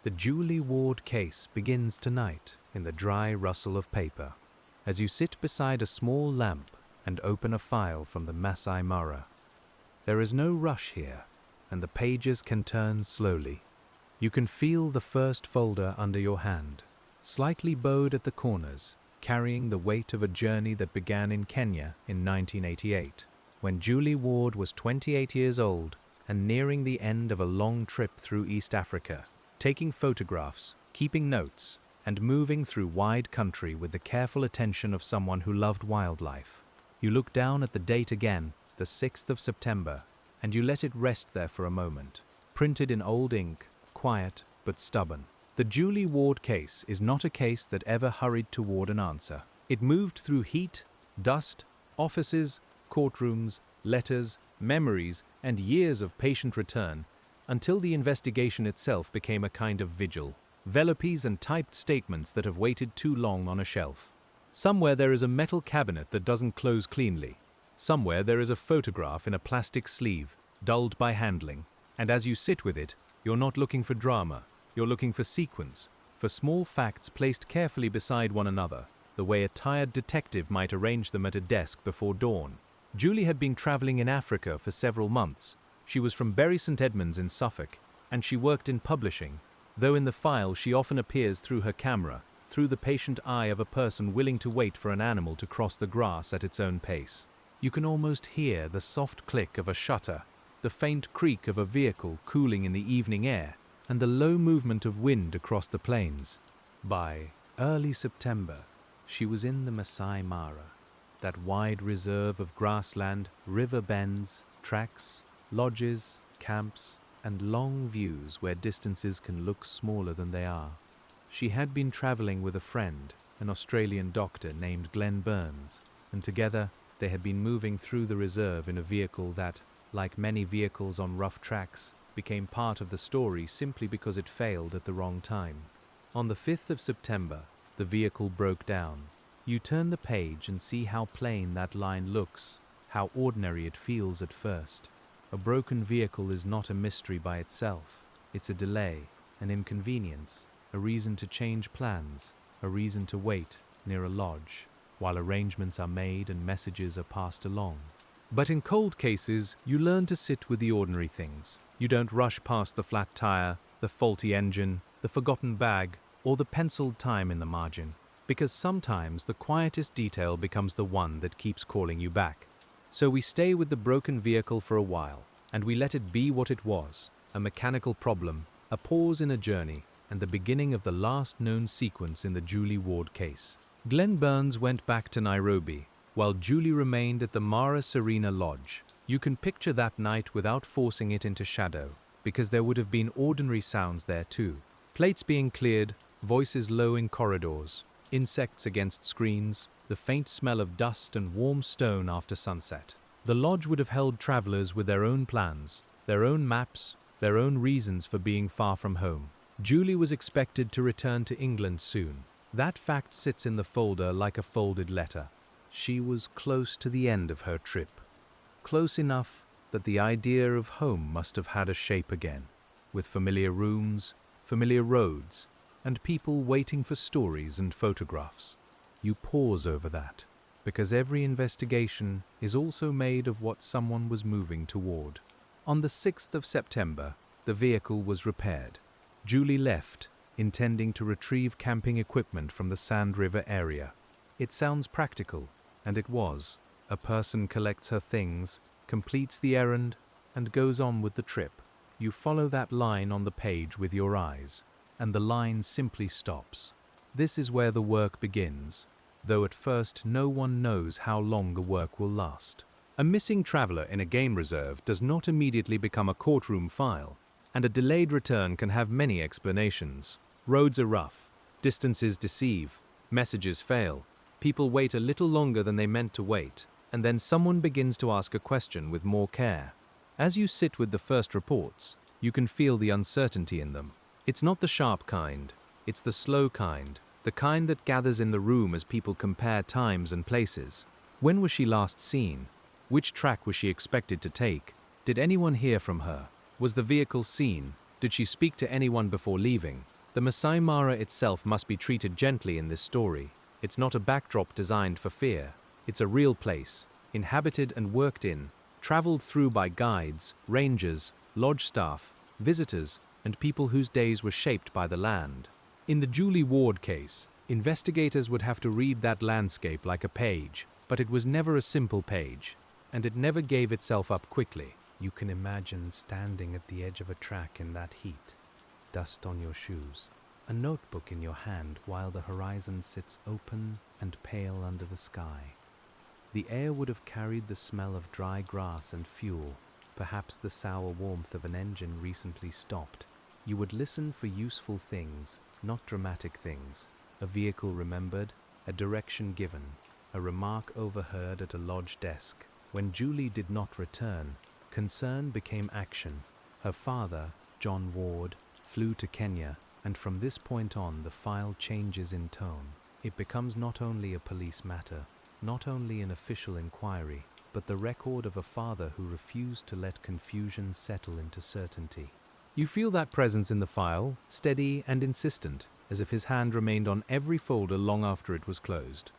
The Julie Ward case begins tonight in the dry rustle of paper, as you sit beside a small lamp and open a file from the Maasai Mara. There is no rush here, and the pages can turn slowly. You can feel the first folder under your hand, slightly bowed at the corners, carrying the weight of a journey that began in Kenya in 1988, when Julie Ward was 28 years old and nearing the end of a long trip through East Africa, taking photographs, keeping notes, and moving through wide country with the careful attention of someone who loved wildlife. You look down at the date again, the 6th of September, and you let it rest there for a moment, printed in old ink, quiet but stubborn. The Julie Ward case is not a case that ever hurried toward an answer. It moved through heat, dust, offices, courtrooms, letters, memories, and years of patient return, until the investigation itself became a kind of vigil. Velopes and typed statements that have waited too long on a shelf. Somewhere there is a metal cabinet that doesn't close cleanly. Somewhere there is a photograph in a plastic sleeve, dulled by handling, and as you sit with it, you're not looking for drama, you're looking for sequence, for small facts placed carefully beside one another, the way a tired detective might arrange them at a desk before dawn. Julie had been traveling in Africa for several months. She was from Bury St Edmunds in Suffolk, and she worked in publishing, though in the file she often appears through her camera, through the patient eye of a person willing to wait for an animal to cross the grass at its own pace. You can almost hear the soft click of a shutter, the faint creak of a vehicle cooling in the evening air, and the low movement of wind across the plains. By early September, she was in the Maasai Mara, that wide reserve of grassland, river bends, tracks, lodges, camps, and long views where distances can look smaller than they are. She had been traveling with a friend, an Australian doctor named Glenn Burns, and together they had been moving through the reserve in a vehicle that, like many vehicles on rough tracks, became part of the story simply because it failed at the wrong time. On the 5th of September, the vehicle broke down. You turn the page and see how plain that line looks, how ordinary it feels at first. A broken vehicle is not a mystery by itself. It's a delay, an inconvenience, a reason to change plans, a reason to wait near a lodge, while arrangements are made and messages are passed along. But in cold cases, you learn to sit with the ordinary things. You don't rush past the flat tire, the faulty engine, the forgotten bag, or the penciled time in the margin, because sometimes the quietest detail becomes the one that keeps calling you back. So we stay with the broken vehicle for a while, and we let it be what it was, a mechanical problem, a pause in a journey, and the beginning of the last known sequence in the Julie Ward case. Glenn Burns went back to Nairobi, while Julie remained at the Mara Serena Lodge. You can picture that night without forcing it into shadow, because there would have been ordinary sounds there too. Plates being cleared, voices low in corridors, insects against screens, the faint smell of dust and warm stone after sunset. The lodge would have held travelers with their own plans, their own maps, their own reasons for being far from home. Julie was expected to return to England soon. That fact sits in the folder like a folded letter. She was close to the end of her trip. Close enough that the idea of home must have had a shape again, with familiar rooms, familiar roads, and people waiting for stories and photographs. You pause over that, because every investigation is also made of what someone was moving toward. On the 6th of September, the vehicle was repaired. Julie left, intending to retrieve camping equipment from the Sand River area. It sounds practical, and it was. A person collects her things, completes the errand, and goes on with the trip. You follow that line on the page with your eyes, and the line simply stops. This is where the work begins, though at first no one knows how long the work will last. A missing traveler in a game reserve does not immediately become a courtroom file, and a delayed return can have many explanations. Roads are rough, distances deceive, messages fail, people wait a little longer than they meant to wait, and then someone begins to ask a question with more care. As you sit with the first reports, you can feel the uncertainty in them. It's not the sharp kind, it's the slow kind, the kind that gathers in the room as people compare times and places. When was she last seen? Which track was she expected to take? Did anyone hear from her? Was the vehicle seen? Did she speak to anyone before leaving? The Maasai Mara itself must be treated gently in this story. It's not a backdrop designed for fear. It's a real place, inhabited and worked in, traveled through by guides, rangers, lodge staff, visitors, and people whose days were shaped by the land. In the Julie Ward case, investigators would have to read that landscape like a page, but it was never a simple page, and it never gave itself up quickly. You can imagine standing at the edge of a track in that heat, dust on your shoes, a notebook in your hand while the horizon sits open and pale under the sky. The air would have carried the smell of dry grass and fuel, perhaps the sour warmth of an engine recently stopped. You would listen for useful things, not dramatic things. A vehicle remembered, a direction given, a remark overheard at a lodge desk. When Julie did not return, concern became action. Her father, John Ward, flew to Kenya, and from this point on the file changes in tone. It becomes not only a police matter, not only an official inquiry, but the record of a father who refused to let confusion settle into certainty. You feel that presence in the file, steady and insistent, as if his hand remained on every folder long after it was closed.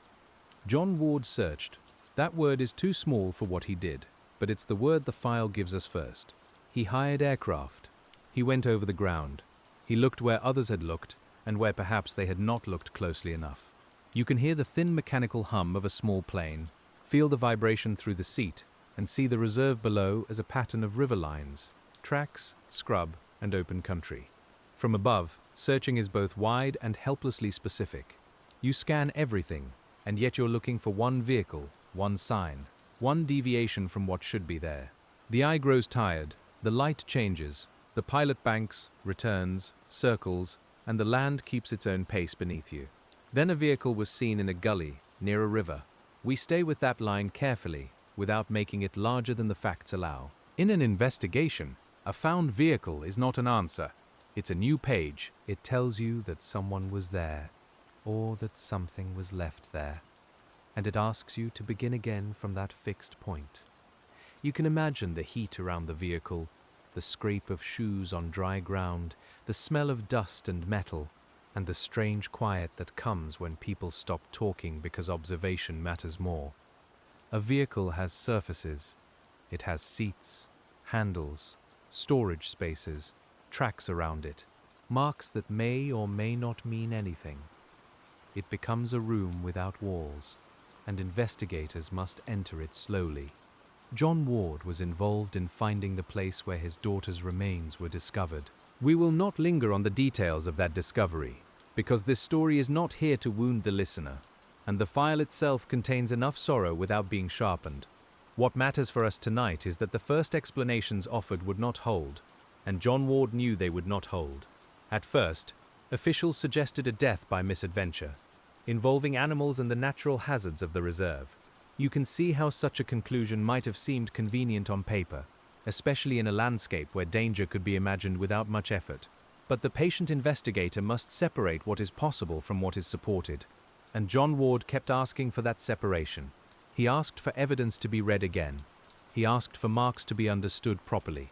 John Ward searched. That word is too small for what he did, but it's the word the file gives us first. He hired aircraft. He went over the ground. He looked where others had looked, and where perhaps they had not looked closely enough. You can hear the thin mechanical hum of a small plane, feel the vibration through the seat, and see the reserve below as a pattern of river lines, tracks, scrub, and open country. From above, searching is both wide and helplessly specific. You scan everything, and yet you're looking for one vehicle, one sign, one deviation from what should be there. The eye grows tired, the light changes, the pilot banks, returns, circles, and the land keeps its own pace beneath you. Then a vehicle was seen in a gully, near a river. We stay with that line carefully, without making it larger than the facts allow. In an investigation, a found vehicle is not an answer. It's a new page. It tells you that someone was there, or that something was left there. And it asks you to begin again from that fixed point. You can imagine the heat around the vehicle, the scrape of shoes on dry ground, the smell of dust and metal, and the strange quiet that comes when people stop talking because observation matters more. A vehicle has surfaces. It has seats, handles, storage spaces, tracks around it, marks that may or may not mean anything. It becomes a room without walls, and investigators must enter it slowly. John Ward was involved in finding the place where his daughter's remains were discovered. We will not linger on the details of that discovery, because this story is not here to wound the listener, and the file itself contains enough sorrow without being sharpened. What matters for us tonight is that the first explanations offered would not hold, and John Ward knew they would not hold. At first, officials suggested a death by misadventure, involving animals and the natural hazards of the reserve. You can see how such a conclusion might have seemed convenient on paper, especially in a landscape where danger could be imagined without much effort. But the patient investigator must separate what is possible from what is supported, and John Ward kept asking for that separation. He asked for evidence to be read again. He asked for marks to be understood properly.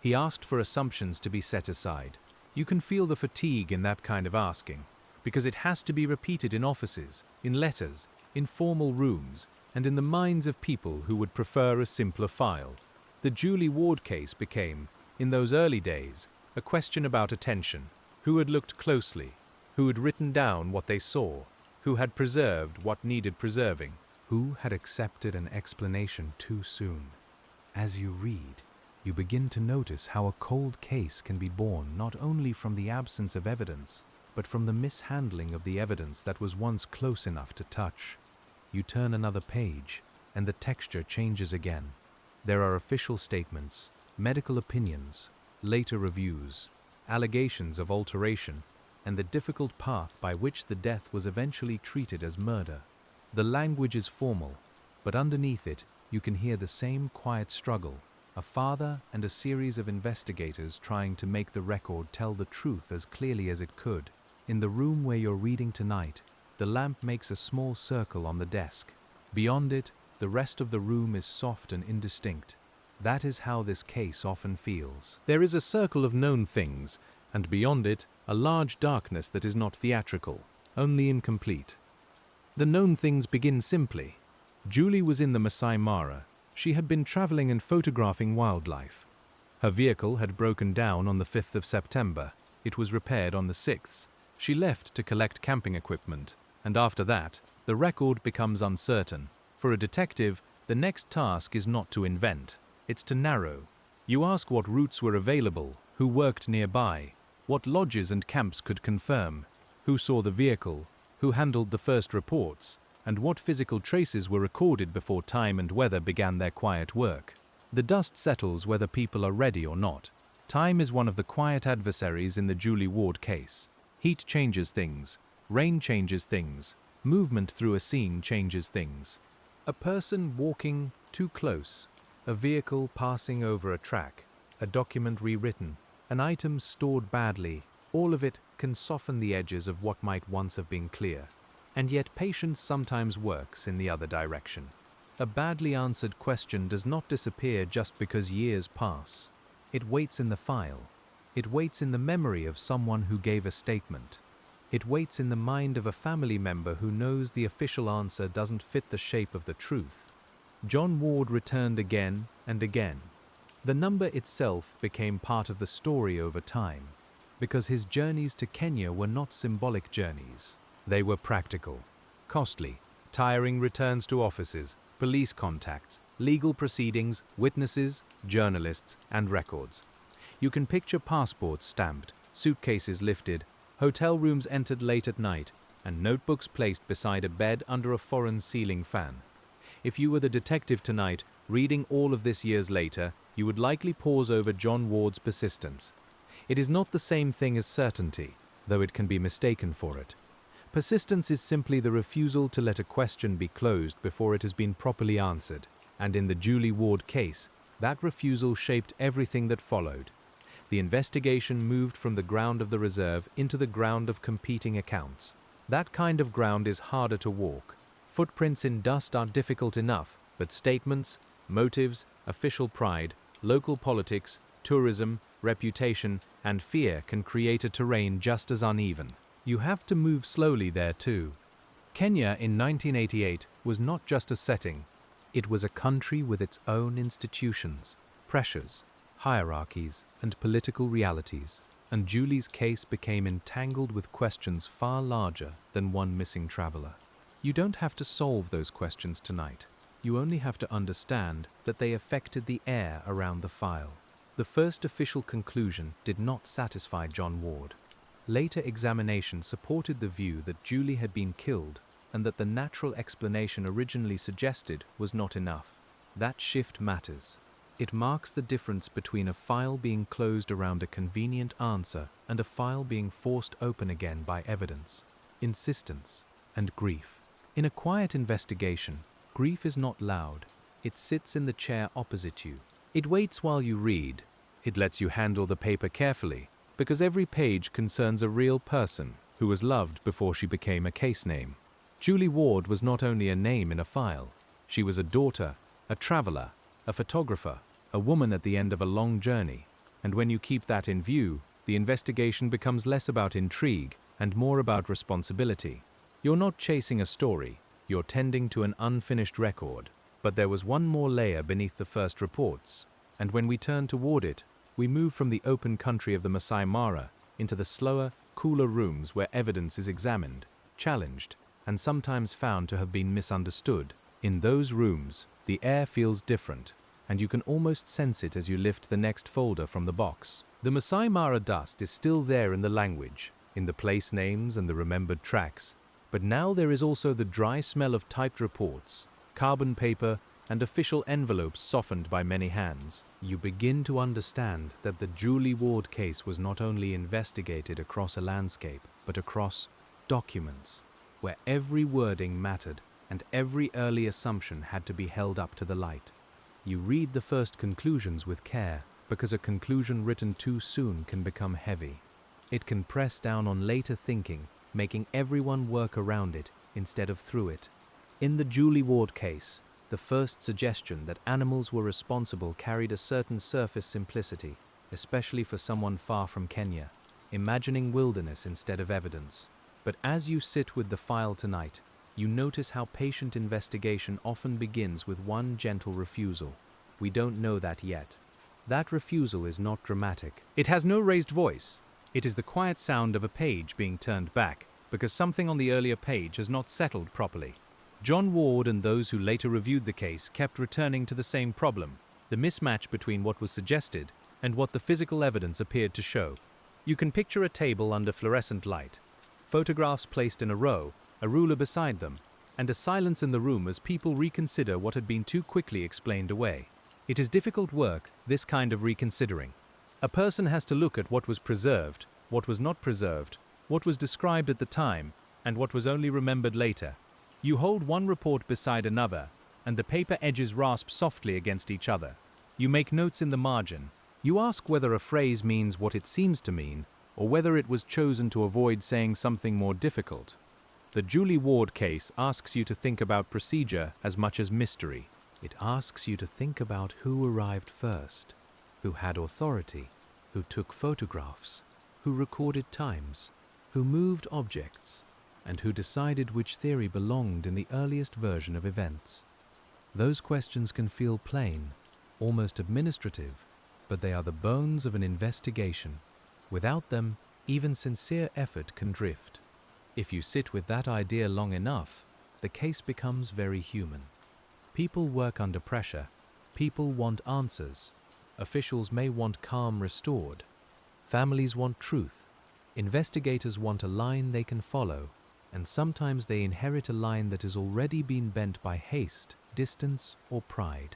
He asked for assumptions to be set aside. You can feel the fatigue in that kind of asking, because it has to be repeated in offices, in letters, in formal rooms, and in the minds of people who would prefer a simpler file. The Julie Ward case became, in those early days, a question about attention. Who had looked closely? Who had written down what they saw? Who had preserved what needed preserving? Who had accepted an explanation too soon? As you read, you begin to notice how a cold case can be born not only from the absence of evidence, but from the mishandling of the evidence that was once close enough to touch. You turn another page, and the texture changes again. There are official statements, medical opinions, later reviews, allegations of alteration, and the difficult path by which the death was eventually treated as murder. The language is formal, but underneath it, you can hear the same quiet struggle, a father and a series of investigators trying to make the record tell the truth as clearly as it could. In the room where you're reading tonight, the lamp makes a small circle on the desk. Beyond it, the rest of the room is soft and indistinct. That is how this case often feels. There is a circle of known things, and beyond it, a large darkness that is not theatrical, only incomplete. The known things begin simply. Julie was in the Maasai Mara. She had been traveling and photographing wildlife. Her vehicle had broken down on the 5th of September. It was repaired on the 6th. She left to collect camping equipment, and after that, the record becomes uncertain. For a detective, the next task is not to invent, it's to narrow. You ask what routes were available, who worked nearby, what lodges and camps could confirm, who saw the vehicle, who handled the first reports, and what physical traces were recorded before time and weather began their quiet work. The dust settles whether people are ready or not. Time is one of the quiet adversaries in the Julie Ward case. Heat changes things, rain changes things, movement through a scene changes things. A person walking too close, a vehicle passing over a track, a document rewritten, an item stored badly, all of it can soften the edges of what might once have been clear. And yet patience sometimes works in the other direction. A badly answered question does not disappear just because years pass. It waits in the file. It waits in the memory of someone who gave a statement. It waits in the mind of a family member who knows the official answer doesn't fit the shape of the truth. John Ward returned again and again. The number itself became part of the story over time, because his journeys to Kenya were not symbolic journeys. They were practical, costly, tiring returns to offices, police contacts, legal proceedings, witnesses, journalists, and records. You can picture passports stamped, suitcases lifted, hotel rooms entered late at night, and notebooks placed beside a bed under a foreign ceiling fan. If you were the detective tonight, reading all of this years later, you would likely pause over John Ward's persistence. It is not the same thing as certainty, though it can be mistaken for it. Persistence is simply the refusal to let a question be closed before it has been properly answered, and in the Julie Ward case, that refusal shaped everything that followed. The investigation moved from the ground of the reserve into the ground of competing accounts. That kind of ground is harder to walk. Footprints in dust are difficult enough, but statements, motives, official pride, local politics, tourism, reputation, and fear can create a terrain just as uneven. You have to move slowly there too. Kenya in 1988 was not just a setting. It was a country with its own institutions, pressures, hierarchies, and political realities, and Julie's case became entangled with questions far larger than one missing traveler. You don't have to solve those questions tonight. You only have to understand that they affected the air around the file. The first official conclusion did not satisfy John Ward. Later examination supported the view that Julie had been killed and that the natural explanation originally suggested was not enough. That shift matters. It marks the difference between a file being closed around a convenient answer and a file being forced open again by evidence, insistence, and grief. In a quiet investigation, grief is not loud. It sits in the chair opposite you. It waits while you read. It lets you handle the paper carefully, because every page concerns a real person who was loved before she became a case name. Julie Ward was not only a name in a file. She was a daughter, a traveler, a photographer, a woman at the end of a long journey. And when you keep that in view, the investigation becomes less about intrigue and more about responsibility. You're not chasing a story, you're tending to an unfinished record. But there was one more layer beneath the first reports, and when we turn toward it, we move from the open country of the Maasai Mara into the slower, cooler rooms where evidence is examined, challenged, and sometimes found to have been misunderstood. In those rooms, the air feels different, and you can almost sense it as you lift the next folder from the box. The Maasai Mara dust is still there in the language, in the place names and the remembered tracks, but now there is also the dry smell of typed reports, carbon paper, and official envelopes softened by many hands. You begin to understand that the Julie Ward case was not only investigated across a landscape, but across documents, where every wording mattered and every early assumption had to be held up to the light. You read the first conclusions with care, because a conclusion written too soon can become heavy. It can press down on later thinking, making everyone work around it instead of through it. In the Julie Ward case, the first suggestion that animals were responsible carried a certain surface simplicity, especially for someone far from Kenya. imagining wilderness instead of evidence. But as you sit with the file tonight, you notice how patient investigation often begins with one gentle refusal. We don't know that yet. That refusal is not dramatic. It has no raised voice. It is the quiet sound of a page being turned back because something on the earlier page has not settled properly. John Ward and those who later reviewed the case kept returning to the same problem, the mismatch between what was suggested and what the physical evidence appeared to show. You can picture a table under fluorescent light, photographs placed in a row, a ruler beside them, and a silence in the room as people reconsider what had been too quickly explained away. It is difficult work, this kind of reconsidering. A person has to look at what was preserved, what was not preserved, what was described at the time, and what was only remembered later. You hold one report beside another, and the paper edges rasp softly against each other. You make notes in the margin. You ask whether a phrase means what it seems to mean, or whether it was chosen to avoid saying something more difficult. The Julie Ward case asks you to think about procedure as much as mystery. It asks you to think about who arrived first, who had authority, who took photographs, who recorded times, who moved objects, and who decided which theory belonged in the earliest version of events. Those questions can feel plain, almost administrative, but they are the bones of an investigation. Without them, even sincere effort can drift. If you sit with that idea long enough, the case becomes very human. People work under pressure. People want answers. Officials may want calm restored. Families want truth. Investigators want a line they can follow, and sometimes they inherit a line that has already been bent by haste, distance, or pride.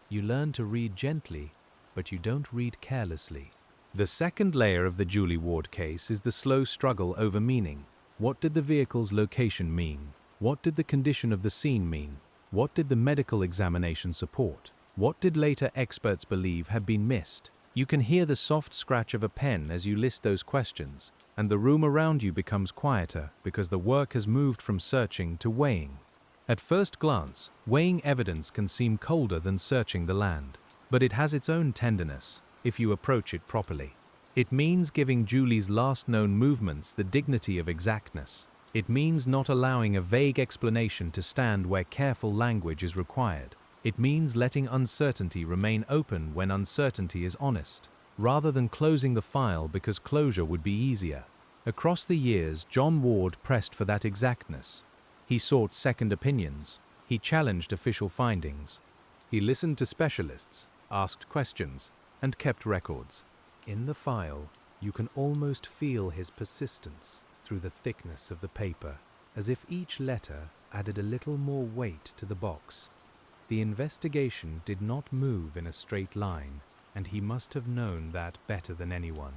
You learn to read gently, but you don't read carelessly. The second layer of the Julie Ward case is the slow struggle over meaning. What did the vehicle's location mean? What did the condition of the scene mean? What did the medical examination support? What did later experts believe had been missed? You can hear the soft scratch of a pen as you list those questions, and the room around you becomes quieter because the work has moved from searching to weighing. At first glance, weighing evidence can seem colder than searching the land, but it has its own tenderness if you approach it properly. It means giving Julie's last known movements the dignity of exactness. It means not allowing a vague explanation to stand where careful language is required. It means letting uncertainty remain open when uncertainty is honest, rather than closing the file because closure would be easier. Across the years, John Ward pressed for that exactness. He sought second opinions. He challenged official findings. He listened to specialists, asked questions, and kept records. In the file, you can almost feel his persistence through the thickness of the paper, as if each letter added a little more weight to the box. The investigation did not move in a straight line, and he must have known that better than anyone.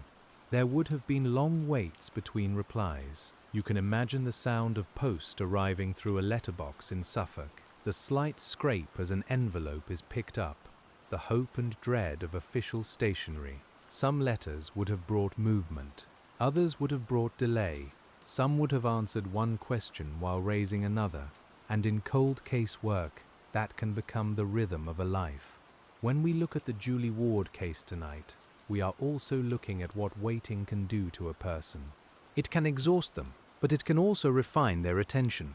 There would have been long waits between replies. You can imagine the sound of post arriving through a letterbox in Suffolk, the slight scrape as an envelope is picked up, the hope and dread of official stationery. Some letters would have brought movement, others would have brought delay, some would have answered one question while raising another, and in cold case work, that can become the rhythm of a life. When we look at the Julie Ward case tonight, we are also looking at what waiting can do to a person. It can exhaust them, but it can also refine their attention.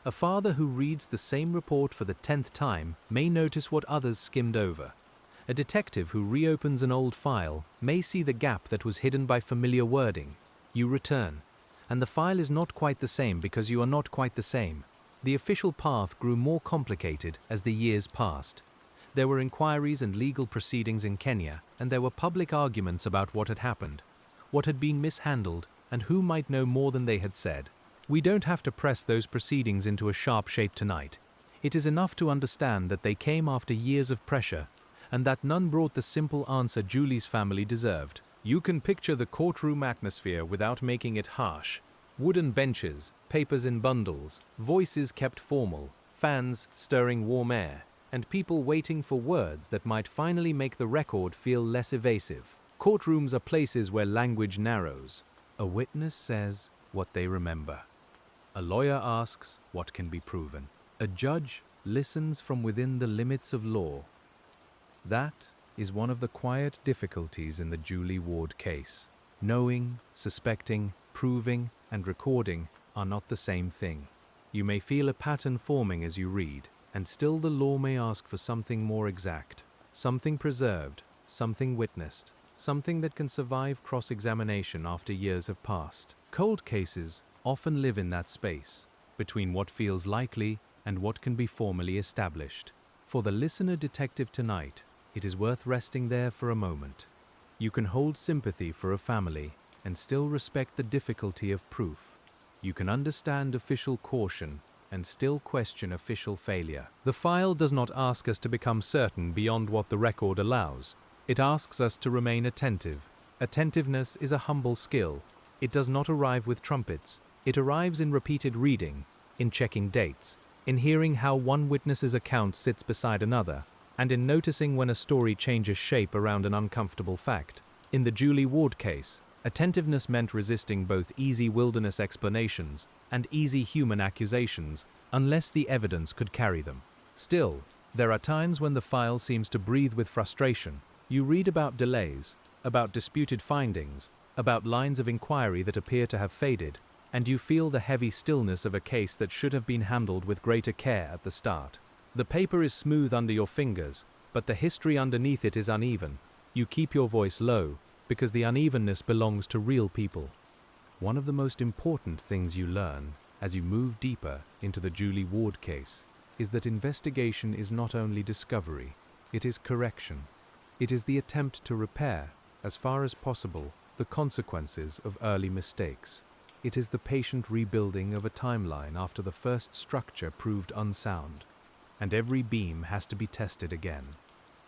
A father who reads the same report for the 10th time may notice what others skimmed over. A detective who reopens an old file may see the gap that was hidden by familiar wording. You return, and the file is not quite the same because you are not quite the same. The official path grew more complicated as the years passed. There were inquiries and legal proceedings in Kenya, and there were public arguments about what had happened, what had been mishandled, and who might know more than they had said. We don't have to press those proceedings into a sharp shape tonight. It is enough to understand that they came after years of pressure, and that none brought the simple answer Julie's family deserved. You can picture the courtroom atmosphere without making it harsh. Wooden benches, papers in bundles, voices kept formal, fans stirring warm air, and people waiting for words that might finally make the record feel less evasive. Courtrooms are places where language narrows. A witness says what they remember. A lawyer asks what can be proven. A judge listens from within the limits of law. That is one of the quiet difficulties in the Julie Ward case. Knowing, suspecting, proving, and recording are not the same thing. You may feel a pattern forming as you read, and still the law may ask for something more exact, something preserved, something witnessed, something that can survive cross-examination after years have passed. Cold cases often live in that space, between what feels likely and what can be formally established. For the listener detective tonight, it is worth resting there for a moment. You can hold sympathy for a family and still respect the difficulty of proof. You can understand official caution and still question official failure. The file does not ask us to become certain beyond what the record allows. It asks us to remain attentive. Attentiveness is a humble skill. It does not arrive with trumpets. It arrives in repeated reading, in checking dates, in hearing how one witness's account sits beside another, and in noticing when a story changes shape around an uncomfortable fact. In the Julie Ward case, attentiveness meant resisting both easy wilderness explanations and easy human accusations, unless the evidence could carry them. Still, there are times when the file seems to breathe with frustration. You read about delays, about disputed findings, about lines of inquiry that appear to have faded, and you feel the heavy stillness of a case that should have been handled with greater care at the start. The paper is smooth under your fingers, but the history underneath it is uneven. You keep your voice low, because the unevenness belongs to real people. One of the most important things you learn, as you move deeper into the Julie Ward case, is that investigation is not only discovery, it is correction. It is the attempt to repair, as far as possible, the consequences of early mistakes. It is the patient rebuilding of a timeline after the first structure proved unsound, and every beam has to be tested again.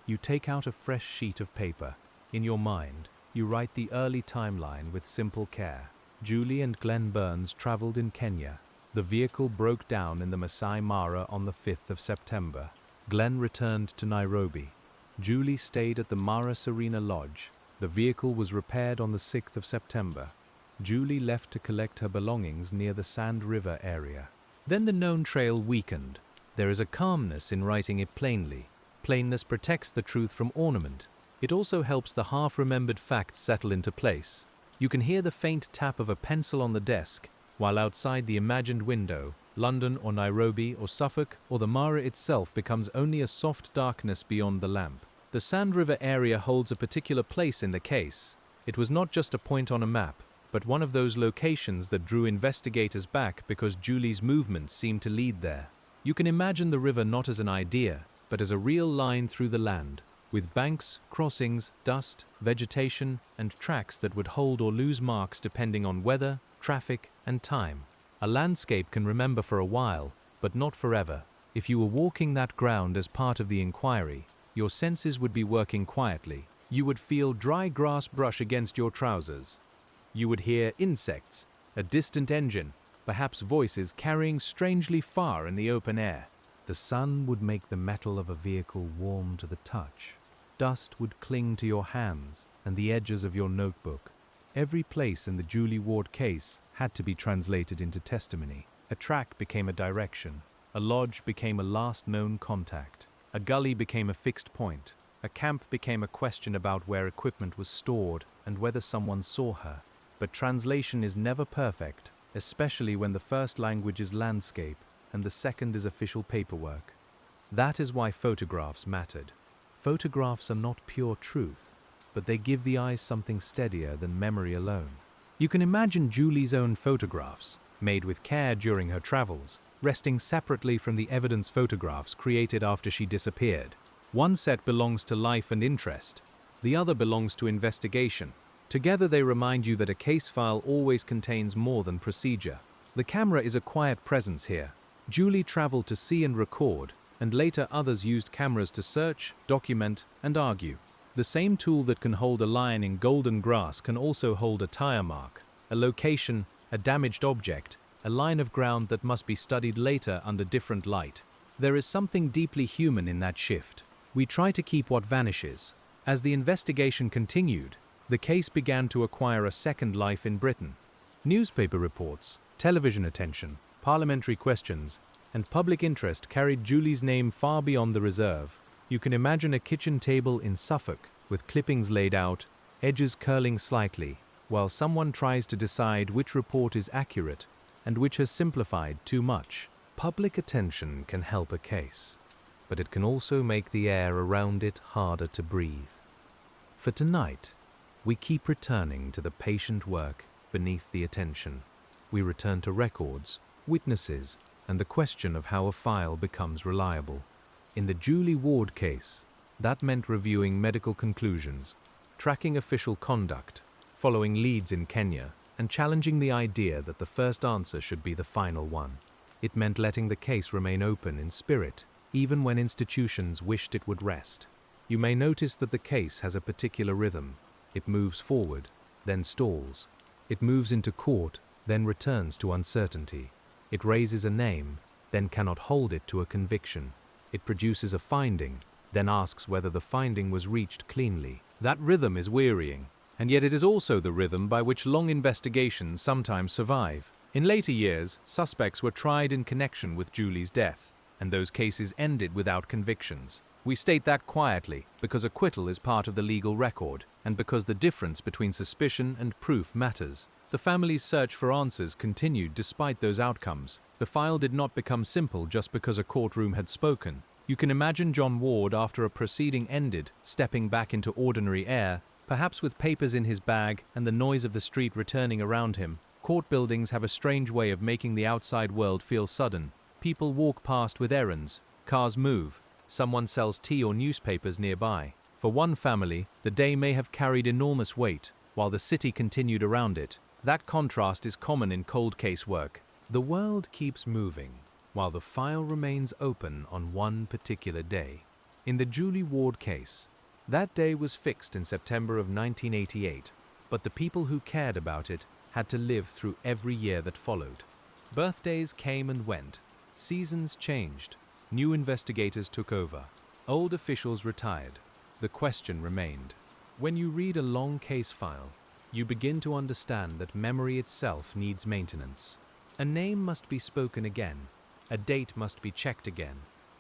You take out a fresh sheet of paper. In your mind, you write the early timeline with simple care. Julie and Glenn Burns traveled in Kenya. The vehicle broke down in the Maasai Mara on the 5th of September. Glenn returned to Nairobi. Julie stayed at the Mara Serena Lodge. The vehicle was repaired on the 6th of September. Julie left to collect her belongings near the Sand River area. Then the known trail weakened. There is a calmness in writing it plainly. Plainness protects the truth from ornament. It also helps the half-remembered facts settle into place. You can hear the faint tap of a pencil on the desk, while outside the imagined window, London or Nairobi or Suffolk or the Mara itself becomes only a soft darkness beyond the lamp. The Sand River area holds a particular place in the case. It was not just a point on a map, but one of those locations that drew investigators back because Julie's movements seemed to lead there. You can imagine the river not as an idea, but as a real line through the land, with banks, crossings, dust, vegetation, and tracks that would hold or lose marks depending on weather, traffic, and time. A landscape can remember for a while, but not forever. If you were walking that ground as part of the inquiry, your senses would be working quietly. You would feel dry grass brush against your trousers. You would hear insects, a distant engine, perhaps voices carrying strangely far in the open air. The sun would make the metal of a vehicle warm to the touch. Dust would cling to your hands and the edges of your notebook. Every place in the Julie Ward case had to be translated into testimony. A track became a direction. A lodge became a last known contact. A gully became a fixed point. A camp became a question about where equipment was stored and whether someone saw her. But translation is never perfect, especially when the first language is landscape and the second is official paperwork. That is why photographs mattered. Photographs are not pure truth, but they give the eyes something steadier than memory alone. You can imagine Julie's own photographs, made with care during her travels, resting separately from the evidence photographs created after she disappeared. One set belongs to life and interest, the other belongs to investigation. Together they remind you that a case file always contains more than procedure. The camera is a quiet presence here. Julie traveled to see and record, and later others used cameras to search, document, and argue. The same tool that can hold a lion in golden grass can also hold a tire mark, a location, a damaged object, a line of ground that must be studied later under different light. There is something deeply human in that shift. We try to keep what vanishes. As the investigation continued, the case began to acquire a second life in Britain. Newspaper reports, television attention, parliamentary questions, and public interest carried Julie's name far beyond the reserve. You can imagine a kitchen table in Suffolk, with clippings laid out, edges curling slightly, while someone tries to decide which report is accurate and which has simplified too much. Public attention can help a case, but it can also make the air around it harder to breathe. For tonight, we keep returning to the patient work beneath the attention. We return to records, witnesses, and the question of how a file becomes reliable. In the Julie Ward case, that meant reviewing medical conclusions, tracking official conduct, following leads in Kenya, and challenging the idea that the first answer should be the final one. It meant letting the case remain open in spirit, even when institutions wished it would rest. You may notice that the case has a particular rhythm. It moves forward, then stalls. It moves into court, then returns to uncertainty. It raises a name, then cannot hold it to a conviction. It produces a finding, then asks whether the finding was reached cleanly. That rhythm is wearying, and yet it is also the rhythm by which long investigations sometimes survive. In later years, suspects were tried in connection with Julie's death, and those cases ended without convictions. We state that quietly because acquittal is part of the legal record, and because the difference between suspicion and proof matters. The family's search for answers continued despite those outcomes. The file did not become simple just because a courtroom had spoken. You can imagine John Ward, after a proceeding ended, stepping back into ordinary air, perhaps with papers in his bag and the noise of the street returning around him. Court buildings have a strange way of making the outside world feel sudden. People walk past with errands, cars move, someone sells tea or newspapers nearby. For one family, the day may have carried enormous weight, while the city continued around it. That contrast is common in cold case work. The world keeps moving, while the file remains open on one particular day. In the Julie Ward case, that day was fixed in September of 1988, but the people who cared about it had to live through every year that followed. Birthdays came and went, seasons changed, new investigators took over, old officials retired. The question remained. When you read a long case file, you begin to understand that memory itself needs maintenance. A name must be spoken again, a date must be checked again,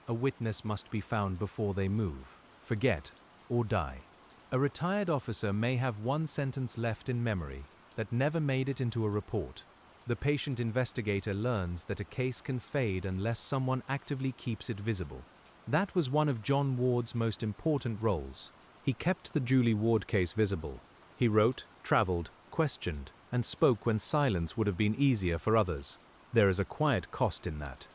a witness must be found before they move, forget, or die. A retired officer may have one sentence left in memory that never made it into a report. The patient investigator learns that a case can fade unless someone actively keeps it visible. That was one of John Ward's most important roles. He kept the Julie Ward case visible. He wrote, traveled, questioned, and spoke when silence would have been easier for others. There is a quiet cost in that.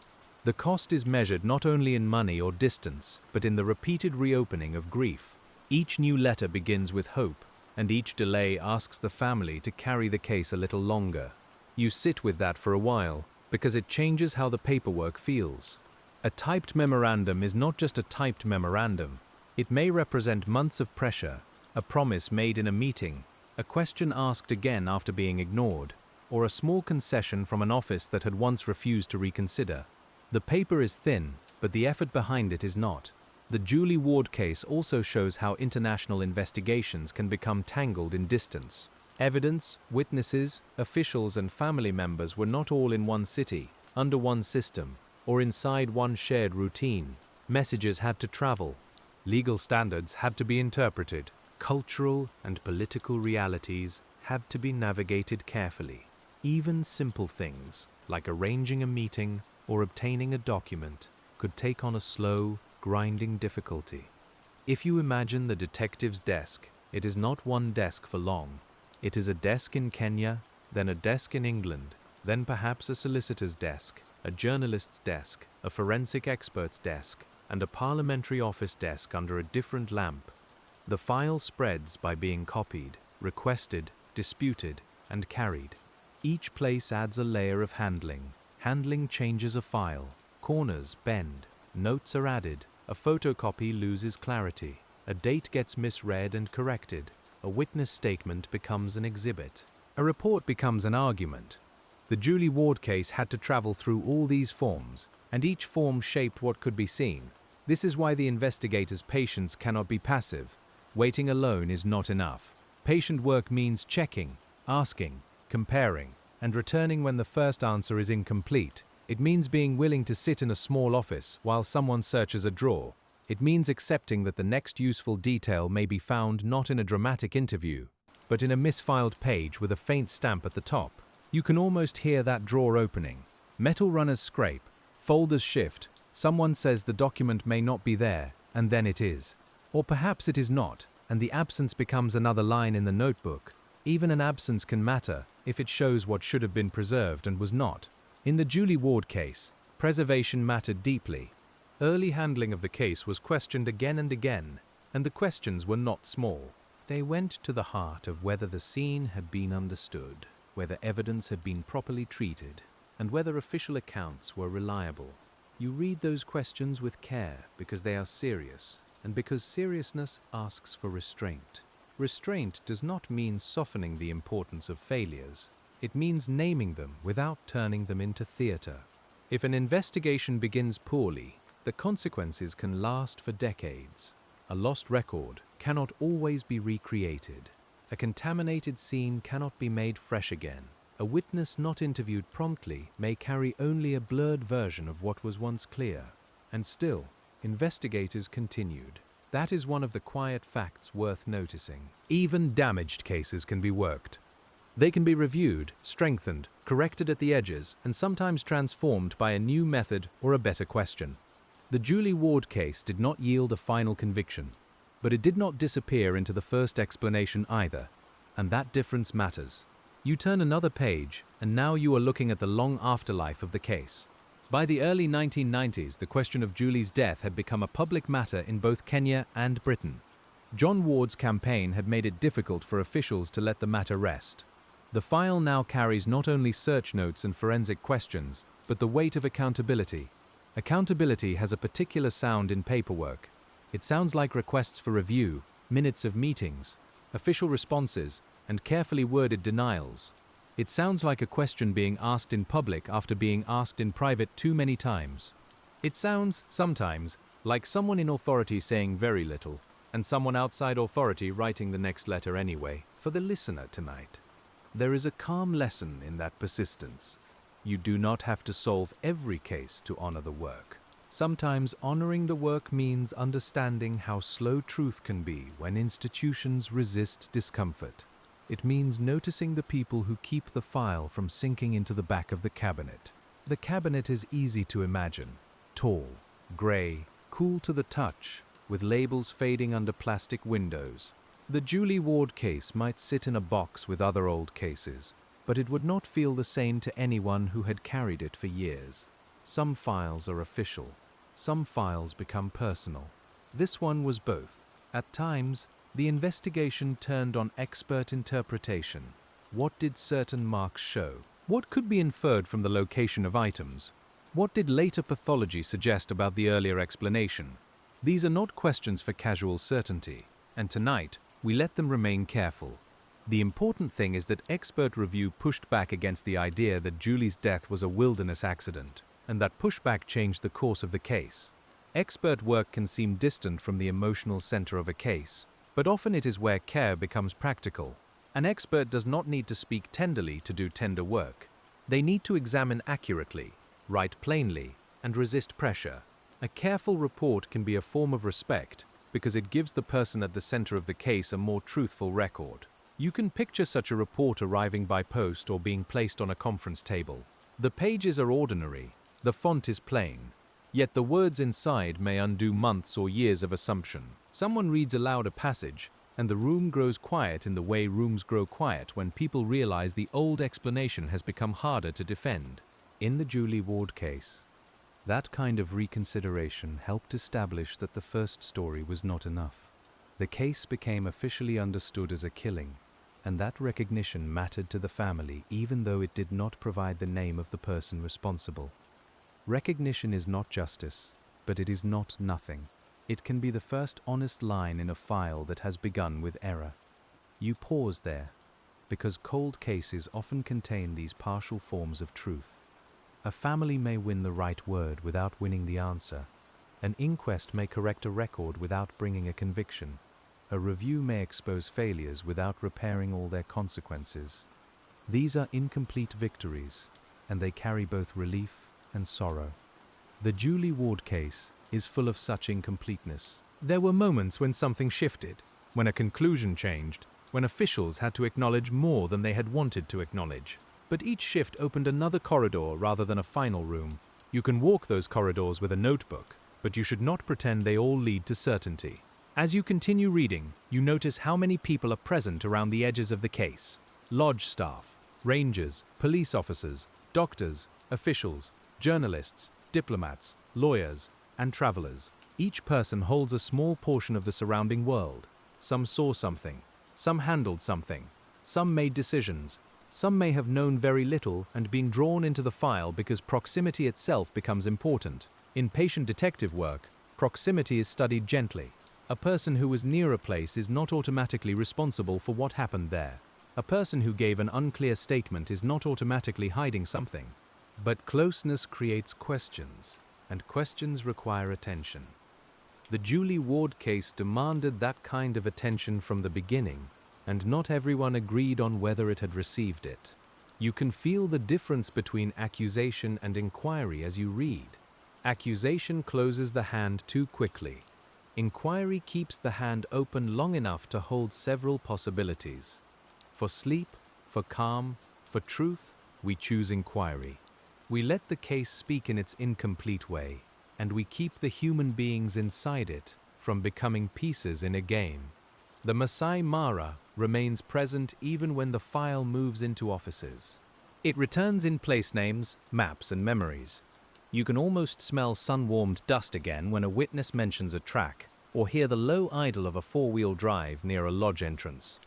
The cost is measured not only in money or distance, but in the repeated reopening of grief. Each new letter begins with hope, and each delay asks the family to carry the case a little longer. You sit with that for a while, because it changes how the paperwork feels. A typed memorandum is not just a typed memorandum. It may represent months of pressure, a promise made in a meeting, a question asked again after being ignored, or a small concession from an office that had once refused to reconsider. The paper is thin, but the effort behind it is not. The Julie Ward case also shows how international investigations can become tangled in distance. Evidence, witnesses, officials, and family members were not all in one city, under one system, or inside one shared routine. Messages had to travel. Legal standards had to be interpreted. Cultural and political realities had to be navigated carefully. Even simple things, like arranging a meeting or obtaining a document, could take on a slow, grinding difficulty. If you imagine the detective's desk, it is not one desk for long. It is a desk in Kenya, then a desk in England, then perhaps a solicitor's desk, a journalist's desk, a forensic expert's desk, and a parliamentary office desk under a different lamp. The file spreads by being copied, requested, disputed, and carried. Each place adds a layer of handling. Handling changes a file. Corners bend. Notes are added. A photocopy loses clarity. A date gets misread and corrected. A witness statement becomes an exhibit. A report becomes an argument. The Julie Ward case had to travel through all these forms, and each form shaped what could be seen. This is why the investigator's patience cannot be passive. Waiting alone is not enough. Patient work means checking, asking, comparing, and returning when the first answer is incomplete. It means being willing to sit in a small office while someone searches a drawer. It means accepting that the next useful detail may be found not in a dramatic interview, but in a misfiled page with a faint stamp at the top. You can almost hear that drawer opening. Metal runners scrape, folders shift, someone says the document may not be there, and then it is. Or perhaps it is not, and the absence becomes another line in the notebook. Even an absence can matter if it shows what should have been preserved and was not. In the Julie Ward case, preservation mattered deeply. Early handling of the case was questioned again and again, and the questions were not small. They went to the heart of whether the scene had been understood, whether evidence had been properly treated, and whether official accounts were reliable. You read those questions with care because they are serious, and because seriousness asks for restraint. Restraint does not mean softening the importance of failures. It means naming them without turning them into theater. If an investigation begins poorly, the consequences can last for decades. A lost record cannot always be recreated. A contaminated scene cannot be made fresh again. A witness not interviewed promptly may carry only a blurred version of what was once clear. And still, investigators continued. That is one of the quiet facts worth noticing. Even damaged cases can be worked. They can be reviewed, strengthened, corrected at the edges, and sometimes transformed by a new method or a better question. The Julie Ward case did not yield a final conviction, but it did not disappear into the first explanation either, and that difference matters. You turn another page, and now you are looking at the long afterlife of the case. By the early 1990s, the question of Julie's death had become a public matter in both Kenya and Britain. John Ward's campaign had made it difficult for officials to let the matter rest. The file now carries not only search notes and forensic questions, but the weight of accountability. Accountability has a particular sound in paperwork. It sounds like requests for review, minutes of meetings, official responses, and carefully worded denials. It sounds like a question being asked in public after being asked in private too many times. It sounds, sometimes, like someone in authority saying very little, and someone outside authority writing the next letter anyway, for the listener tonight. There is a calm lesson in that persistence. You do not have to solve every case to honor the work. Sometimes honoring the work means understanding how slow truth can be when institutions resist discomfort. It means noticing the people who keep the file from sinking into the back of the cabinet. The cabinet is easy to imagine. Tall, gray, cool to the touch, with labels fading under plastic windows. The Julie Ward case might sit in a box with other old cases, but it would not feel the same to anyone who had carried it for years. Some files are official. Some files become personal. This one was both. At times, the investigation turned on expert interpretation. What did certain marks show? What could be inferred from the location of items? What did later pathology suggest about the earlier explanation? These are not questions for casual certainty, and tonight, we let them remain careful. The important thing is that expert review pushed back against the idea that Julie's death was a wilderness accident, and that pushback changed the course of the case. Expert work can seem distant from the emotional center of a case, but often it is where care becomes practical. An expert does not need to speak tenderly to do tender work. They need to examine accurately, write plainly, and resist pressure. A careful report can be a form of respect because it gives the person at the center of the case a more truthful record. You can picture such a report arriving by post or being placed on a conference table. The pages are ordinary, the font is plain, yet the words inside may undo months or years of assumption. Someone reads aloud a passage, and the room grows quiet in the way rooms grow quiet when people realize the old explanation has become harder to defend. In the Julie Ward case, that kind of reconsideration helped establish that the first story was not enough. The case became officially understood as a killing, and that recognition mattered to the family even though it did not provide the name of the person responsible. Recognition is not justice, but it is not nothing. It can be the first honest line in a file that has begun with error. You pause there, because cold cases often contain these partial forms of truth. A family may win the right word without winning the answer. An inquest may correct a record without bringing a conviction. A review may expose failures without repairing all their consequences. These are incomplete victories, and they carry both relief and sorrow. The Julie Ward case is full of such incompleteness. There were moments when something shifted, when a conclusion changed, when officials had to acknowledge more than they had wanted to acknowledge. But each shift opened another corridor rather than a final room. You can walk those corridors with a notebook, but you should not pretend they all lead to certainty. As you continue reading, you notice how many people are present around the edges of the case. Lodge staff, rangers, police officers, doctors, officials, journalists, diplomats, lawyers, and travelers. Each person holds a small portion of the surrounding world. Some saw something, some handled something, some made decisions, some may have known very little and been drawn into the file because proximity itself becomes important. In patient detective work, proximity is studied gently. A person who was near a place is not automatically responsible for what happened there. A person who gave an unclear statement is not automatically hiding something. But closeness creates questions, and questions require attention. The Julie Ward case demanded that kind of attention from the beginning, and not everyone agreed on whether it had received it. You can feel the difference between accusation and inquiry as you read. Accusation closes the hand too quickly. Inquiry keeps the hand open long enough to hold several possibilities. For sleep, for calm, for truth, we choose inquiry. We let the case speak in its incomplete way, and we keep the human beings inside it from becoming pieces in a game. The Maasai Mara remains present even when the file moves into offices. It returns in place names, maps, and memories. You can almost smell sun-warmed dust again when a witness mentions a track, or hear the low idle of a four-wheel drive near a lodge entrance.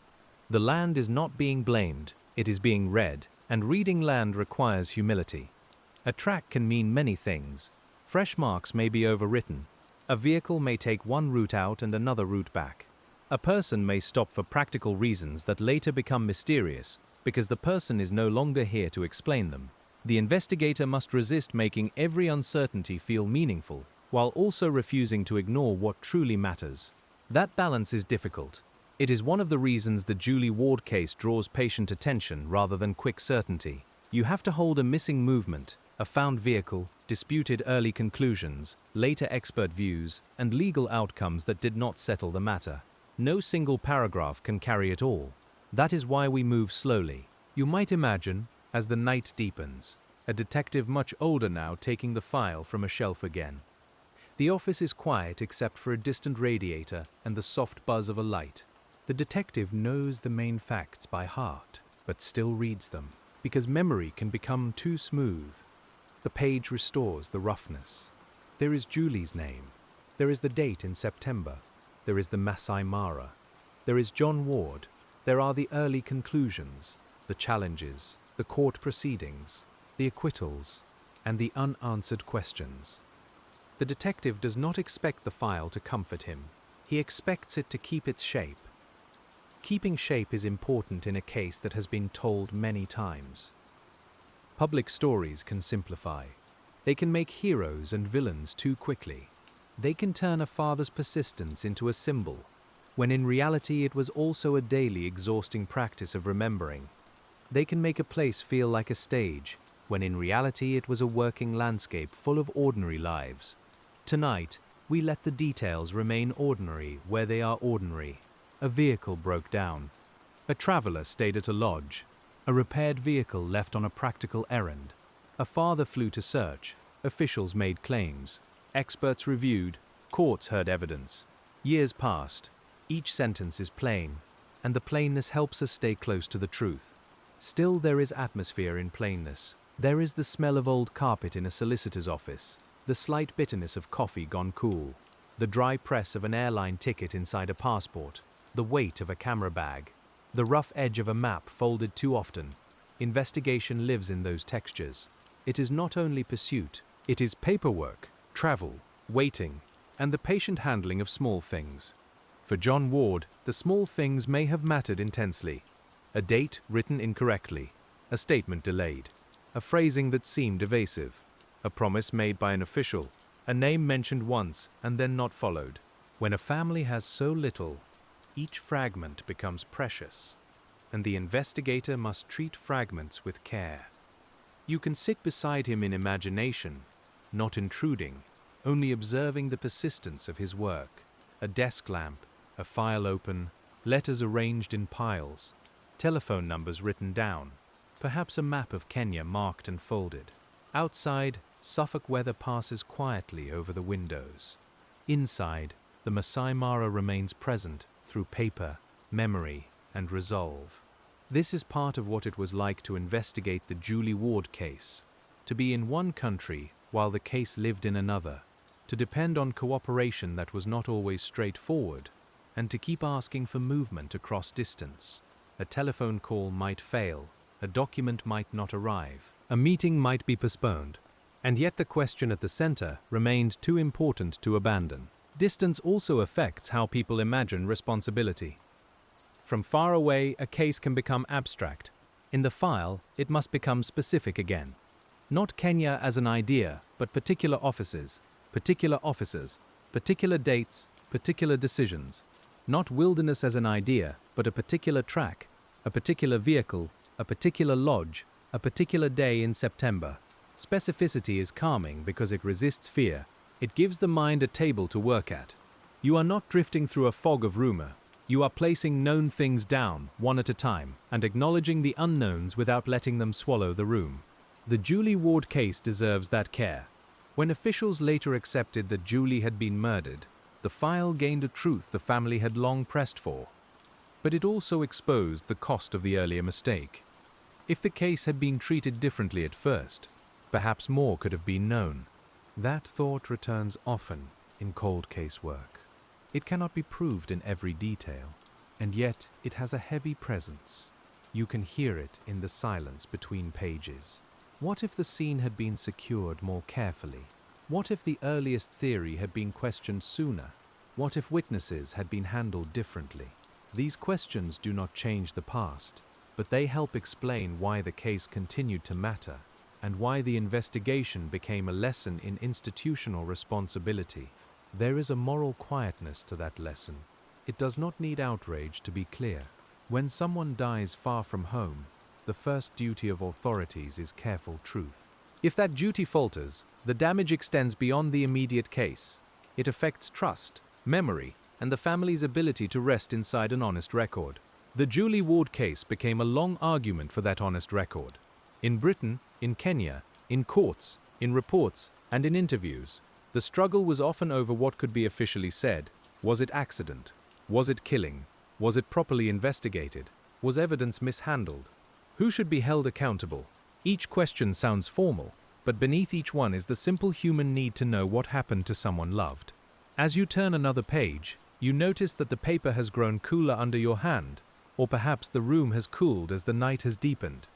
The land is not being blamed, it is being read, and reading land requires humility. A track can mean many things. Fresh marks may be overwritten. A vehicle may take one route out and another route back. A person may stop for practical reasons that later become mysterious, because the person is no longer here to explain them. The investigator must resist making every uncertainty feel meaningful, while also refusing to ignore what truly matters. That balance is difficult. It is one of the reasons the Julie Ward case draws patient attention rather than quick certainty. You have to hold a missing movement, a found vehicle, disputed early conclusions, later expert views, and legal outcomes that did not settle the matter. No single paragraph can carry it all. That is why we move slowly. You might imagine, as the night deepens, a detective much older now taking the file from a shelf again. The office is quiet except for a distant radiator and the soft buzz of a light. The detective knows the main facts by heart, but still reads them, because memory can become too smooth. The page restores the roughness. There is Julie's name. There is the date in September. There is the Maasai Mara. There is John Ward. There are the early conclusions, the challenges, the court proceedings, the acquittals, and the unanswered questions. The detective does not expect the file to comfort him. He expects it to keep its shape. Keeping shape is important in a case that has been told many times. Public stories can simplify. They can make heroes and villains too quickly. They can turn a father's persistence into a symbol, when in reality it was also a daily exhausting practice of remembering. They can make a place feel like a stage, when in reality it was a working landscape full of ordinary lives. Tonight, we let the details remain ordinary where they are ordinary. A vehicle broke down. A traveler stayed at a lodge. A repaired vehicle left on a practical errand. A father flew to search. Officials made claims. Experts reviewed. Courts heard evidence. Years passed. Each sentence is plain, and the plainness helps us stay close to the truth. Still, there is atmosphere in plainness. There is the smell of old carpet in a solicitor's office, the slight bitterness of coffee gone cool, the dry press of an airline ticket inside a passport, the weight of a camera bag, the rough edge of a map folded too often. Investigation lives in those textures. It is not only pursuit, it is paperwork, travel, waiting, and the patient handling of small things. For John Ward, the small things may have mattered intensely. A date written incorrectly, a statement delayed, a phrasing that seemed evasive, a promise made by an official, a name mentioned once and then not followed. When a family has so little, each fragment becomes precious, and the investigator must treat fragments with care. You can sit beside him in imagination, not intruding, only observing the persistence of his work. A desk lamp, a file open, letters arranged in piles, telephone numbers written down, perhaps a map of Kenya marked and folded. Outside, Suffolk weather passes quietly over the windows. Inside, the Maasai Mara remains present through paper, memory, and resolve. This is part of what it was like to investigate the Julie Ward case, to be in one country while the case lived in another, to depend on cooperation that was not always straightforward, and to keep asking for movement across distance. A telephone call might fail, a document might not arrive, a meeting might be postponed, and yet the question at the center remained too important to abandon. Distance also affects how people imagine responsibility. From far away, a case can become abstract. In the file, it must become specific again. Not Kenya as an idea, but particular offices, particular officers, particular dates, particular decisions. Not wilderness as an idea, but a particular track, a particular vehicle, a particular lodge, a particular day in September. Specificity is calming because it resists fear. It gives the mind a table to work at. You are not drifting through a fog of rumor. You are placing known things down, one at a time, and acknowledging the unknowns without letting them swallow the room. The Julie Ward case deserves that care. When officials later accepted that Julie had been murdered, the file gained a truth the family had long pressed for. But it also exposed the cost of the earlier mistake. If the case had been treated differently at first, perhaps more could have been known. That thought returns often in cold case work. It cannot be proved in every detail, and yet it has a heavy presence. You can hear it in the silence between pages. What if the scene had been secured more carefully? What if the earliest theory had been questioned sooner? What if witnesses had been handled differently? These questions do not change the past, but they help explain why the case continued to matter, and why the investigation became a lesson in institutional responsibility. There is a moral quietness to that lesson. It does not need outrage to be clear. When someone dies far from home, the first duty of authorities is careful truth. If that duty falters, the damage extends beyond the immediate case. It affects trust, memory, and the family's ability to rest inside an honest record. The Julie Ward case became a long argument for that honest record. In Britain, in Kenya, in courts, in reports, and in interviews, the struggle was often over what could be officially said. Was it accident? Was it killing? Was it properly investigated? Was evidence mishandled? Who should be held accountable? Each question sounds formal, but beneath each one is the simple human need to know what happened to someone loved. As you turn another page, you notice that the paper has grown cooler under your hand, or perhaps the room has cooled as the night has deepened.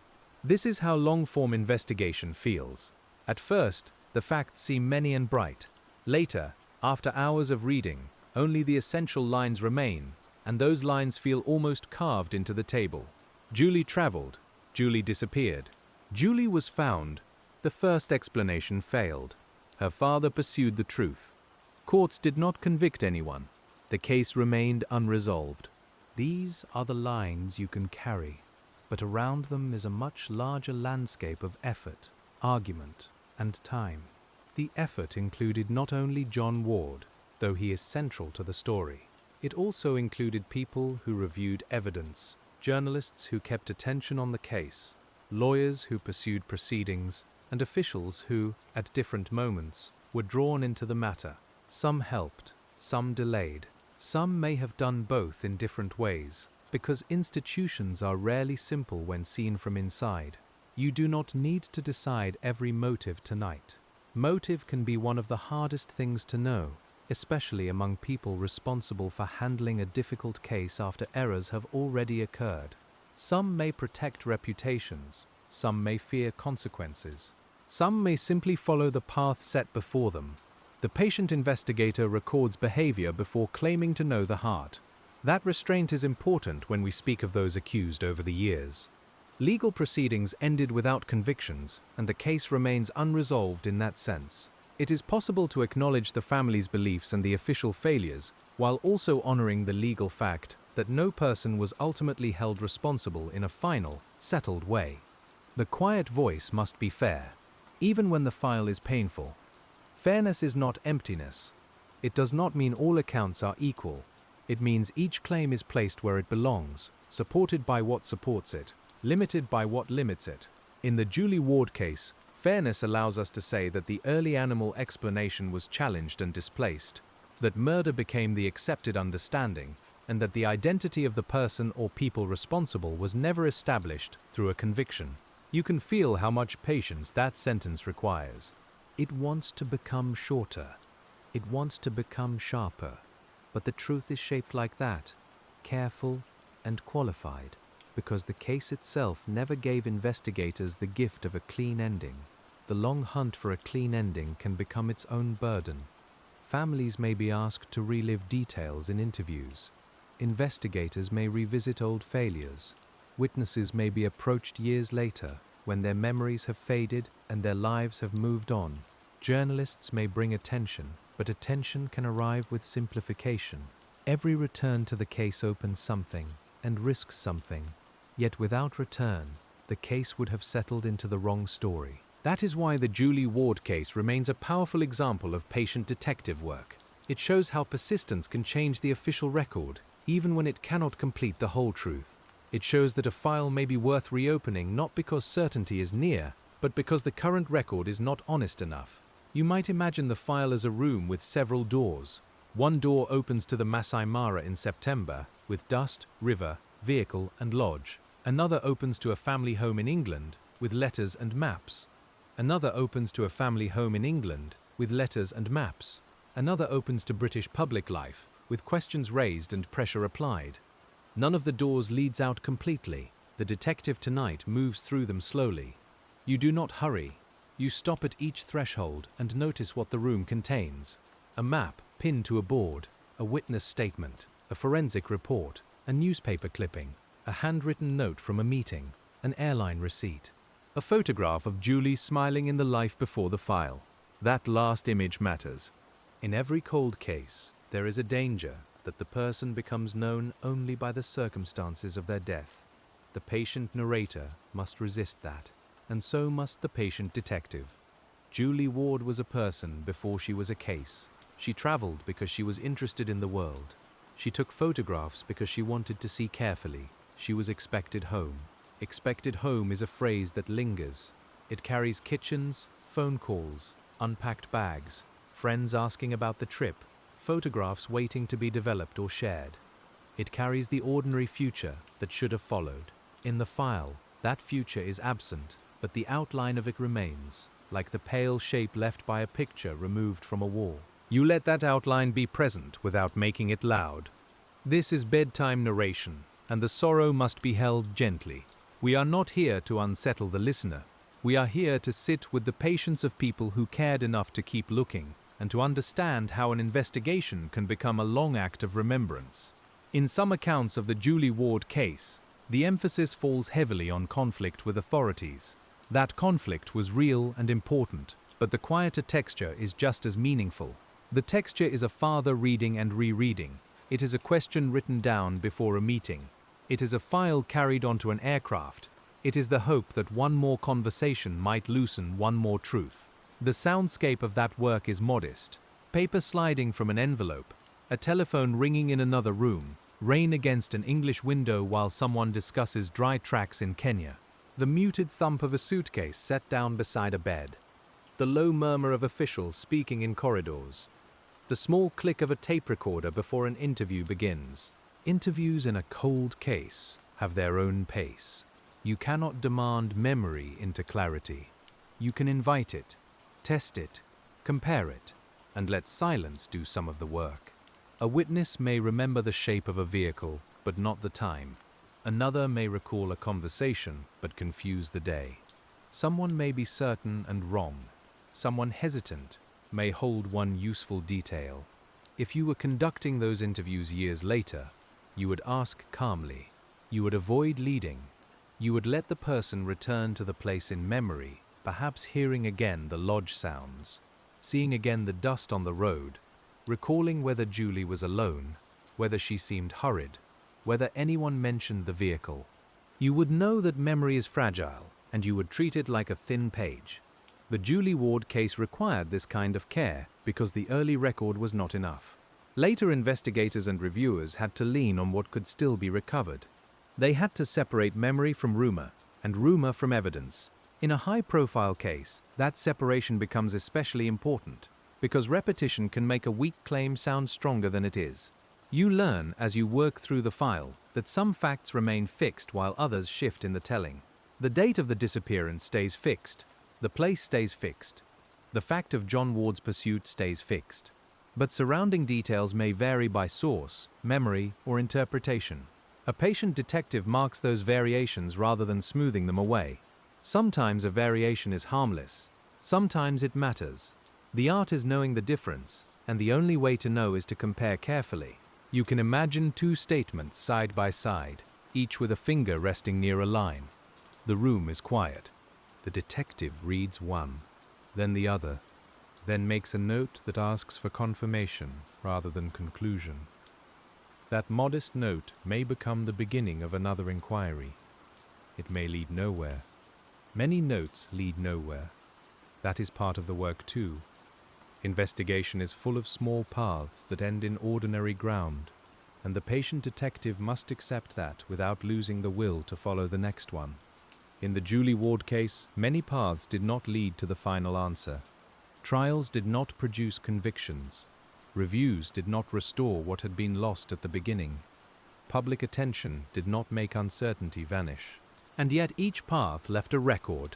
This is how long-form investigation feels. At first, the facts seem many and bright. Later, after hours of reading, only the essential lines remain, and those lines feel almost carved into the table. Julie traveled. Julie disappeared. Julie was found. The first explanation failed. Her father pursued the truth. Courts did not convict anyone. The case remained unresolved. These are the lines you can carry, but around them is a much larger landscape of effort, argument, and time. The effort included not only John Ward, though he is central to the story. It also included people who reviewed evidence, journalists who kept attention on the case, lawyers who pursued proceedings, and officials who, at different moments, were drawn into the matter. Some helped, some delayed. Some may have done both in different ways, because institutions are rarely simple when seen from inside. You do not need to decide every motive tonight. Motive can be one of the hardest things to know, especially among people responsible for handling a difficult case after errors have already occurred. Some may protect reputations, some may fear consequences. Some may simply follow the path set before them. The patient investigator records behavior before claiming to know the heart. That restraint is important when we speak of those accused over the years. Legal proceedings ended without convictions, and the case remains unresolved in that sense. It is possible to acknowledge the family's beliefs and the official failures, while also honoring the legal fact that no person was ultimately held responsible in a final, settled way. The quiet voice must be fair, even when the file is painful. Fairness is not emptiness. It does not mean all accounts are equal. It means each claim is placed where it belongs, supported by what supports it, limited by what limits it. In the Julie Ward case, fairness allows us to say that the early animal explanation was challenged and displaced, that murder became the accepted understanding, and that the identity of the person or people responsible was never established through a conviction. You can feel how much patience that sentence requires. It wants to become shorter. It wants to become sharper. But the truth is shaped like that, careful and qualified, because the case itself never gave investigators the gift of a clean ending. The long hunt for a clean ending can become its own burden. Families may be asked to relive details in interviews. Investigators may revisit old failures. Witnesses may be approached years later, when their memories have faded and their lives have moved on. Journalists may bring attention, but attention can arrive with simplification. Every return to the case opens something and risks something, yet without return, the case would have settled into the wrong story. That is why the Julie Ward case remains a powerful example of patient detective work. It shows how persistence can change the official record, even when it cannot complete the whole truth. It shows that a file may be worth reopening not because certainty is near, but because the current record is not honest enough. You might imagine the file as a room with several doors. One door opens to the Maasai Mara in September, with dust, river, vehicle, and lodge. Another opens to a family home in England, with letters and maps. Another opens to a family home in England, with letters and maps. Another opens to British public life, with questions raised and pressure applied. None of the doors leads out completely. The detective tonight moves through them slowly. You do not hurry. You stop at each threshold and notice what the room contains. A map pinned to a board, a witness statement, a forensic report, a newspaper clipping, a handwritten note from a meeting, an airline receipt, a photograph of Julie smiling in the life before the file. That last image matters. In every cold case, there is a danger that the person becomes known only by the circumstances of their death. The patient narrator must resist that, and so must the patient detective. Julie Ward was a person before she was a case. She traveled because she was interested in the world. She took photographs because she wanted to see carefully. She was expected home. Expected home is a phrase that lingers. It carries kitchens, phone calls, unpacked bags, friends asking about the trip, photographs waiting to be developed or shared. It carries the ordinary future that should have followed. In the file, that future is absent, but the outline of it remains, like the pale shape left by a picture removed from a wall. You let that outline be present without making it loud. This is bedtime narration, and the sorrow must be held gently. We are not here to unsettle the listener. We are here to sit with the patience of people who cared enough to keep looking, and to understand how an investigation can become a long act of remembrance. In some accounts of the Julie Ward case, the emphasis falls heavily on conflict with authorities. That conflict was real and important, but the quieter texture is just as meaningful. The texture is a father reading and rereading. It is a question written down before a meeting. It is a file carried onto an aircraft. It is the hope that one more conversation might loosen one more truth. The soundscape of that work is modest. Paper sliding from an envelope, a telephone ringing in another room, rain against an English window while someone discusses dry tracks in Kenya. The muted thump of a suitcase set down beside a bed. The low murmur of officials speaking in corridors. The small click of a tape recorder before an interview begins. Interviews in a cold case have their own pace. You cannot demand memory into clarity. You can invite it, test it, compare it, and let silence do some of the work. A witness may remember the shape of a vehicle, but not the time. Another may recall a conversation, but confuse the day. Someone may be certain and wrong. Someone hesitant may hold one useful detail. If you were conducting those interviews years later, you would ask calmly. You would avoid leading. You would let the person return to the place in memory, perhaps hearing again the lodge sounds, seeing again the dust on the road, recalling whether Julie was alone, whether she seemed hurried, whether anyone mentioned the vehicle. You would know that memory is fragile, and you would treat it like a thin page. The Julie Ward case required this kind of care because the early record was not enough. Later investigators and reviewers had to lean on what could still be recovered. They had to separate memory from rumor, and rumor from evidence. In a high-profile case, that separation becomes especially important, because repetition can make a weak claim sound stronger than it is. You learn, as you work through the file, that some facts remain fixed while others shift in the telling. The date of the disappearance stays fixed, the place stays fixed, the fact of John Ward's pursuit stays fixed. But surrounding details may vary by source, memory, or interpretation. A patient detective marks those variations rather than smoothing them away. Sometimes a variation is harmless, sometimes it matters. The art is knowing the difference, and the only way to know is to compare carefully. You can imagine two statements side by side, each with a finger resting near a line. The room is quiet. The detective reads one, then the other, then makes a note that asks for confirmation rather than conclusion. That modest note may become the beginning of another inquiry. It may lead nowhere. Many notes lead nowhere. That is part of the work too. Investigation is full of small paths that end in ordinary ground, and the patient detective must accept that without losing the will to follow the next one. In the Julie Ward case, many paths did not lead to the final answer. Trials did not produce convictions. Reviews did not restore what had been lost at the beginning. Public attention did not make uncertainty vanish. And yet each path left a record,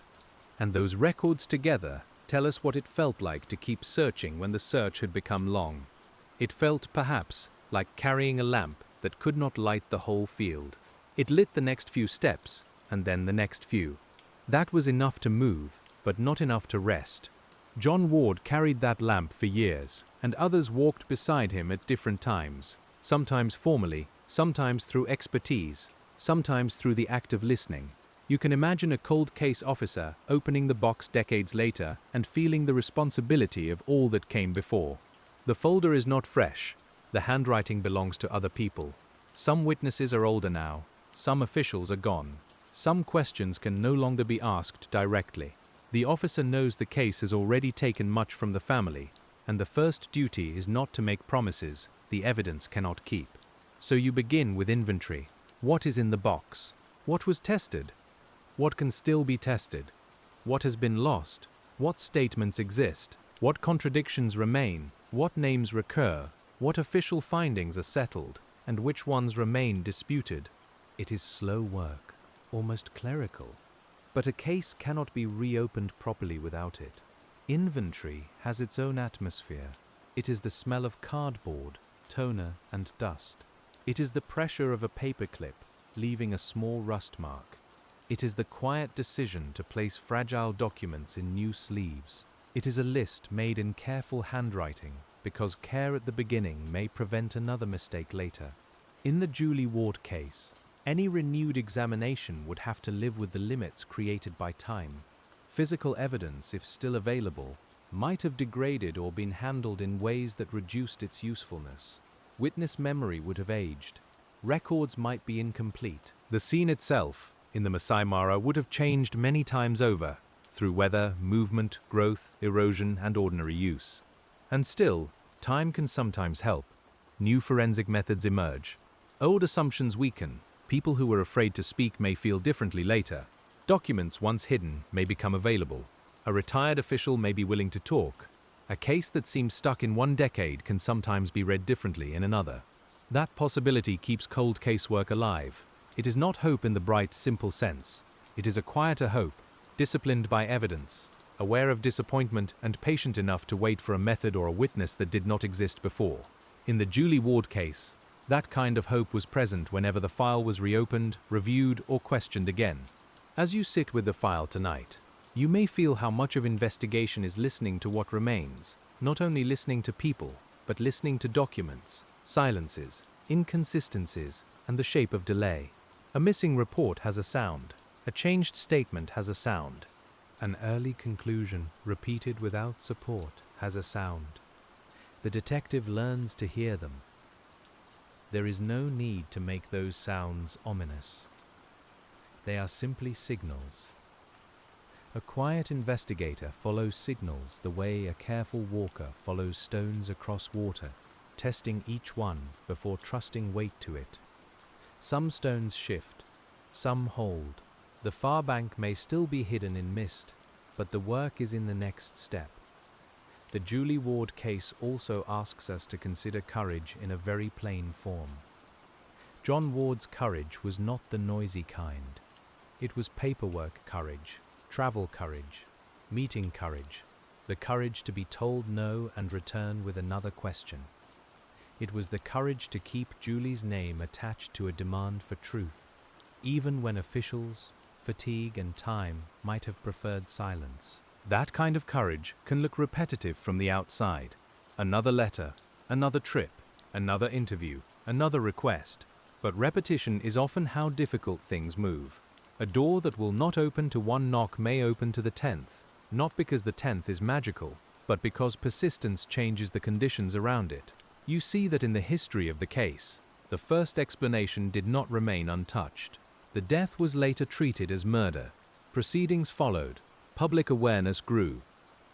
and those records together tell us what it felt like to keep searching when the search had become long. It felt, perhaps, like carrying a lamp that could not light the whole field. It lit the next few steps, and then the next few. That was enough to move, but not enough to rest. John Ward carried that lamp for years, and others walked beside him at different times, sometimes formally, sometimes through expertise, sometimes through the act of listening. You can imagine a cold case officer opening the box decades later and feeling the responsibility of all that came before. The folder is not fresh. The handwriting belongs to other people. Some witnesses are older now. Some officials are gone. Some questions can no longer be asked directly. The officer knows the case has already taken much from the family, and the first duty is not to make promises the evidence cannot keep. So you begin with inventory. What is in the box? What was tested? What can still be tested? What has been lost? What statements exist? What contradictions remain? What names recur? What official findings are settled? And which ones remain disputed? It is slow work, almost clerical. But a case cannot be reopened properly without it. Inventory has its own atmosphere. It is the smell of cardboard, toner, and dust. It is the pressure of a paperclip, leaving a small rust mark. It is the quiet decision to place fragile documents in new sleeves. It is a list made in careful handwriting, because care at the beginning may prevent another mistake later. In the Julie Ward case, any renewed examination would have to live with the limits created by time. Physical evidence, if still available, might have degraded or been handled in ways that reduced its usefulness. Witness memory would have aged. Records might be incomplete. The scene itself, in the Maasai Mara, would have changed many times over, through weather, movement, growth, erosion, and ordinary use. And still, time can sometimes help. New forensic methods emerge. Old assumptions weaken. People who were afraid to speak may feel differently later. Documents once hidden may become available. A retired official may be willing to talk. A case that seems stuck in one decade can sometimes be read differently in another. That possibility keeps cold case work alive. It is not hope in the bright, simple sense. It is a quieter hope, disciplined by evidence, aware of disappointment and patient enough to wait for a method or a witness that did not exist before. In the Julie Ward case, that kind of hope was present whenever the file was reopened, reviewed, or questioned again. As you sit with the file tonight, you may feel how much of investigation is listening to what remains, not only listening to people, but listening to documents, silences, inconsistencies, and the shape of delay. A missing report has a sound. A changed statement has a sound. An early conclusion, repeated without support, has a sound. The detective learns to hear them. There is no need to make those sounds ominous. They are simply signals. A quiet investigator follows signals the way a careful walker follows stones across water, testing each one before trusting weight to it. Some stones shift, some hold. The far bank may still be hidden in mist, but the work is in the next step. The Julie Ward case also asks us to consider courage in a very plain form. John Ward's courage was not the noisy kind. It was paperwork courage, travel courage, meeting courage, the courage to be told no and return with another question. It was the courage to keep Julie's name attached to a demand for truth, even when officials, fatigue and time might have preferred silence. That kind of courage can look repetitive from the outside. Another letter, another trip, another interview, another request. But repetition is often how difficult things move. A door that will not open to one knock may open to the 10th, not because the 10th is magical, but because persistence changes the conditions around it. You see that in the history of the case, the first explanation did not remain untouched. The death was later treated as murder. Proceedings followed. Public awareness grew.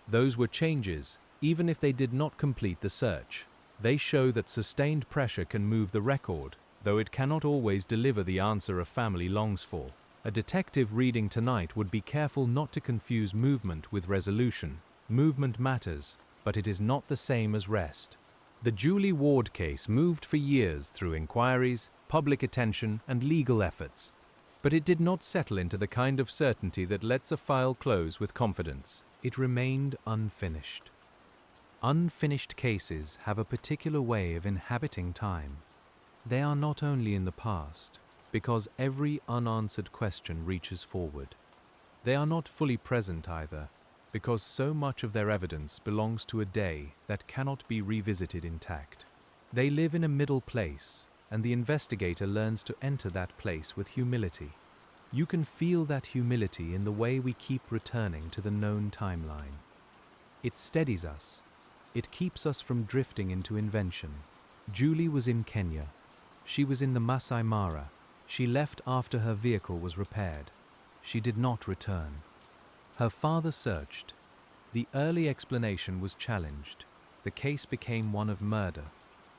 Those were changes, even if they did not complete the search. They show that sustained pressure can move the record, though it cannot always deliver the answer a family longs for. A detective reading tonight would be careful not to confuse movement with resolution. Movement matters, but it is not the same as rest. The Julie Ward case moved for years through inquiries, public attention, and legal efforts. But it did not settle into the kind of certainty that lets a file close with confidence. It remained unfinished. Unfinished cases have a particular way of inhabiting time. They are not only in the past, because every unanswered question reaches forward. They are not fully present either, because so much of their evidence belongs to a day that cannot be revisited intact. They live in a middle place, and the investigator learns to enter that place with humility. You can feel that humility in the way we keep returning to the known timeline. It steadies us. It keeps us from drifting into invention. Julie was in Kenya. She was in the Maasai Mara. She left after her vehicle was repaired. She did not return. Her father searched. The early explanation was challenged. The case became one of murder,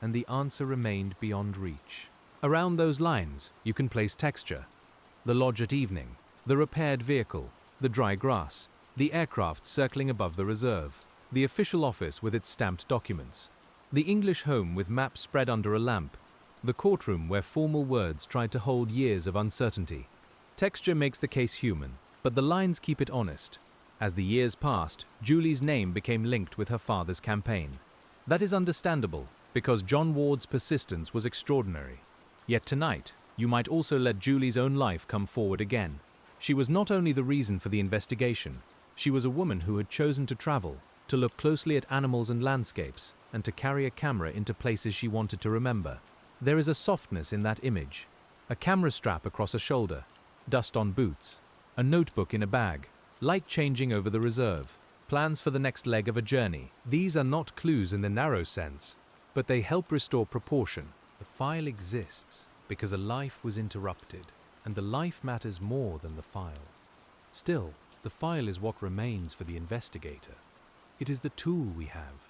and the answer remained beyond reach. Around those lines, you can place texture. The lodge at evening, the repaired vehicle, the dry grass, the aircraft circling above the reserve, the official office with its stamped documents, the English home with maps spread under a lamp, the courtroom where formal words tried to hold years of uncertainty. Texture makes the case human, but the lines keep it honest. As the years passed, Julie's name became linked with her father's campaign. That is understandable, because John Ward's persistence was extraordinary. Yet tonight, you might also let Julie's own life come forward again. She was not only the reason for the investigation, she was a woman who had chosen to travel, to look closely at animals and landscapes, and to carry a camera into places she wanted to remember. There is a softness in that image. A camera strap across a shoulder, dust on boots, a notebook in a bag, light changing over the reserve, plans for the next leg of a journey. These are not clues in the narrow sense, but they help restore proportion. The file exists because a life was interrupted, and the life matters more than the file. Still, the file is what remains for the investigator. It is the tool we have.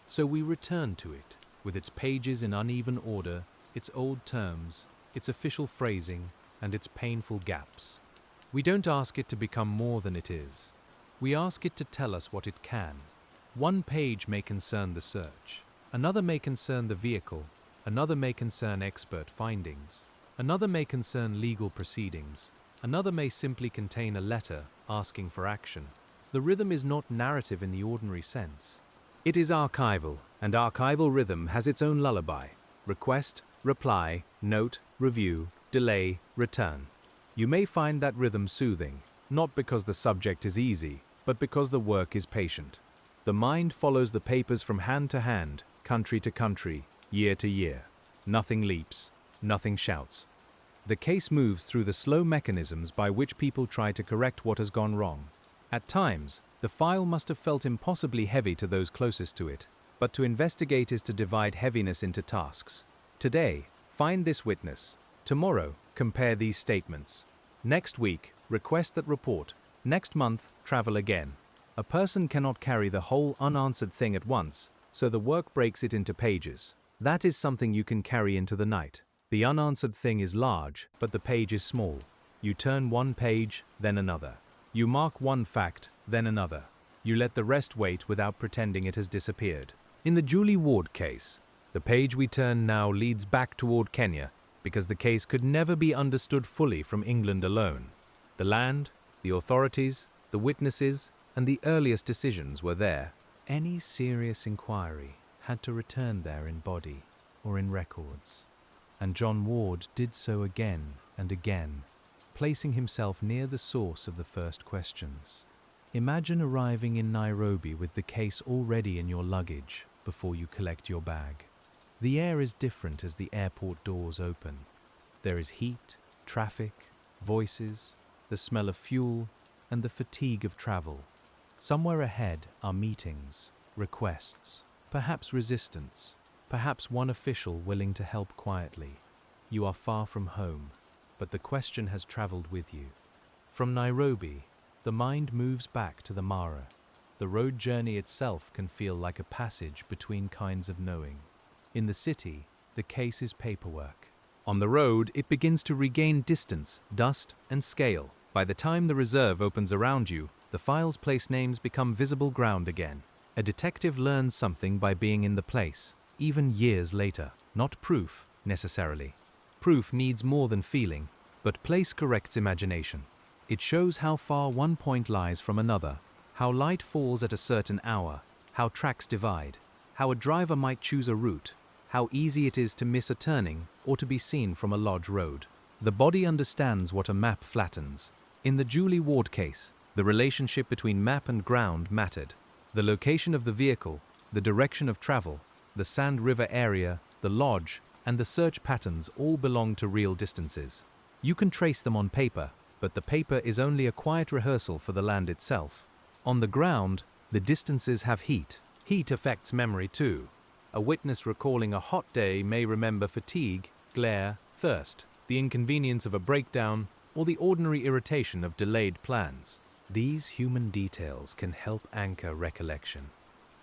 So we return to it, with its pages in uneven order, its old terms, its official phrasing, and its painful gaps. We don't ask it to become more than it is. We ask it to tell us what it can. One page may concern the search. Another may concern the vehicle. Another may concern expert findings. Another may concern legal proceedings. Another may simply contain a letter asking for action. The rhythm is not narrative in the ordinary sense. It is archival, and archival rhythm has its own lullaby. Request, reply, note, review, delay, return. You may find that rhythm soothing, not because the subject is easy, but because the work is patient. The mind follows the papers from hand to hand, country to country, year to year. Nothing leaps, nothing shouts. The case moves through the slow mechanisms by which people try to correct what has gone wrong. At times, the file must have felt impossibly heavy to those closest to it, but to investigate is to divide heaviness into tasks. Today, find this witness. Tomorrow, compare these statements. Next week, request that report. Next month, travel again. A person cannot carry the whole unanswered thing at once, so the work breaks it into pages. That is something you can carry into the night. The unanswered thing is large, but the page is small. You turn one page, then another. You mark one fact, then another. You let the rest wait without pretending it has disappeared. In the Julie Ward case, the page we turn now leads back toward Kenya because the case could never be understood fully from England alone. The land, the authorities, the witnesses, and the earliest decisions were there. Any serious inquiry had to return there in body or in records. And John Ward did so again and again, placing himself near the source of the first questions. Imagine arriving in Nairobi with the case already in your luggage before you collect your bag. The air is different as the airport doors open. There is heat, traffic, voices, the smell of fuel, and the fatigue of travel. Somewhere ahead are meetings, requests, perhaps resistance, perhaps one official willing to help quietly. You are far from home, but the question has traveled with you. From Nairobi, the mind moves back to the Mara. The road journey itself can feel like a passage between kinds of knowing. In the city, the case is paperwork. On the road, it begins to regain distance, dust, and scale. By the time the reserve opens around you, the file's place names become visible ground again. A detective learns something by being in the place, even years later. Not proof, necessarily. Proof needs more than feeling, but place corrects imagination. It shows how far one point lies from another, how light falls at a certain hour, how tracks divide, how a driver might choose a route, how easy it is to miss a turning or to be seen from a lodge road. The body understands what a map flattens. In the Julie Ward case, the relationship between map and ground mattered. The location of the vehicle, the direction of travel, the Sand River area, the lodge, and the search patterns all belong to real distances. You can trace them on paper, but the paper is only a quiet rehearsal for the land itself. On the ground, the distances have heat. Heat affects memory too. A witness recalling a hot day may remember fatigue, glare, thirst, the inconvenience of a breakdown, or the ordinary irritation of delayed plans. These human details can help anchor recollection,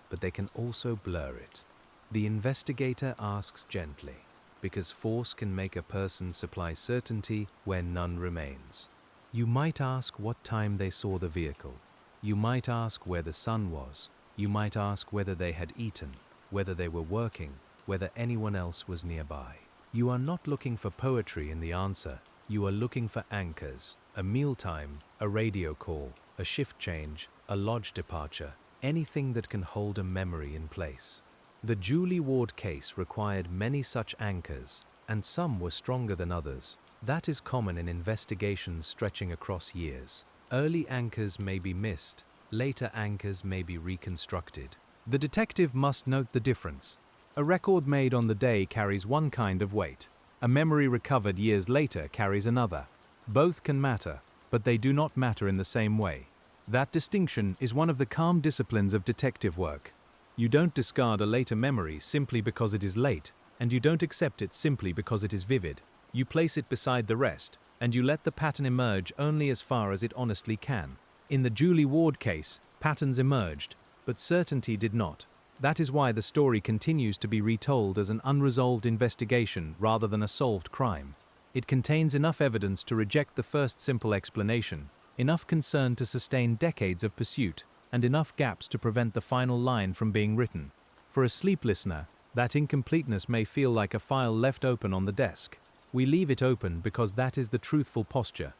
but they can also blur it. The investigator asks gently, because force can make a person supply certainty where none remains. You might ask what time they saw the vehicle. You might ask where the sun was. You might ask whether they had eaten, whether they were working, whether anyone else was nearby. You are not looking for poetry in the answer. You are looking for anchors, a mealtime, a radio call, a shift change, a lodge departure, anything that can hold a memory in place. The Julie Ward case required many such anchors, and some were stronger than others. That is common in investigations stretching across years. Early anchors may be missed, later anchors may be reconstructed. The detective must note the difference. A record made on the day carries one kind of weight. A memory recovered years later carries another. Both can matter, but they do not matter in the same way. That distinction is one of the calm disciplines of detective work. You don't discard a later memory simply because it is late, and you don't accept it simply because it is vivid. You place it beside the rest, and you let the pattern emerge only as far as it honestly can. In the Julie Ward case, patterns emerged, but certainty did not. That is why the story continues to be retold as an unresolved investigation rather than a solved crime. It contains enough evidence to reject the first simple explanation, enough concern to sustain decades of pursuit, and enough gaps to prevent the final line from being written. For a sleep listener, that incompleteness may feel like a file left open on the desk. We leave it open because that is the truthful posture.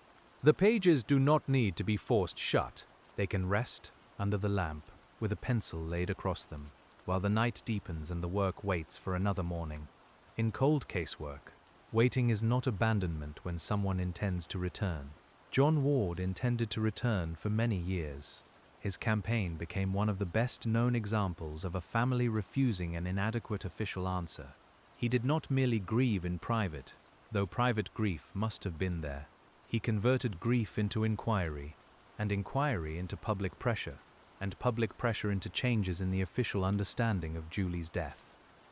The pages do not need to be forced shut. They can rest under the lamp with a pencil laid across them, while the night deepens and the work waits for another morning. In cold case work, waiting is not abandonment when someone intends to return. John Ward intended to return for many years. His campaign became one of the best-known examples of a family refusing an inadequate official answer. He did not merely grieve in private, though private grief must have been there. He converted grief into inquiry, and inquiry into public pressure, and public pressure into changes in the official understanding of Julie's death.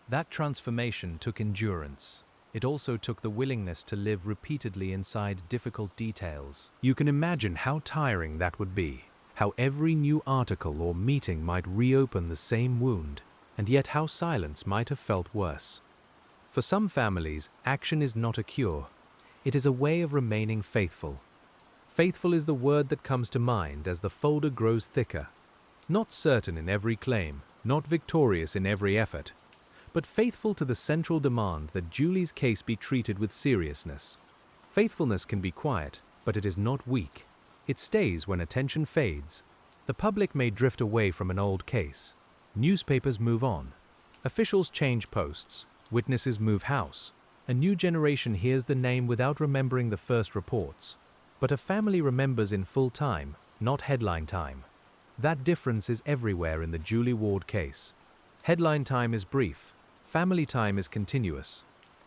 That transformation took endurance. It also took the willingness to live repeatedly inside difficult details. You can imagine how tiring that would be. How every new article or meeting might reopen the same wound, and yet how silence might have felt worse. For some families, action is not a cure. It is a way of remaining faithful. Faithful is the word that comes to mind as the folder grows thicker. Not certain in every claim, not victorious in every effort, but faithful to the central demand that Julie's case be treated with seriousness. Faithfulness can be quiet, but it is not weak. It stays when attention fades. The public may drift away from an old case. Newspapers move on. Officials change posts. Witnesses move house. A new generation hears the name without remembering the first reports. But a family remembers in full time, not headline time. That difference is everywhere in the Julie Ward case. Headline time is brief. Family time is continuous.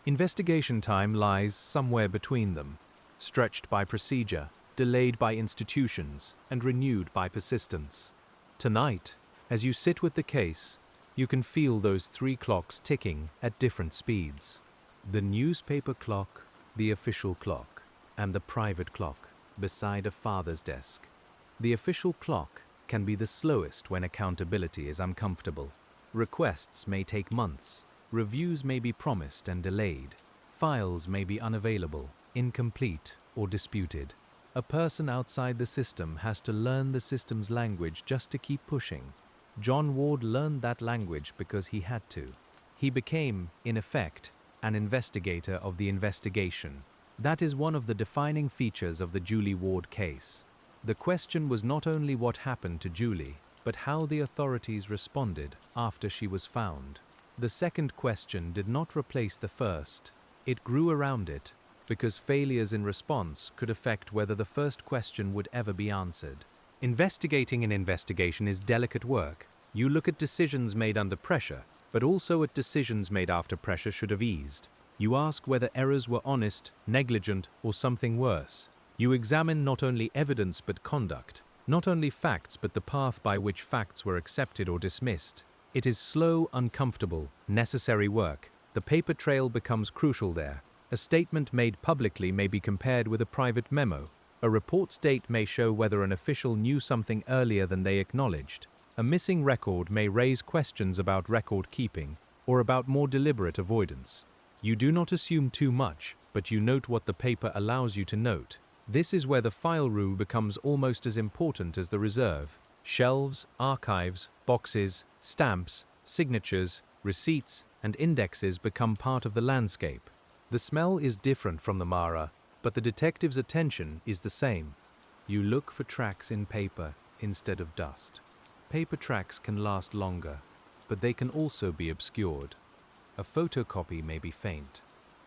Investigation time lies somewhere between them, stretched by procedure, delayed by institutions, and renewed by persistence. Tonight, as you sit with the case, you can feel those three clocks ticking at different speeds. The newspaper clock, the official clock, and the private clock beside a father's desk. The official clock can be the slowest when accountability is uncomfortable. Requests may take months. Reviews may be promised and delayed. Files may be unavailable, incomplete, or disputed. A person outside the system has to learn the system's language just to keep pushing. John Ward learned that language because he had to. He became, in effect, an investigator of the investigation. That is one of the defining features of the Julie Ward case. The question was not only what happened to Julie, but how the authorities responded after she was found. The second question did not replace the first. It grew around it, because failures in response could affect whether the first question would ever be answered. Investigating an investigation is delicate work. You look at decisions made under pressure, but also at decisions made after pressure should have eased. You ask whether errors were honest, negligent, or something worse. You examine not only evidence but conduct, not only facts but the path by which facts were accepted or dismissed. It is slow, uncomfortable, necessary work. The paper trail becomes crucial there. A statement made publicly may be compared with a private memo. A report's date may show whether an official knew something earlier than they acknowledged. A missing record may raise questions about record keeping or about more deliberate avoidance. You do not assume too much, but you note what the paper allows you to note. This is where the file rule becomes almost as important as the reserve. Shelves, archives, boxes, stamps, signatures, receipts, and indexes become part of the landscape. The smell is different from the Mara, but the detective's attention is the same. You look for tracks in paper instead of dust. Paper tracks can last longer, but they can also be obscured. A photocopy may be faint.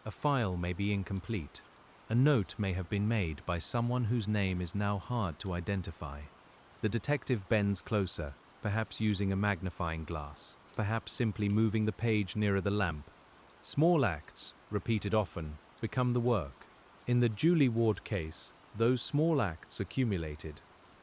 A file may be incomplete. A note may have been made by someone whose name is now hard to identify. The detective bends closer, perhaps using a magnifying glass, perhaps simply moving the page nearer the lamp. Small acts, repeated often, become the work. In the Julie Ward case, those small acts accumulated.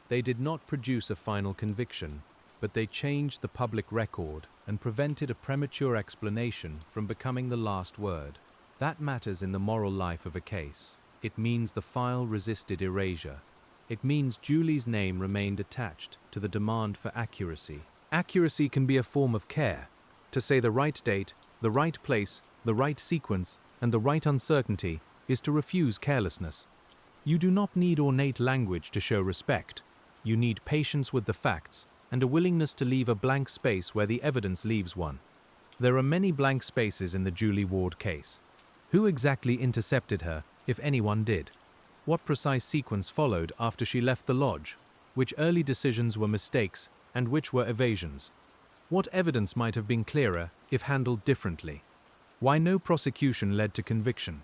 They did not produce a final conviction, but they changed the public record and prevented a premature explanation from becoming the last word. That matters in the moral life of a case. It means the file resisted erasure. It means Julie's name remained attached to the demand for accuracy. Accuracy can be a form of care. To say the right date, the right place, the right sequence, and the right uncertainty is to refuse carelessness. You do not need ornate language to show respect. You need patience with the facts and a willingness to leave a blank space where the evidence leaves one. There are many blank spaces in the Julie Ward case. Who exactly intercepted her, if anyone did? What precise sequence followed after she left the lodge? Which early decisions were mistakes and which were evasions? What evidence might have been clearer if handled differently? Why no prosecution led to conviction?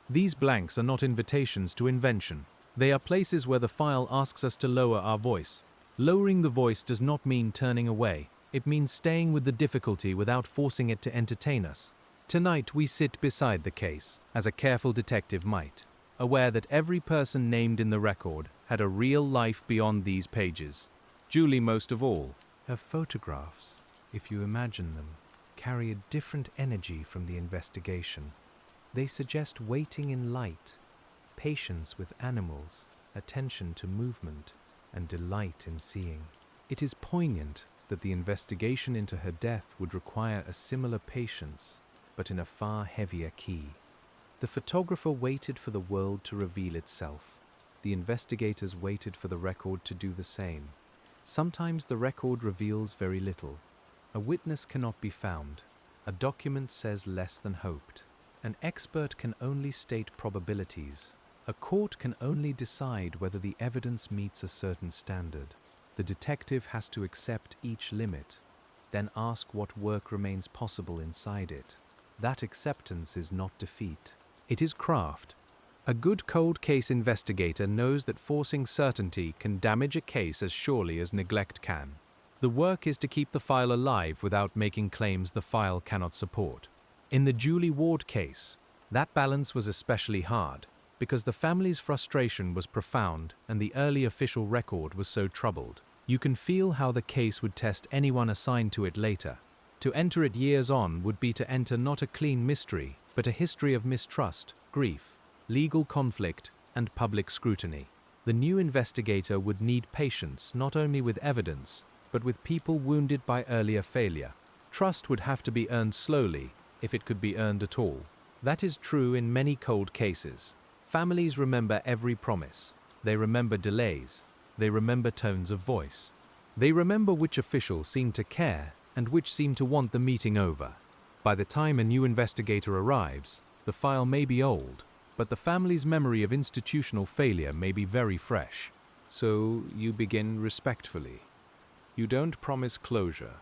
These blanks are not invitations to invention. They are places where the file asks us to lower our voice. Lowering the voice does not mean turning away. It means staying with the difficulty without forcing it to entertain us. Tonight we sit beside the case, as a careful detective might, aware that every person named in the record had a real life beyond these pages. Julie most of all. Her photographs, if you imagine them, carry a different energy from the investigation. They suggest waiting in light, patience with animals, attention to movement, and delight in seeing. It is poignant that the investigation into her death would require a similar patience, but in a far heavier key. The photographer waited for the world to reveal itself. The investigators waited for the record to do the same. Sometimes the record reveals very little. A witness cannot be found. A document says less than hoped. An expert can only state probabilities. A court can only decide whether the evidence meets a certain standard. The detective has to accept each limit, then ask what work remains possible inside it. That acceptance is not defeat. It is craft. A good cold case investigator knows that forcing certainty can damage a case as surely as neglect can. The work is to keep the file alive without making claims the file cannot support. In the Julie Ward case, that balance was especially hard because the family's frustration was profound and the early official record was so troubled. You can feel how the case would test anyone assigned to it later. To enter it years on would be to enter not a clean mystery, but a history of mistrust, grief, legal conflict, and public scrutiny. The new investigator would need patience not only with evidence, but with people wounded by earlier failure. Trust would have to be earned slowly, if it could be earned at all. That is true in many cold cases. Families remember every promise. They remember delays. They remember tones of voice. They remember which official seemed to care and which seemed to want the meeting over. By the time a new investigator arrives, the file may be old, but the family's memory of institutional failure may be very fresh. So you begin respectfully. You don't promise closure.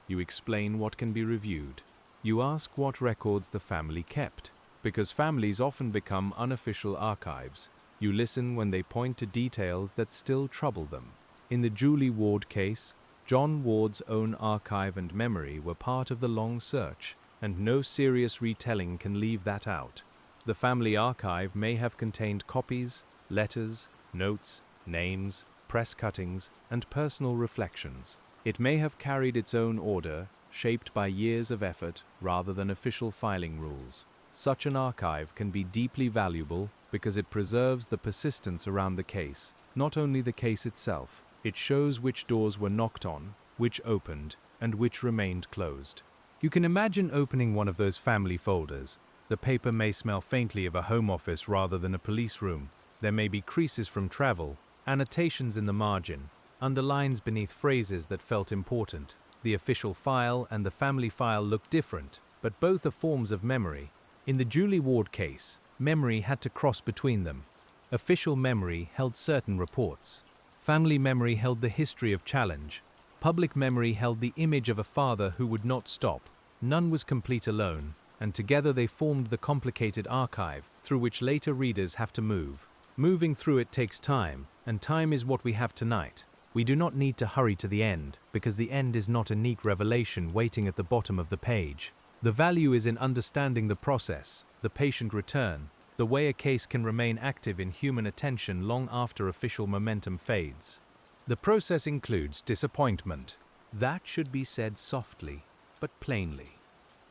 You explain what can be reviewed. You ask what records the family kept, because families often become unofficial archives. You listen when they point to details that still trouble them. In the Julie Ward case, John Ward's own archive and memory were part of the long search, and no serious retelling can leave that out. The family archive may have contained copies, letters, notes, names, press cuttings, and personal reflections. It may have carried its own order, shaped by years of effort rather than official filing rules. Such an archive can be deeply valuable because it preserves the persistence around the case, not only the case itself. It shows which doors were knocked on, which opened, and which remained closed. You can imagine opening one of those family folders. The paper may smell faintly of a home office rather than a police room. There may be creases from travel, annotations in the margin, underlines beneath phrases that felt important. The official file and the family file look different, but both are forms of memory. In the Julie Ward case, memory had to cross between them. Official memory held certain reports. Family memory held the history of challenge. Public memory held the image of a father who would not stop. None was complete alone, and together they formed the complicated archive through which later readers have to move. Moving through it takes time, and time is what we have tonight. We do not need to hurry to the end, because the end is not a neat revelation waiting at the bottom of the page. The value is in understanding the process, the patient return, the way a case can remain active in human attention long after official momentum fades. The process includes disappointment. That should be said softly, but plainly.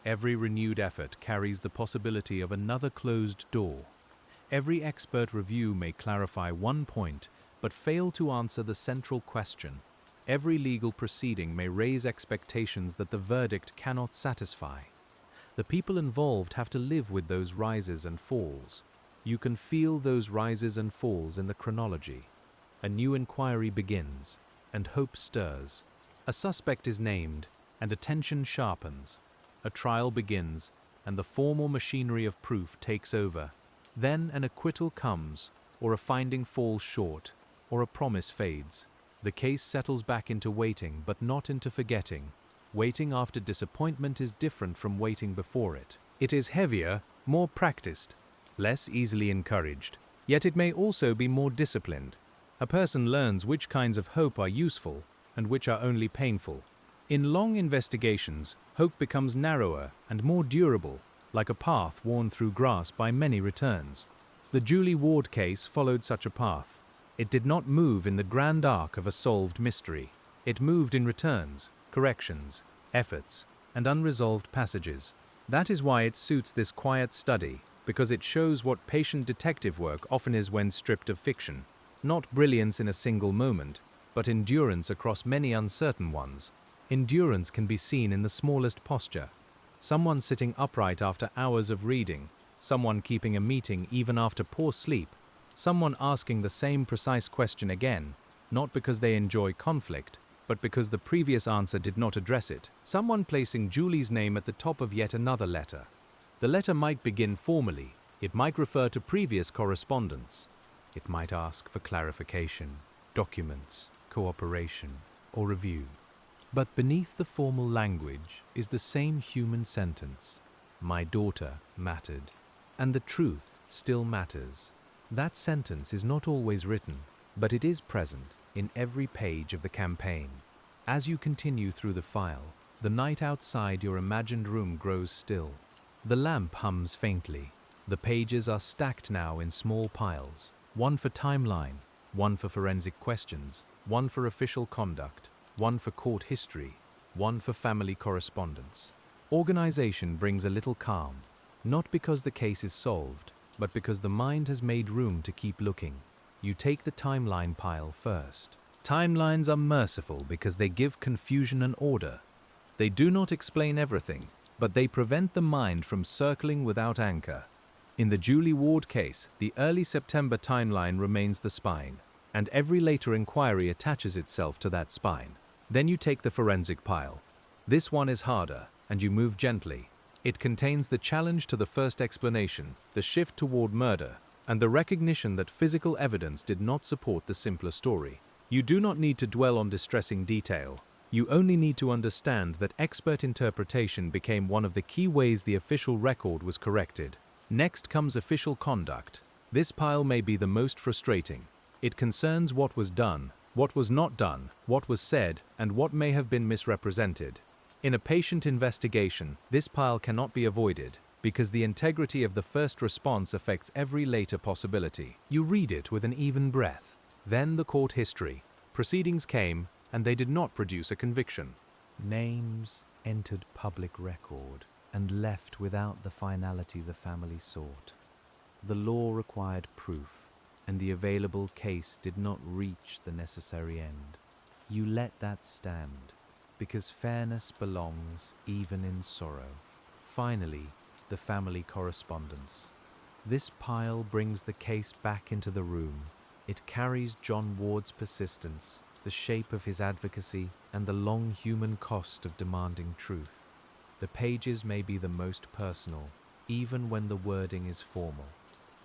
Every renewed effort carries the possibility of another closed door. Every expert review may clarify one point, but fail to answer the central question. Every legal proceeding may raise expectations that the verdict cannot satisfy. The people involved have to live with those rises and falls. You can feel those rises and falls in the chronology. A new inquiry begins, and hope stirs. A suspect is named, and attention sharpens. A trial begins, and the formal machinery of proof takes over. Then an acquittal comes, or a finding falls short, or a promise fades. The case settles back into waiting, but not into forgetting. Waiting after disappointment is different from waiting before it. It is heavier, more practiced, less easily encouraged, yet it may also be more disciplined. A person learns which kinds of hope are useful and which are only painful. In long investigations, hope becomes narrower and more durable, like a path worn through grass by many returns. The Julie Ward case followed such a path. It did not move in the grand arc of a solved mystery. It moved in returns, corrections, efforts, and unresolved passages. That is why it suits this quiet study, because it shows what patient detective work often is when stripped of fiction. Not brilliance in a single moment, but endurance across many uncertain ones. Endurance can be seen in the smallest posture. Someone sitting upright after hours of reading, someone keeping a meeting even after poor sleep, someone asking the same precise question again, not because they enjoy conflict, but because the previous answer did not address it. Someone placing Julie's name at the top of yet another letter. The letter might begin formally, it might refer to previous correspondence, it might ask for clarification, documents, cooperation, or review. But beneath the formal language is the same human sentence, "My daughter mattered," and the truth still matters. That sentence is not always written, but it is present in every page of the campaign. As you continue through the file, the night outside your imagined room grows still. The lamp hums faintly. The pages are stacked now in small piles, one for timeline, one for forensic questions, one for official conduct, one for court history, one for family correspondence. Organization brings a little calm, not because the case is solved, but because the mind has made room to keep looking. You take the timeline pile first. Timelines are merciful because they give confusion an order. They do not explain everything, but they prevent the mind from circling without anchor. In the Julie Ward case, the early September timeline remains the spine, and every later inquiry attaches itself to that spine. Then you take the forensic pile. This one is harder, and you move gently. It contains the challenge to the first explanation, the shift toward murder, and the recognition that physical evidence did not support the simpler story. You do not need to dwell on distressing detail. You only need to understand that expert interpretation became one of the key ways the official record was corrected. Next comes official conduct. This pile may be the most frustrating. It concerns what was done, what was not done, what was said, and what may have been misrepresented. In a patient investigation, this pile cannot be avoided, because the integrity of the first response affects every later possibility. You read it with an even breath. Then the court history. Proceedings came, and they did not produce a conviction. Names entered public record and left without the finality the family sought. The law required proof, and the available case did not reach the necessary end. You let that stand, because fairness belongs even in sorrow. Finally, the family correspondence. This pile brings the case back into the room. It carries John Ward's persistence, the shape of his advocacy, and the long human cost of demanding truth. The pages may be the most personal, even when the wording is formal.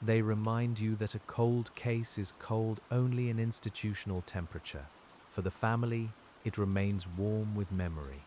They remind you that a cold case is cold only in institutional temperature. For the family, it remains warm with memory.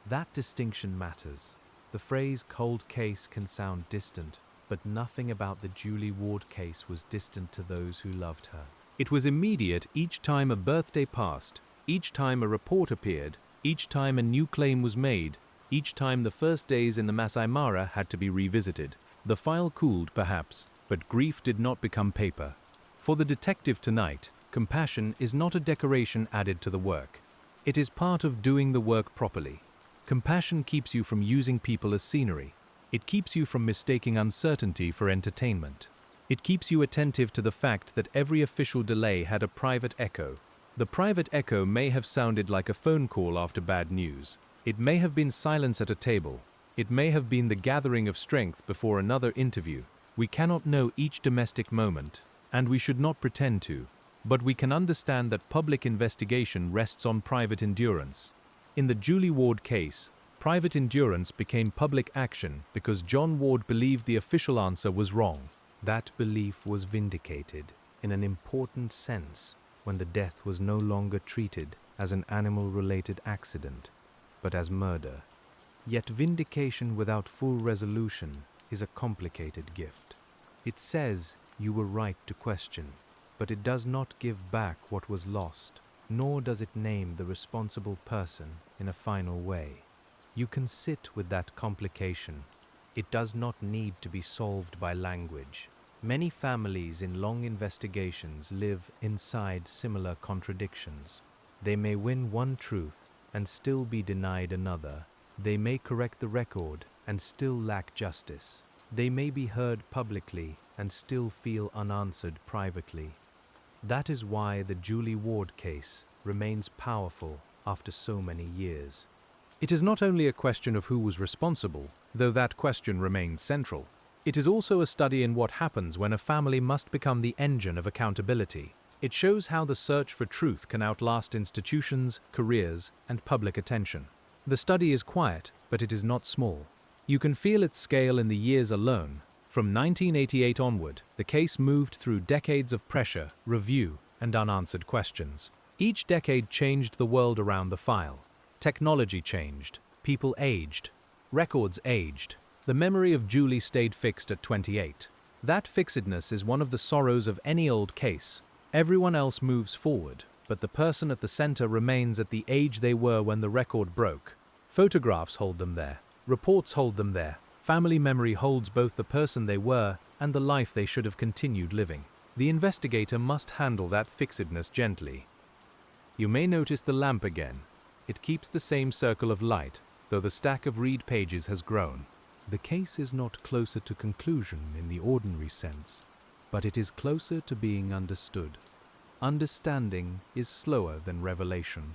That distinction matters. The phrase cold case can sound distant, but nothing about the Julie Ward case was distant to those who loved her. It was immediate each time a birthday passed, each time a report appeared, each time a new claim was made, each time the first days in the Maasai Mara had to be revisited. The file cooled, perhaps, but grief did not become paper. For the detective tonight, compassion is not a decoration added to the work. It is part of doing the work properly. Compassion keeps you from using people as scenery. It keeps you from mistaking uncertainty for entertainment. It keeps you attentive to the fact that every official delay had a private echo. The private echo may have sounded like a phone call after bad news. It may have been silence at a table. It may have been the gathering of strength before another interview. We cannot know each domestic moment, and we should not pretend to. But we can understand that public investigation rests on private endurance. In the Julie Ward case, private endurance became public action because John Ward believed the official answer was wrong. That belief was vindicated in an important sense when the death was no longer treated as an animal-related accident, but as murder. Yet vindication without full resolution is a complicated gift. It says you were right to question, but it does not give back what was lost, nor does it name the responsible person in a final way. You can sit with that complication. It does not need to be solved by language. Many families in long investigations live inside similar contradictions. They may win one truth and still be denied another. They may correct the record and still lack justice. They may be heard publicly and still feel unanswered privately. That is why the Julie Ward case remains powerful after so many years. It is not only a question of who was responsible, though that question remains central. It is also a study in what happens when a family must become the engine of accountability. It shows how the search for truth can outlast institutions, careers, and public attention. The study is quiet, but it is not small. You can feel its scale in the years alone. From 1988 onward, the case moved through decades of pressure, review, and unanswered questions. Each decade changed the world around the file. Technology changed, people aged, records aged. The memory of Julie stayed fixed at 28. That fixedness is one of the sorrows of any old case. Everyone else moves forward, but the person at the center remains at the age they were when the record broke. Photographs hold them there. Reports hold them there. Family memory holds both the person they were and the life they should have continued living. The investigator must handle that fixedness gently. You may notice the lamp again. It keeps the same circle of light, though the stack of read pages has grown. The case is not closer to conclusion in the ordinary sense, but it is closer to being understood. Understanding is slower than revelation.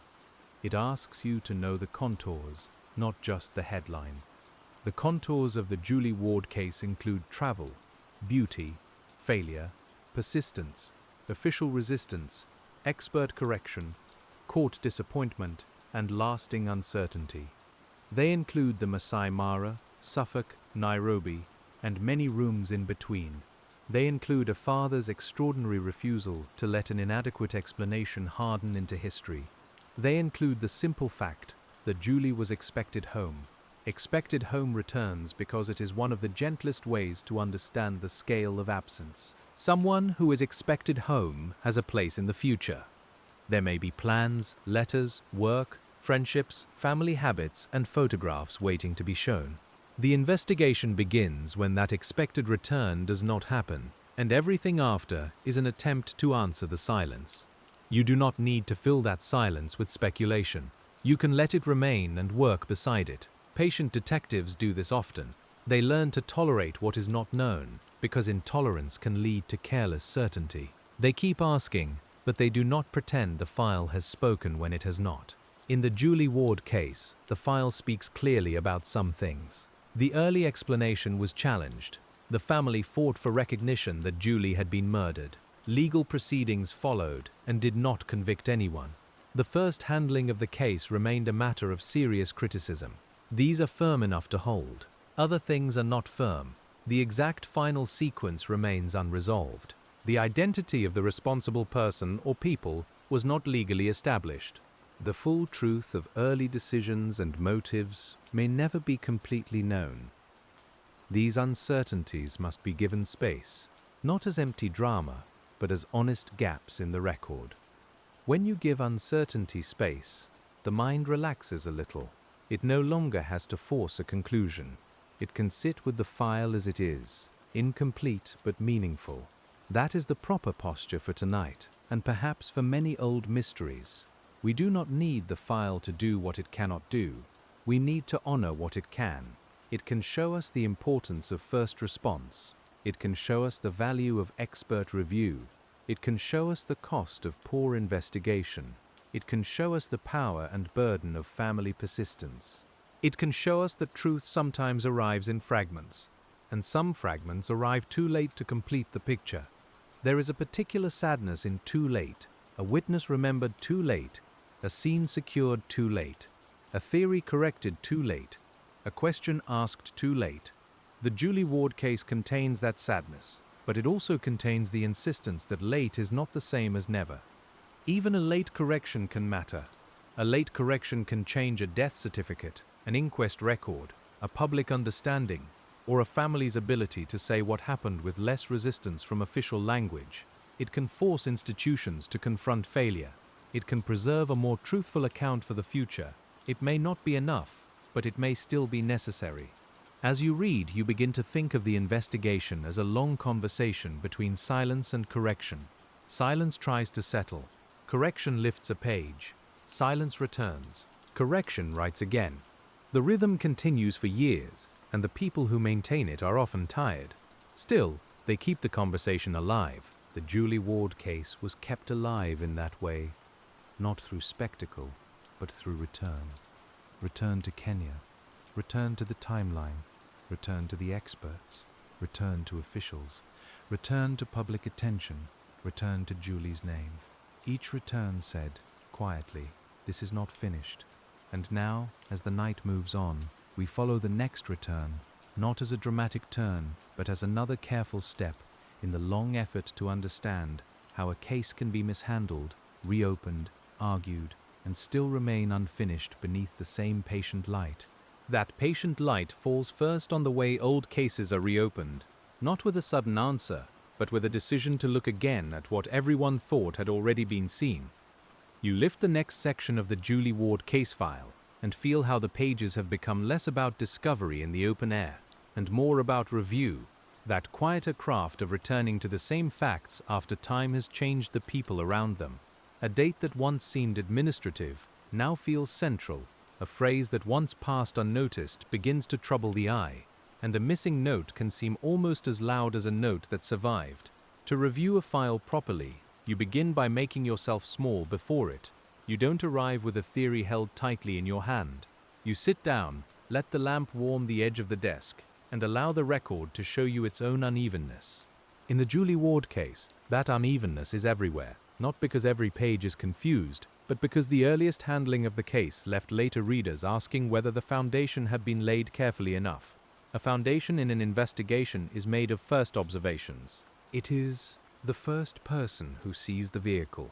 It asks you to know the contours, not just the headline. The contours of the Julie Ward case include travel, beauty, failure, persistence, official resistance, expert correction, court disappointment, and lasting uncertainty. They include the Maasai Mara, Suffolk, Nairobi, and many rooms in between. They include a father's extraordinary refusal to let an inadequate explanation harden into history. They include the simple fact that Julie was expected home. Expected home returns because it is one of the gentlest ways to understand the scale of absence. Someone who is expected home has a place in the future. There may be plans, letters, work, friendships, family habits, and photographs waiting to be shown. The investigation begins when that expected return does not happen, and everything after is an attempt to answer the silence. You do not need to fill that silence with speculation. You can let it remain and work beside it. Patient detectives do this often. They learn to tolerate what is not known, because intolerance can lead to careless certainty. They keep asking, but they do not pretend the file has spoken when it has not. In the Julie Ward case, the file speaks clearly about some things. The early explanation was challenged. The family fought for recognition that Julie had been murdered. Legal proceedings followed and did not convict anyone. The first handling of the case remained a matter of serious criticism. These are firm enough to hold. Other things are not firm. The exact final sequence remains unresolved. The identity of the responsible person or people was not legally established. The full truth of early decisions and motives may never be completely known. These uncertainties must be given space, not as empty drama, but as honest gaps in the record. When you give uncertainty space, the mind relaxes a little. It no longer has to force a conclusion. It can sit with the file as it is, incomplete but meaningful. That is the proper posture for tonight, and perhaps for many old mysteries. We do not need the file to do what it cannot do. We need to honor what it can. It can show us the importance of first response. It can show us the value of expert review. It can show us the cost of poor investigation. It can show us the power and burden of family persistence. It can show us that truth sometimes arrives in fragments, and some fragments arrive too late to complete the picture. There is a particular sadness in too late, a witness remembered too late, a scene secured too late, a theory corrected too late, a question asked too late. The Julie Ward case contains that sadness, but it also contains the insistence that late is not the same as never. Even a late correction can matter. A late correction can change a death certificate, an inquest record, a public understanding, or a family's ability to say what happened with less resistance from official language. It can force institutions to confront failure. It can preserve a more truthful account for the future. It may not be enough, but it may still be necessary. As you read, you begin to think of the investigation as a long conversation between silence and correction. Silence tries to settle. Correction lifts a page. Silence returns. Correction writes again. The rhythm continues for years, and the people who maintain it are often tired. Still, they keep the conversation alive. The Julie Ward case was kept alive in that way, not through spectacle, but through return. Return to Kenya. Return to the timeline. Return to the experts. Return to officials. Return to public attention. Return to Julie's name. Each return said, quietly, "This is not finished." And now, as the night moves on, we follow the next return, not as a dramatic turn, but as another careful step in the long effort to understand how a case can be mishandled, reopened, argued, and still remain unfinished beneath the same patient light. That patient light falls first on the way old cases are reopened, not with a sudden answer, but with a decision to look again at what everyone thought had already been seen. You lift the next section of the Julie Ward case file and feel how the pages have become less about discovery in the open air and more about review, that quieter craft of returning to the same facts after time has changed the people around them. A date that once seemed administrative now feels central, a phrase that once passed unnoticed begins to trouble the eye, and a missing note can seem almost as loud as a note that survived. To review a file properly, you begin by making yourself small before it. You don't arrive with a theory held tightly in your hand. You sit down, let the lamp warm the edge of the desk, and allow the record to show you its own unevenness. In the Julie Ward case, that unevenness is everywhere, not because every page is confused, but because the earliest handling of the case left later readers asking whether the foundation had been laid carefully enough. A foundation in an investigation is made of first observations. It is the first person who sees the vehicle,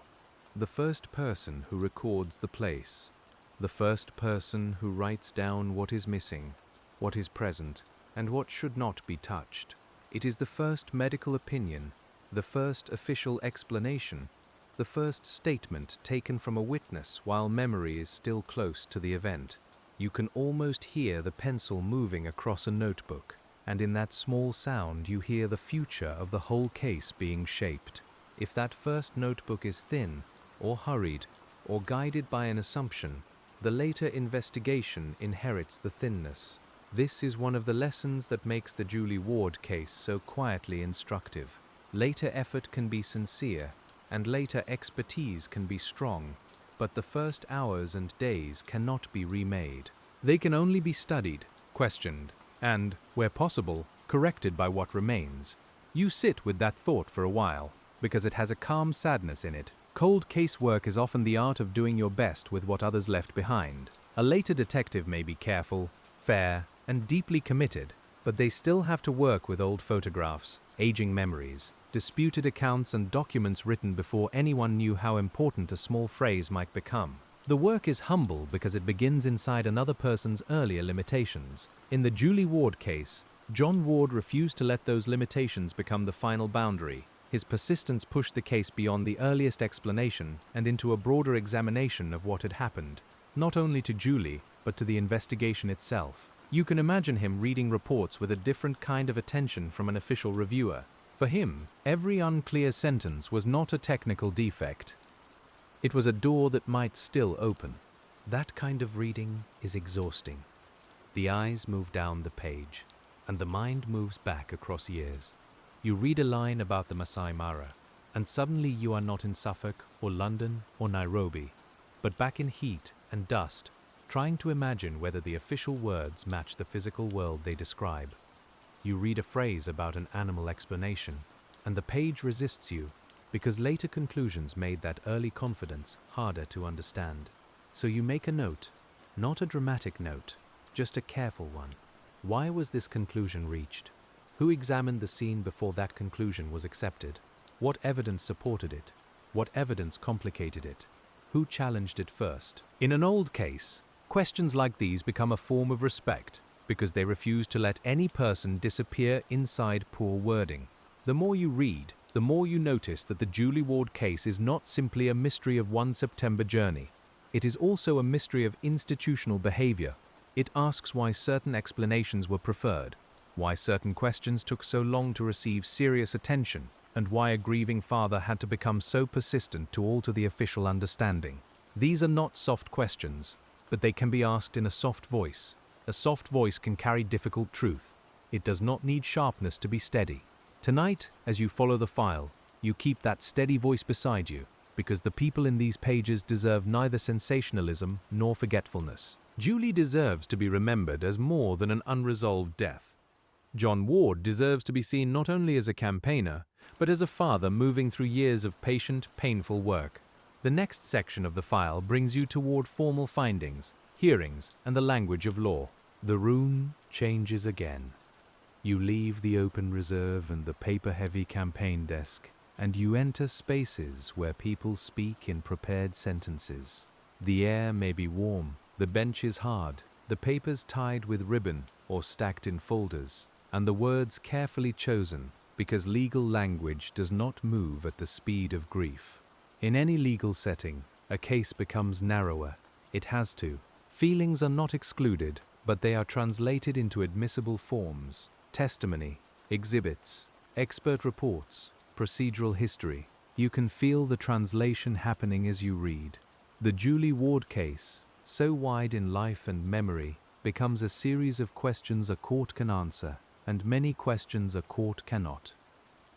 the first person who records the place, the first person who writes down what is missing, what is present, and what should not be touched. It is the first medical opinion, the first official explanation, the first statement taken from a witness while memory is still close to the event. You can almost hear the pencil moving across a notebook, and in that small sound you hear the future of the whole case being shaped. If that first notebook is thin, or hurried, or guided by an assumption, the later investigation inherits the thinness. This is one of the lessons that makes the Julie Ward case so quietly instructive. Later effort can be sincere, and later expertise can be strong, but the first hours and days cannot be remade. They can only be studied, questioned, and, where possible, corrected by what remains. You sit with that thought for a while, because it has a calm sadness in it. Cold case work is often the art of doing your best with what others left behind. A later detective may be careful, fair, and deeply committed, but they still have to work with old photographs, aging memories, disputed accounts, and documents written before anyone knew how important a small phrase might become. The work is humble because it begins inside another person's earlier limitations. In the Julie Ward case, John Ward refused to let those limitations become the final boundary. His persistence pushed the case beyond the earliest explanation and into a broader examination of what had happened, not only to Julie, but to the investigation itself. You can imagine him reading reports with a different kind of attention from an official reviewer. For him, every unclear sentence was not a technical defect. It was a door that might still open. That kind of reading is exhausting. The eyes move down the page, and the mind moves back across years. You read a line about the Maasai Mara, and suddenly you are not in Suffolk or London or Nairobi, but back in heat and dust, trying to imagine whether the official words match the physical world they describe. You read a phrase about an animal explanation, and the page resists you, because later conclusions made that early confidence harder to understand. So you make a note, not a dramatic note, just a careful one. Why was this conclusion reached? Who examined the scene before that conclusion was accepted? What evidence supported it? What evidence complicated it? Who challenged it first? In an old case, questions like these become a form of respect, because they refuse to let any person disappear inside poor wording. The more you read, the more you notice that the Julie Ward case is not simply a mystery of one September journey. It is also a mystery of institutional behavior. It asks why certain explanations were preferred, why certain questions took so long to receive serious attention, and why a grieving father had to become so persistent to alter the official understanding. These are not soft questions, but they can be asked in a soft voice. A soft voice can carry difficult truth. It does not need sharpness to be steady. Tonight, as you follow the file, you keep that steady voice beside you, because the people in these pages deserve neither sensationalism nor forgetfulness. Julie deserves to be remembered as more than an unresolved death. John Ward deserves to be seen not only as a campaigner, but as a father moving through years of patient, painful work. The next section of the file brings you toward formal findings, hearings, and the language of law. The room changes again. You leave the open reserve and the paper-heavy campaign desk, and you enter spaces where people speak in prepared sentences. The air may be warm, the bench is hard, the papers tied with ribbon or stacked in folders, and the words carefully chosen because legal language does not move at the speed of grief. In any legal setting, a case becomes narrower. It has to. Feelings are not excluded, but they are translated into admissible forms: testimony, exhibits, expert reports, procedural history. You can feel the translation happening as you read. The Julie Ward case, so wide in life and memory, becomes a series of questions a court can answer, and many questions a court cannot.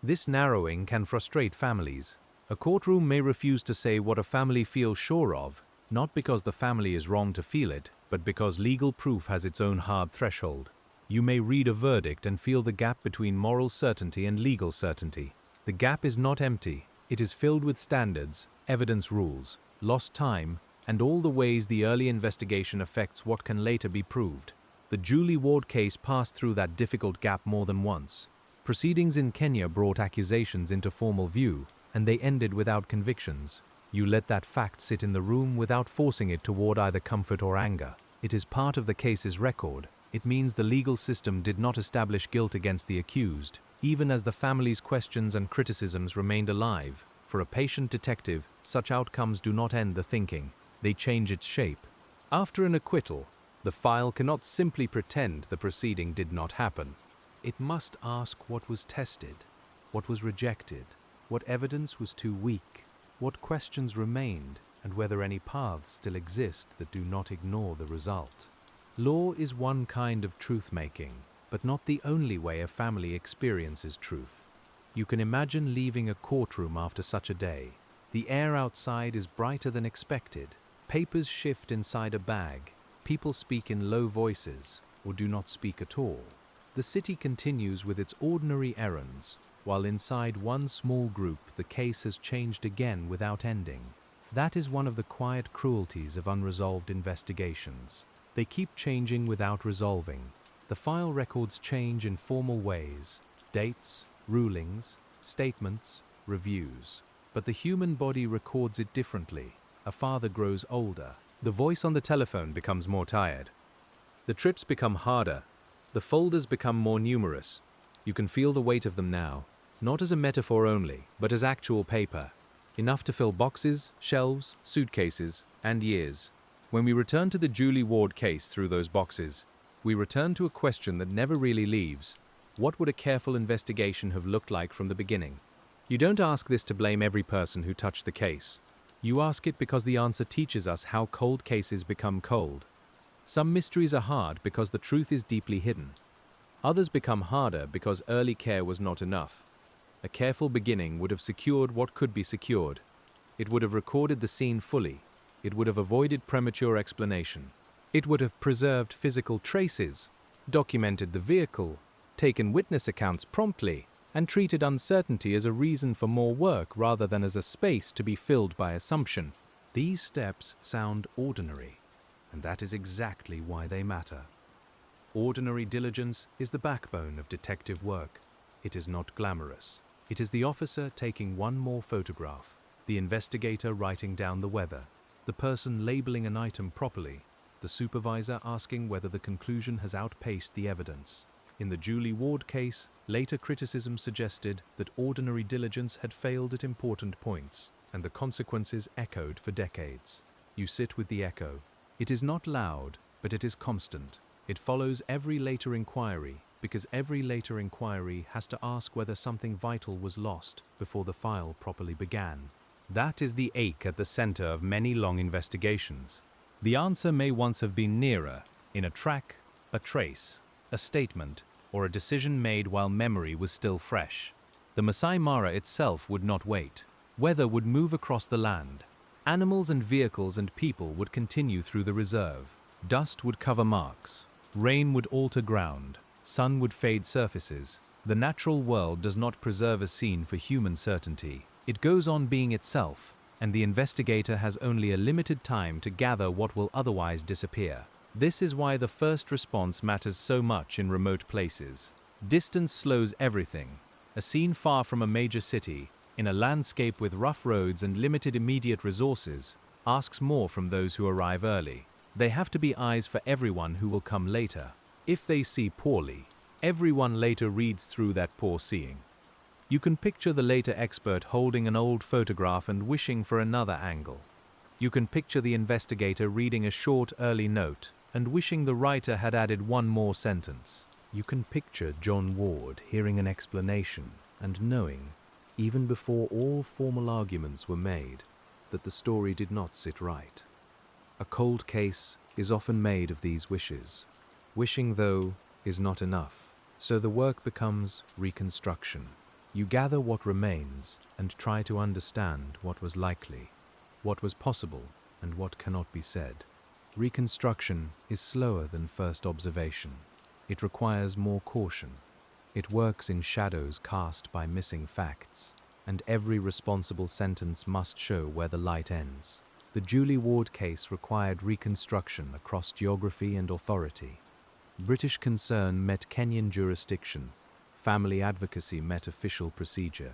This narrowing can frustrate families. A courtroom may refuse to say what a family feels sure of, not because the family is wrong to feel it, but because legal proof has its own hard threshold. You may read a verdict and feel the gap between moral certainty and legal certainty. The gap is not empty. It is filled with standards, evidence rules, lost time, and all the ways the early investigation affects what can later be proved. The Julie Ward case passed through that difficult gap more than once. Proceedings in Kenya brought accusations into formal view, and they ended without convictions. You let that fact sit in the room without forcing it toward either comfort or anger. It is part of the case's record. It means the legal system did not establish guilt against the accused, even as the family's questions and criticisms remained alive. For a patient detective, such outcomes do not end the thinking. They change its shape. After an acquittal, the file cannot simply pretend the proceeding did not happen. It must ask what was tested, what was rejected, what evidence was too weak, what questions remained, and whether any paths still exist that do not ignore the result. Law is one kind of truth-making, but not the only way a family experiences truth. You can imagine leaving a courtroom after such a day. The air outside is brighter than expected. Papers shift inside a bag. People speak in low voices, or do not speak at all. The city continues with its ordinary errands, while inside one small group the case has changed again without ending. That is one of the quiet cruelties of unresolved investigations. They keep changing without resolving. The file records change in formal ways: dates, rulings, statements, reviews. But the human body records it differently. A father grows older. The voice on the telephone becomes more tired. The trips become harder. The folders become more numerous. You can feel the weight of them now, not as a metaphor only, but as actual paper. Enough to fill boxes, shelves, suitcases, and years. When we return to the Julie Ward case through those boxes, we return to a question that never really leaves. What would a careful investigation have looked like from the beginning? You don't ask this to blame every person who touched the case. You ask it because the answer teaches us how cold cases become cold. Some mysteries are hard because the truth is deeply hidden. Others become harder because early care was not enough. A careful beginning would have secured what could be secured. It would have recorded the scene fully. It would have avoided premature explanation. It would have preserved physical traces, documented the vehicle, taken witness accounts promptly, and treated uncertainty as a reason for more work rather than as a space to be filled by assumption. These steps sound ordinary, and that is exactly why they matter. Ordinary diligence is the backbone of detective work. It is not glamorous. It is the officer taking one more photograph, the investigator writing down the weather, the person labeling an item properly, the supervisor asking whether the conclusion has outpaced the evidence. In the Julie Ward case, later criticism suggested that ordinary diligence had failed at important points, and the consequences echoed for decades. You sit with the echo. It is not loud, but it is constant. It follows every later inquiry, because every later inquiry has to ask whether something vital was lost before the file properly began. That is the ache at the center of many long investigations. The answer may once have been nearer, in a track, a trace, a statement, or a decision made while memory was still fresh. The Maasai Mara itself would not wait. Weather would move across the land. Animals and vehicles and people would continue through the reserve. Dust would cover marks, rain would alter ground, sun would fade surfaces. The natural world does not preserve a scene for human certainty. It goes on being itself, and the investigator has only a limited time to gather what will otherwise disappear. This is why the first response matters so much in remote places. Distance slows everything. A scene far from a major city, in a landscape with rough roads and limited immediate resources, asks more from those who arrive early. They have to be eyes for everyone who will come later. If they see poorly, everyone later reads through that poor seeing. You can picture the later expert holding an old photograph and wishing for another angle. You can picture the investigator reading a short early note and wishing the writer had added one more sentence. You can picture John Ward hearing an explanation and knowing, even before all formal arguments were made, that the story did not sit right. A cold case is often made of these wishes. Wishing, though, is not enough, so the work becomes reconstruction. You gather what remains and try to understand what was likely, what was possible, and what cannot be said. Reconstruction is slower than first observation. It requires more caution. It works in shadows cast by missing facts, and every responsible sentence must show where the light ends. The Julie Ward case required reconstruction across geography and authority. British concern met Kenyan jurisdiction. Family advocacy met official procedure.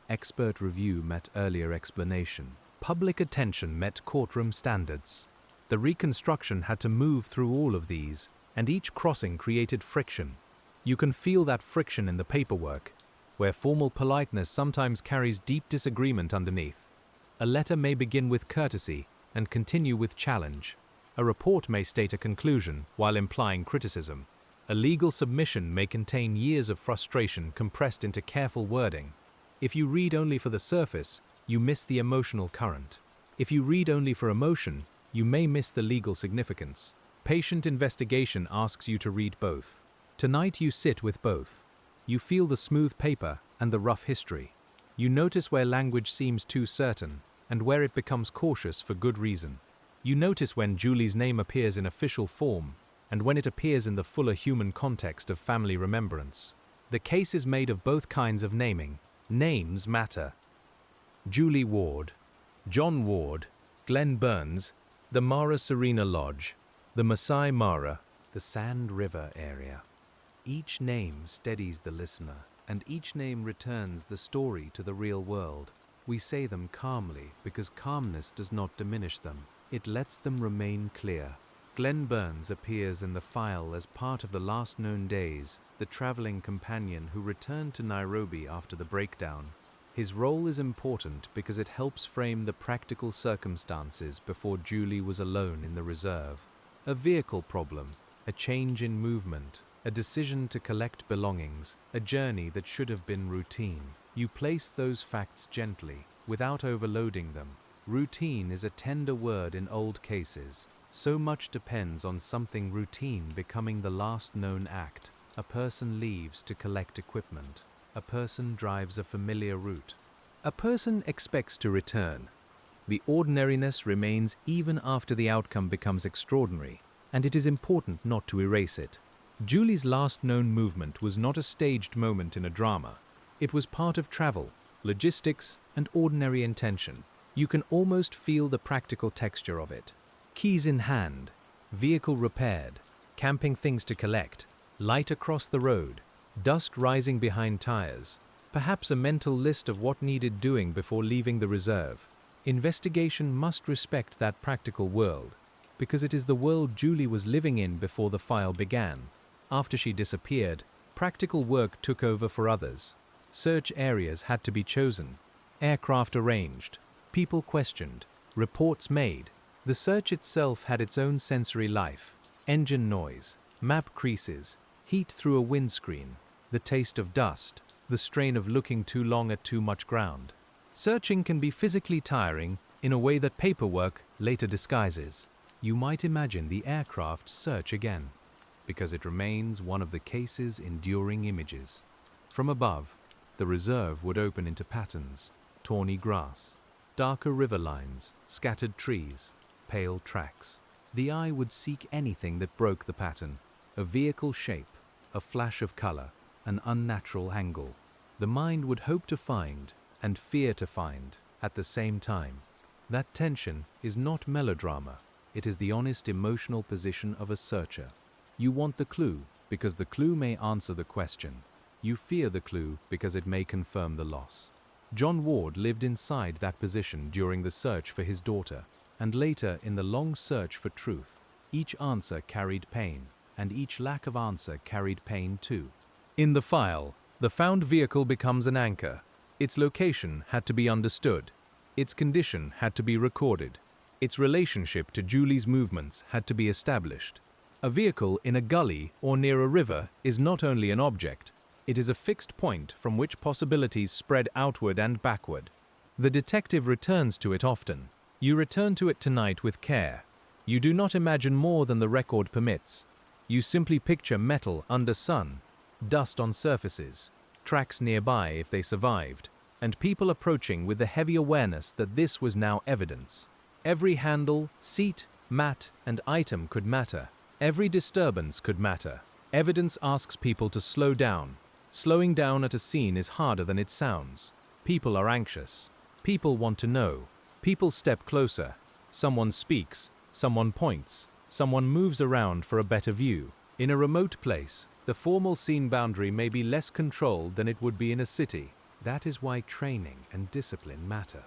Expert review met earlier explanation. Public attention met courtroom standards. The reconstruction had to move through all of these, and each crossing created friction. You can feel that friction in the paperwork, where formal politeness sometimes carries deep disagreement underneath. A letter may begin with courtesy and continue with challenge. A report may state a conclusion while implying criticism. A legal submission may contain years of frustration compressed into careful wording. If you read only for the surface, you miss the emotional current. If you read only for emotion, you may miss the legal significance. Patient investigation asks you to read both. Tonight you sit with both. You feel the smooth paper and the rough history. You notice where language seems too certain and where it becomes cautious for good reason. You notice when Julie's name appears in official form and when it appears in the fuller human context of family remembrance. The case is made of both kinds of naming. Names matter. Julie Ward, John Ward, Glenn Burns, the Mara Serena Lodge, the Maasai Mara, the Sand River area. Each name steadies the listener, and each name returns the story to the real world. We say them calmly because calmness does not diminish them. It lets them remain clear. Glenn Burns appears in the file as part of the last known days, the traveling companion who returned to Nairobi after the breakdown. His role is important because it helps frame the practical circumstances before Julie was alone in the reserve. A vehicle problem, a change in movement, a decision to collect belongings, a journey that should have been routine. You place those facts gently, without overloading them. Routine is a tender word in old cases. So much depends on something routine becoming the last known act. A person leaves to collect equipment. A person drives a familiar route. A person expects to return. The ordinariness remains even after the outcome becomes extraordinary, and it is important not to erase it. Julie's last known movement was not a staged moment in a drama. It was part of travel, logistics, and ordinary intention. You can almost feel the practical texture of it. Keys in hand, vehicle repaired, camping things to collect, light across the road, dust rising behind tires, perhaps a mental list of what needed doing before leaving the reserve. Investigation must respect that practical world, because it is the world Julie was living in before the file began. After she disappeared, practical work took over for others. Search areas had to be chosen, aircraft arranged, people questioned, reports made. The search itself had its own sensory life, engine noise, map creases, heat through a windscreen, the taste of dust, the strain of looking too long at too much ground. Searching can be physically tiring in a way that paperwork later disguises. You might imagine the aircraft search again, because it remains one of the case's enduring images. From above, the reserve would open into patterns, tawny grass, darker river lines, scattered trees, pale tracks. The eye would seek anything that broke the pattern: a vehicle shape, a flash of color, an unnatural angle. The mind would hope to find and fear to find at the same time. That tension is not melodrama. It is the honest emotional position of a searcher. You want the clue because the clue may answer the question. You fear the clue because it may confirm the loss. John Ward lived inside that position during the search for his daughter, and later in the long search for truth. Each answer carried pain, and each lack of answer carried pain too. In the file, the found vehicle becomes an anchor. Its location had to be understood. Its condition had to be recorded. Its relationship to Julie's movements had to be established. A vehicle in a gully or near a river is not only an object, it is a fixed point from which possibilities spread outward and backward. The detective returns to it often. You return to it tonight with care. You do not imagine more than the record permits. You simply picture metal under sun, dust on surfaces, tracks nearby if they survived, and people approaching with the heavy awareness that this was now evidence. Every handle, seat, mat, and item could matter. Every disturbance could matter. Evidence asks people to slow down. Slowing down at a scene is harder than it sounds. People are anxious. People want to know. People step closer. Someone speaks. Someone points. Someone moves around for a better view. In a remote place, the formal scene boundary may be less controlled than it would be in a city. That is why training and discipline matter,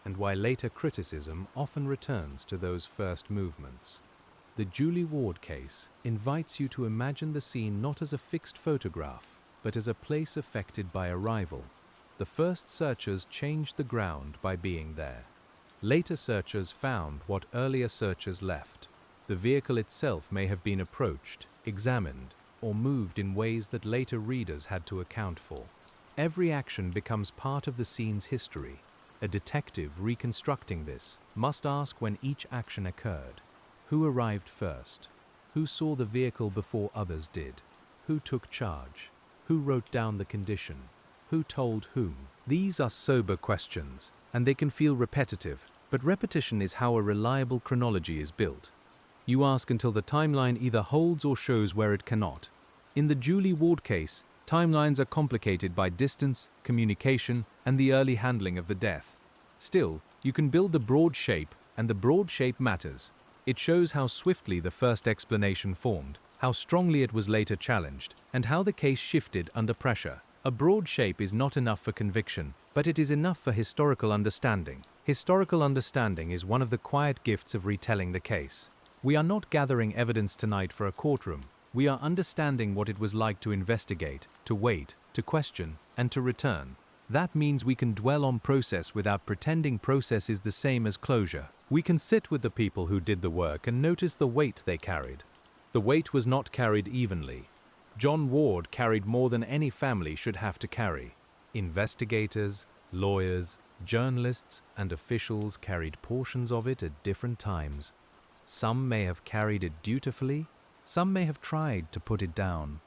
and why later criticism often returns to those first movements. The Julie Ward case invites you to imagine the scene not as a fixed photograph, but as a place affected by arrival. The first searchers changed the ground by being there. Later searchers found what earlier searchers left. The vehicle itself may have been approached, examined, or moved in ways that later readers had to account for. Every action becomes part of the scene's history. A detective reconstructing this must ask when each action occurred. Who arrived first? Who saw the vehicle before others did? Who took charge? Who wrote down the condition? Who told whom? These are sober questions, and they can feel repetitive, but repetition is how a reliable chronology is built. You ask until the timeline either holds or shows where it cannot. In the Julie Ward case, timelines are complicated by distance, communication, and the early handling of the death. Still, you can build the broad shape, and the broad shape matters. It shows how swiftly the first explanation formed, how strongly it was later challenged, and how the case shifted under pressure. A broad shape is not enough for conviction, but it is enough for historical understanding. Historical understanding is one of the quiet gifts of retelling the case. We are not gathering evidence tonight for a courtroom. We are understanding what it was like to investigate, to wait, to question, and to return. That means we can dwell on process without pretending process is the same as closure. We can sit with the people who did the work and notice the weight they carried. The weight was not carried evenly. John Ward carried more than any family should have to carry. Investigators, lawyers, journalists, and officials carried portions of it at different times. Some may have carried it dutifully, some may have tried to put it down.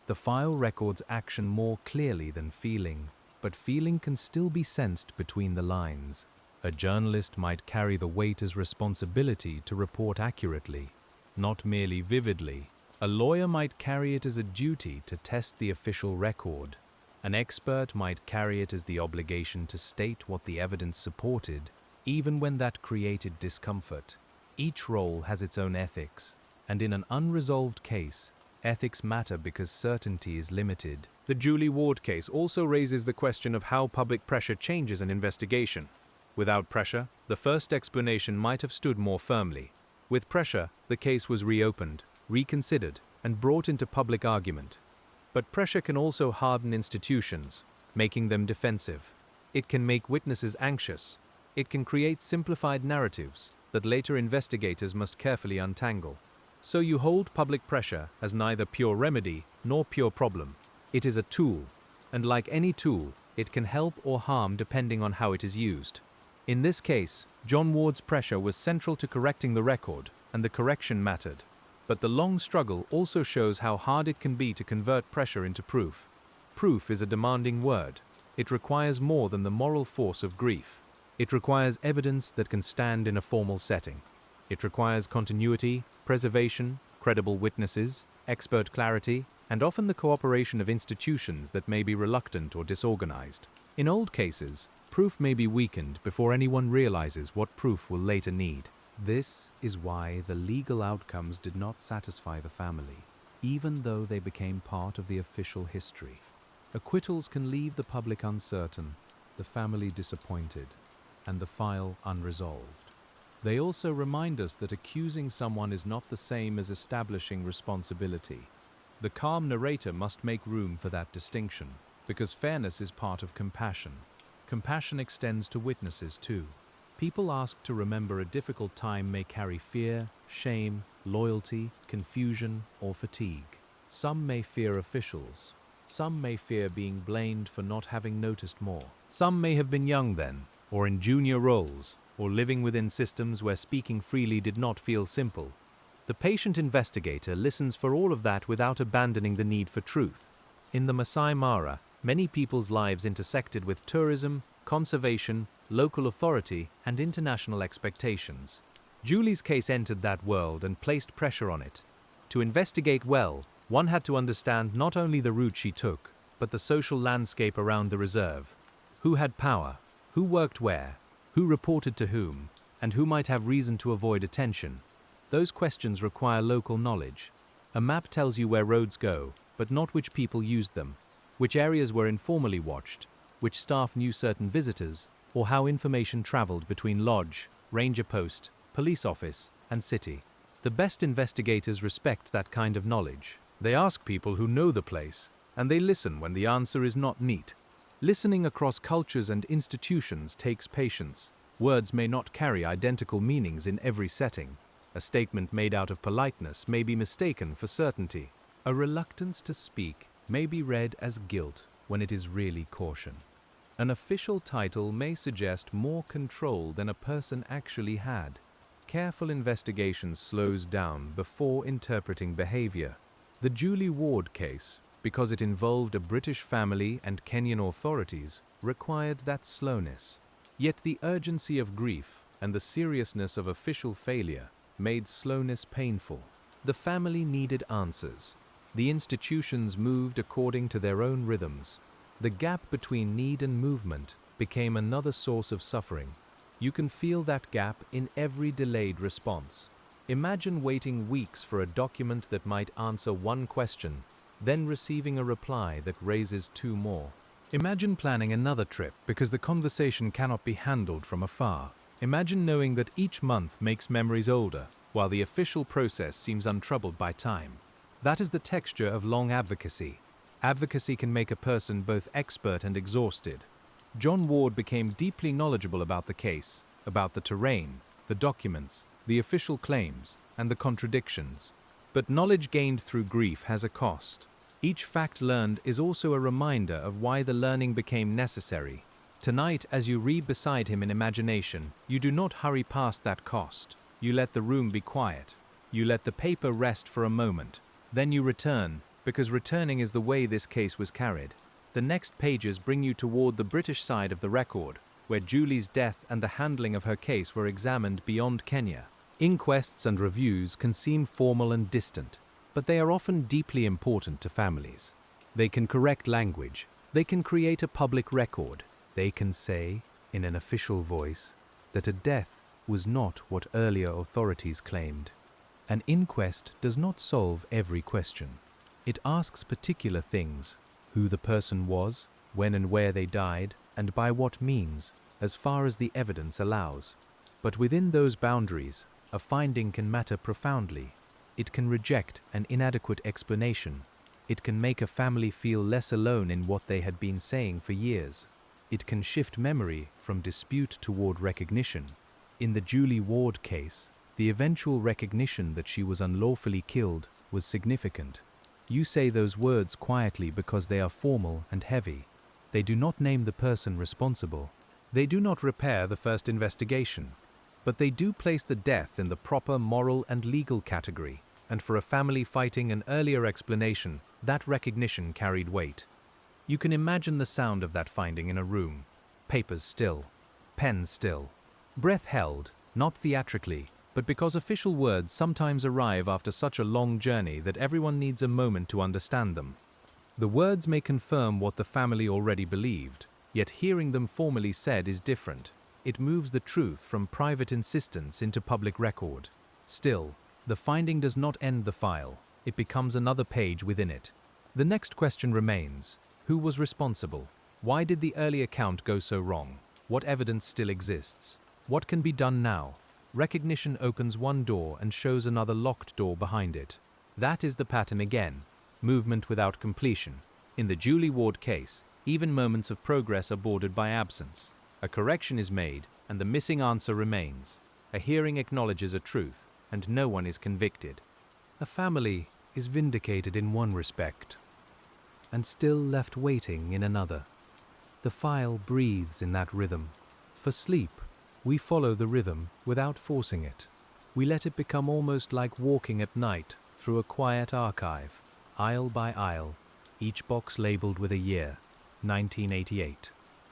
The file records action more clearly than feeling, but feeling can still be sensed between the lines. A journalist might carry the weight as responsibility to report accurately, not merely vividly. A lawyer might carry it as a duty to test the official record. An expert might carry it as the obligation to state what the evidence supported, even when that created discomfort. Each role has its own ethics, and in an unresolved case, ethics matter because certainty is limited. The Julie Ward case also raises the question of how public pressure changes an investigation. Without pressure, the first explanation might have stood more firmly. With pressure, the case was reopened, reconsidered, and brought into public argument. But pressure can also harden institutions, making them defensive. It can make witnesses anxious. It can create simplified narratives that later investigators must carefully untangle. So you hold public pressure as neither pure remedy nor pure problem. It is a tool, and like any tool, it can help or harm depending on how it is used. In this case, John Ward's pressure was central to correcting the record, and the correction mattered. But the long struggle also shows how hard it can be to convert pressure into proof. Proof is a demanding word. It requires more than the moral force of grief. It requires evidence that can stand in a formal setting. It requires continuity, preservation, credible witnesses, expert clarity, and often the cooperation of institutions that may be reluctant or disorganized. In old cases, proof may be weakened before anyone realizes what proof will later need. This is why the legal outcomes did not satisfy the family, even though they became part of the official history. Acquittals can leave the public uncertain, the family disappointed, and the file unresolved. They also remind us that accusing someone is not the same as establishing responsibility. The calm narrator must make room for that distinction, because fairness is part of compassion. Compassion extends to witnesses too. People asked to remember a difficult time may carry fear, shame, loyalty, confusion, or fatigue. Some may fear officials. Some may fear being blamed for not having noticed more. Some may have been young then, or in junior roles, or living within systems where speaking freely did not feel simple. The patient investigator listens for all of that without abandoning the need for truth. In the Maasai Mara, many people's lives intersected with tourism, conservation, local authority, and international expectations. Julie's case entered that world and placed pressure on it. To investigate well, one had to understand not only the route she took, but the social landscape around the reserve. Who had power? Who worked where? Who reported to whom? And who might have reason to avoid attention? Those questions require local knowledge. A map tells you where roads go, but not which people used them, which areas were informally watched, which staff knew certain visitors, or how information traveled between lodge, ranger post, police office, and city. The best investigators respect that kind of knowledge. They ask people who know the place, and they listen when the answer is not neat. Listening across cultures and institutions takes patience. Words may not carry identical meanings in every setting. A statement made out of politeness may be mistaken for certainty. A reluctance to speak may be read as guilt when it is really caution. An official title may suggest more control than a person actually had. Careful investigation slows down before interpreting behavior. The Julie Ward case, because it involved a British family and Kenyan authorities, required that slowness. Yet the urgency of grief and the seriousness of official failure made slowness painful. The family needed answers. The institutions moved according to their own rhythms. The gap between need and movement became another source of suffering. You can feel that gap in every delayed response. Imagine waiting weeks for a document that might answer one question, then receiving a reply that raises two more. Imagine planning another trip because the conversation cannot be handled from afar. Imagine knowing that each month makes memories older, while the official process seems untroubled by time. That is the texture of long advocacy. Advocacy can make a person both expert and exhausted. John Ward became deeply knowledgeable about the case, about the terrain, the documents, the official claims, and the contradictions. But knowledge gained through grief has a cost. Each fact learned is also a reminder of why the learning became necessary. Tonight, as you read beside him in imagination, you do not hurry past that cost. You let the room be quiet. You let the paper rest for a moment. Then you return, because returning is the way this case was carried. The next pages bring you toward the British side of the record, where Julie's death and the handling of her case were examined beyond Kenya. Inquests and reviews can seem formal and distant, but they are often deeply important to families. They can correct language. They can create a public record. They can say, in an official voice, that a death was not what earlier authorities claimed. An inquest does not solve every question. It asks particular things: who the person was, when and where they died, and by what means, as far as the evidence allows. But within those boundaries, a finding can matter profoundly. It can reject an inadequate explanation. It can make a family feel less alone in what they had been saying for years. It can shift memory from dispute toward recognition. In the Julie Ward case, the eventual recognition that she was unlawfully killed was significant. You say those words quietly because they are formal and heavy. They do not name the person responsible. They do not repair the first investigation. But they do place the death in the proper moral and legal category, and for a family fighting an earlier explanation, that recognition carried weight. You can imagine the sound of that finding in a room. Papers still. Pens still. Breath held, not theatrically, but because official words sometimes arrive after such a long journey that everyone needs a moment to understand them. The words may confirm what the family already believed, yet hearing them formally said is different. It moves the truth from private insistence into public record. Still, the finding does not end the file, it becomes another page within it. The next question remains: who was responsible? Why did the early account go so wrong? What evidence still exists? What can be done now? Recognition opens one door and shows another locked door behind it. That is the pattern again: movement without completion. In the Julie Ward case, even moments of progress are bordered by absence. A correction is made, and the missing answer remains. A hearing acknowledges a truth, and no one is convicted. A family is vindicated in one respect, and still left waiting in another. The file breathes in that rhythm. For sleep, we follow the rhythm without forcing it. We let it become almost like walking at night through a quiet archive, aisle by aisle, each box labeled with a year, 1988.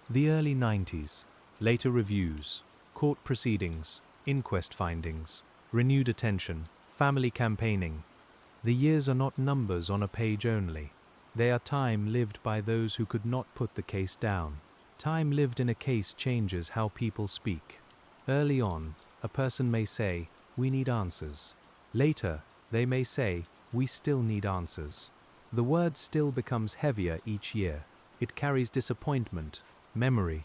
The early 90s, later reviews, court proceedings, inquest findings, renewed attention, family campaigning. The years are not numbers on a page only. They are time lived by those who could not put the case down. Time lived in a case changes how people speak. Early on, a person may say, "We need answers." Later, they may say, "We still need answers." The word still becomes heavier each year. It carries disappointment, memory,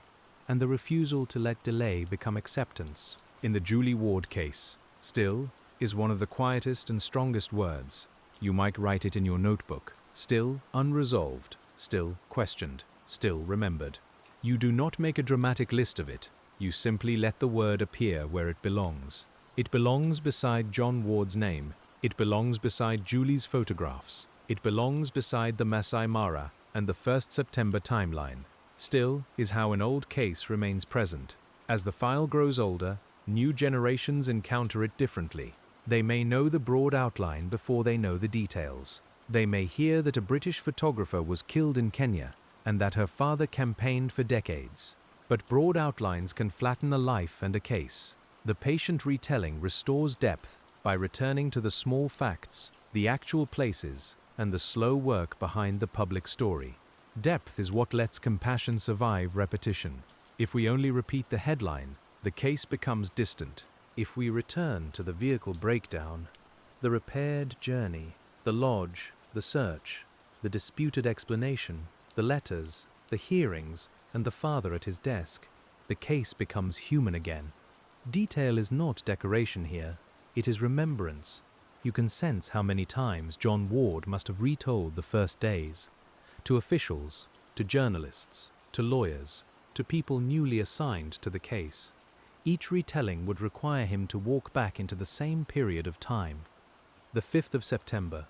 and the refusal to let delay become acceptance. In the Julie Ward case, still is one of the quietest and strongest words. You might write it in your notebook. Still unresolved, still questioned, still remembered. You do not make a dramatic list of it. You simply let the word appear where it belongs. It belongs beside John Ward's name. It belongs beside Julie's photographs. It belongs beside the Maasai Mara and the 1st September timeline. Still is how an old case remains present. As the file grows older, new generations encounter it differently. They may know the broad outline before they know the details. They may hear that a British photographer was killed in Kenya and that her father campaigned for decades. But broad outlines can flatten a life and a case. The patient retelling restores depth by returning to the small facts, the actual places, and the slow work behind the public story. Depth is what lets compassion survive repetition. If we only repeat the headline, the case becomes distant. If we return to the vehicle breakdown, the repaired journey, the lodge, the search, the disputed explanation, the letters, the hearings, and the father at his desk, the case becomes human again. Detail is not decoration here, it is remembrance. You can sense how many times John Ward must have retold the first days. To officials, to journalists, to lawyers, to people newly assigned to the case. Each retelling would require him to walk back into the same period of time. The 5th of September,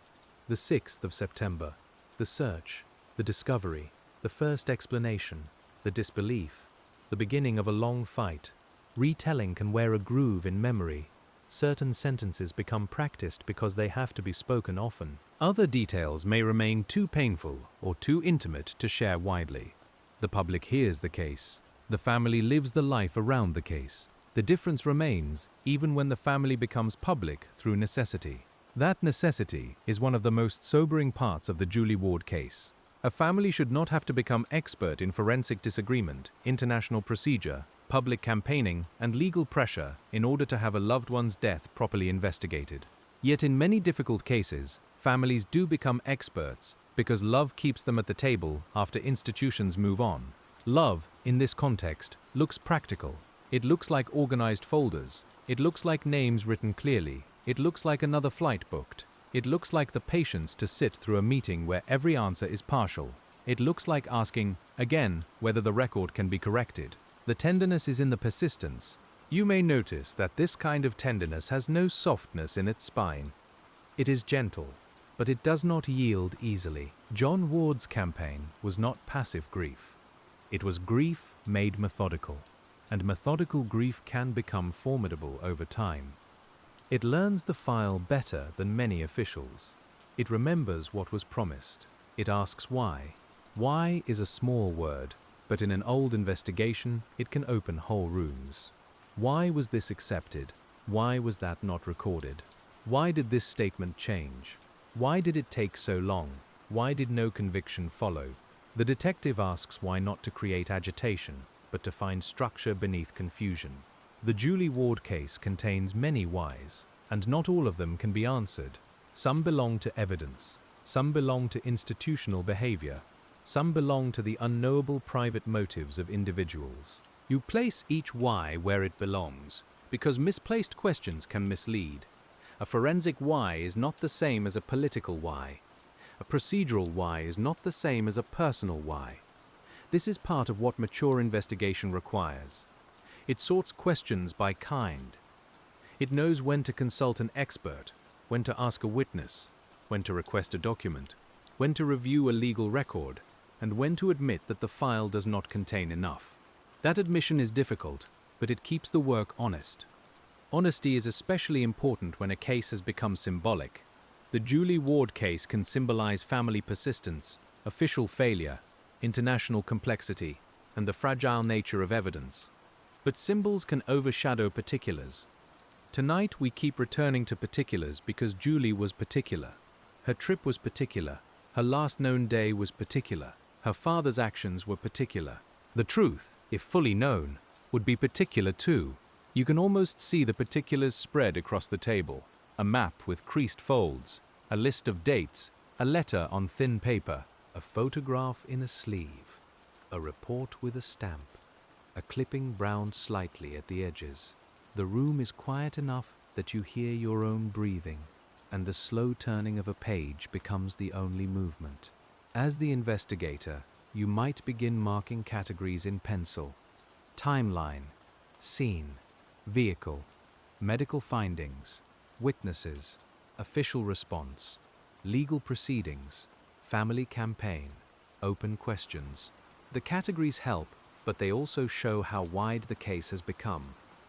the 6th of September, the search, the discovery, the first explanation, the disbelief, the beginning of a long fight. Retelling can wear a groove in memory. Certain sentences become practiced because they have to be spoken often. Other details may remain too painful or too intimate to share widely. The public hears the case. The family lives the life around the case. The difference remains even when the family becomes public through necessity. That necessity is one of the most sobering parts of the Julie Ward case. A family should not have to become expert in forensic disagreement, international procedure, public campaigning, and legal pressure in order to have a loved one's death properly investigated. Yet in many difficult cases, families do become experts because love keeps them at the table after institutions move on. Love, in this context, looks practical. It looks like organized folders. It looks like names written clearly. It looks like another flight booked. It looks like the patience to sit through a meeting where every answer is partial. It looks like asking, again, whether the record can be corrected. The tenderness is in the persistence. You may notice that this kind of tenderness has no softness in its spine. It is gentle, but it does not yield easily. John Ward's campaign was not passive grief. It was grief made methodical, and methodical grief can become formidable over time. It learns the file better than many officials. It remembers what was promised. It asks why. Why is a small word, but in an old investigation, it can open whole rooms. Why was this accepted? Why was that not recorded? Why did this statement change? Why did it take so long? Why did no conviction follow? The detective asks why not to create agitation, but to find structure beneath confusion. The Julie Ward case contains many whys, and not all of them can be answered. Some belong to evidence, some belong to institutional behavior, some belong to the unknowable private motives of individuals. You place each why where it belongs, because misplaced questions can mislead. A forensic why is not the same as a political why. A procedural why is not the same as a personal why. This is part of what mature investigation requires. It sorts questions by kind. It knows when to consult an expert, when to ask a witness, when to request a document, when to review a legal record, and when to admit that the file does not contain enough. That admission is difficult, but it keeps the work honest. Honesty is especially important when a case has become symbolic. The Julie Ward case can symbolize family persistence, official failure, international complexity, and the fragile nature of evidence. But symbols can overshadow particulars. Tonight we keep returning to particulars because Julie was particular. Her trip was particular. Her last known day was particular. Her father's actions were particular. The truth, if fully known, would be particular too. You can almost see the particulars spread across the table. A map with creased folds, a list of dates, a letter on thin paper, a photograph in a sleeve, a report with a stamp, a clipping browned slightly at the edges. The room is quiet enough that you hear your own breathing, and the slow turning of a page becomes the only movement. As the investigator, you might begin marking categories in pencil. Timeline, scene, vehicle, medical findings, witnesses, official response, legal proceedings, family campaign, open questions. The categories help, but they also show how wide the case has become.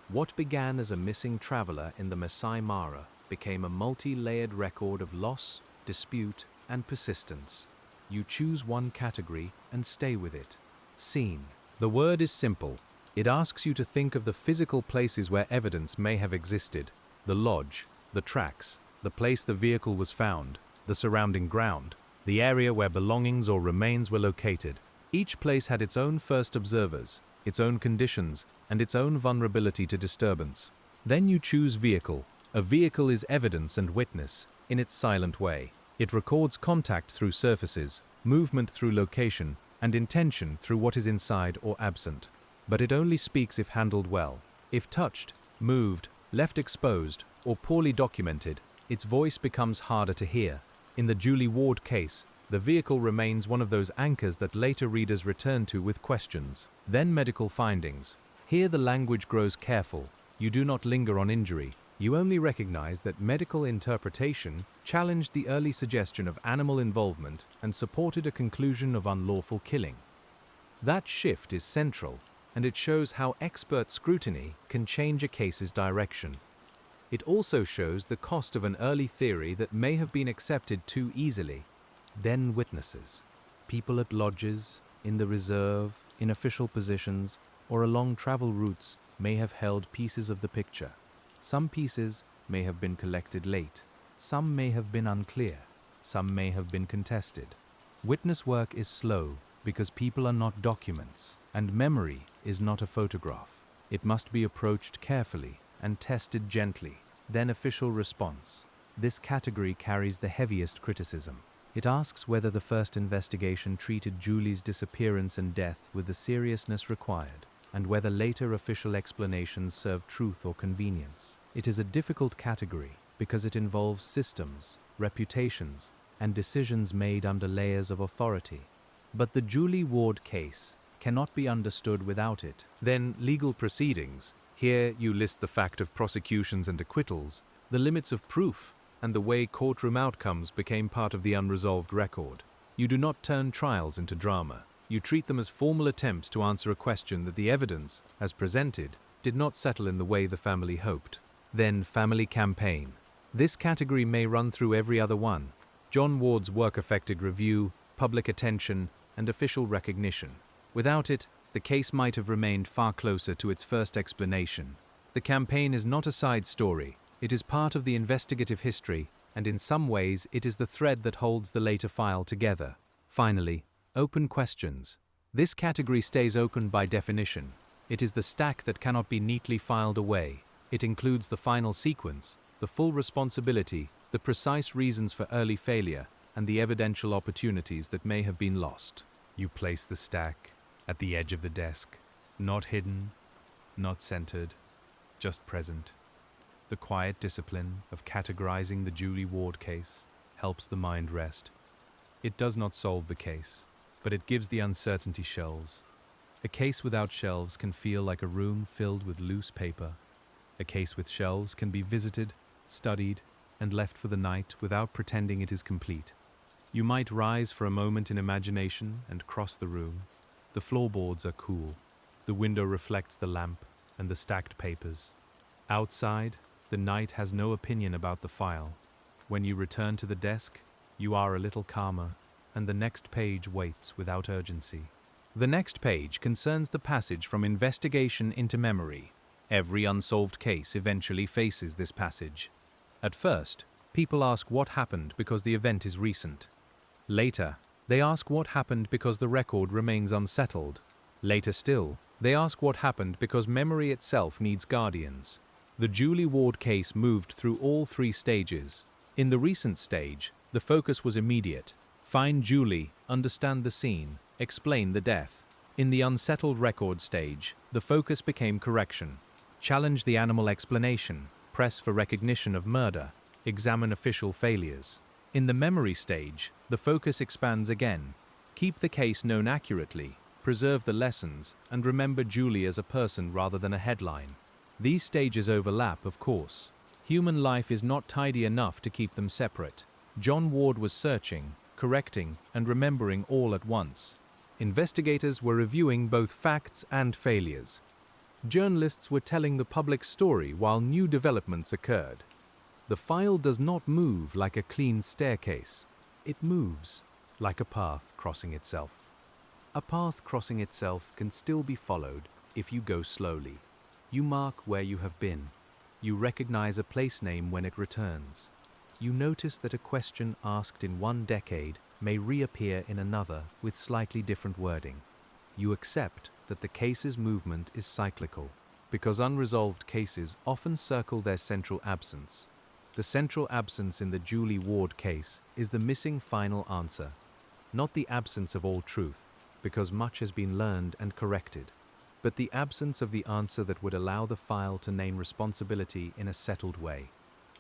What began as a missing traveler in the Maasai Mara became a multi-layered record of loss, dispute, and persistence. You choose one category and stay with it. Scene. The word is simple. It asks you to think of the physical places where evidence may have existed. The lodge, the tracks, the place the vehicle was found, the surrounding ground, the area where belongings or remains were located. Each place had its own first observers, its own conditions, and its own vulnerability to disturbance. Then you choose vehicle. A vehicle is evidence and witness, in its silent way. It records contact through surfaces, movement through location, and intention through what is inside or absent. But it only speaks if handled well. If touched, moved, left exposed, or poorly documented, its voice becomes harder to hear. In the Julie Ward case, the vehicle remains one of those anchors that later readers return to with questions. Then medical findings. Here the language grows careful. You do not linger on injury. You only recognize that medical interpretation challenged the early suggestion of animal involvement and supported a conclusion of unlawful killing. That shift is central, and it shows how expert scrutiny can change a case's direction. It also shows the cost of an early theory that may have been accepted too easily. Then witnesses. People at lodges, in the reserve, in official positions, or along travel routes may have held pieces of the picture. Some pieces may have been collected late. Some may have been unclear. Some may have been contested. Witness work is slow because people are not documents, and memory is not a photograph. It must be approached carefully and tested gently. Then official response. This category carries the heaviest criticism. It asks whether the first investigation treated Julie's disappearance and death with the seriousness required, and whether later official explanations serve truth or convenience. It is a difficult category because it involves systems, reputations, and decisions made under layers of authority. But the Julie Ward case cannot be understood without it. Then legal proceedings. Here you list the fact of prosecutions and acquittals, the limits of proof, and the way courtroom outcomes became part of the unresolved record. You do not turn trials into drama. You treat them as formal attempts to answer a question that the evidence, as presented, did not settle in the way the family hoped. Then family campaign. This category may run through every other one. John Ward's work affected review, public attention, and official recognition. Without it, the case might have remained far closer to its first explanation. The campaign is not a side story, it is part of the investigative history, and in some ways it is the thread that holds the later file together. Finally, open questions. This category stays open by definition. It is the stack that cannot be neatly filed away. It includes the final sequence, the full responsibility, the precise reasons for early failure, and the evidential opportunities that may have been lost. You place the stack at the edge of the desk, not hidden, not centered, just present. The quiet discipline of categorizing the Julie Ward case helps the mind rest. It does not solve the case, but it gives the uncertainty shelves. A case without shelves can feel like a room filled with loose paper. A case with shelves can be visited, studied, and left for the night without pretending it is complete. You might rise for a moment in imagination and cross the room. The floorboards are cool. The window reflects the lamp and the stacked papers. Outside, the night has no opinion about the file. When you return to the desk, you are a little calmer, and the next page waits without urgency. The next page concerns the passage from investigation into memory. Every unsolved case eventually faces this passage. At first, people ask what happened because the event is recent. Later, they ask what happened because the record remains unsettled. Later still, they ask what happened because memory itself needs guardians. The Julie Ward case moved through all three stages. In the recent stage, the focus was immediate. Find Julie, understand the scene, explain the death. In the unsettled record stage, the focus became correction. Challenge the animal explanation, press for recognition of murder, examine official failures. In the memory stage, the focus expands again. Keep the case known accurately, preserve the lessons, and remember Julie as a person rather than a headline. These stages overlap, of course. Human life is not tidy enough to keep them separate. John Ward was searching, correcting, and remembering all at once. Investigators were reviewing both facts and failures. Journalists were telling the public story while new developments occurred. The file does not move like a clean staircase. It moves like a path crossing itself. A path crossing itself can still be followed if you go slowly. You mark where you have been. You recognize a place name when it returns. You notice that a question asked in one decade may reappear in another with slightly different wording. You accept that the case's movement is cyclical, because unresolved cases often circle their central absence. The central absence in the Julie Ward case is the missing final answer, not the absence of all truth, because much has been learned and corrected, but the absence of the answer that would allow the file to name responsibility in a settled way.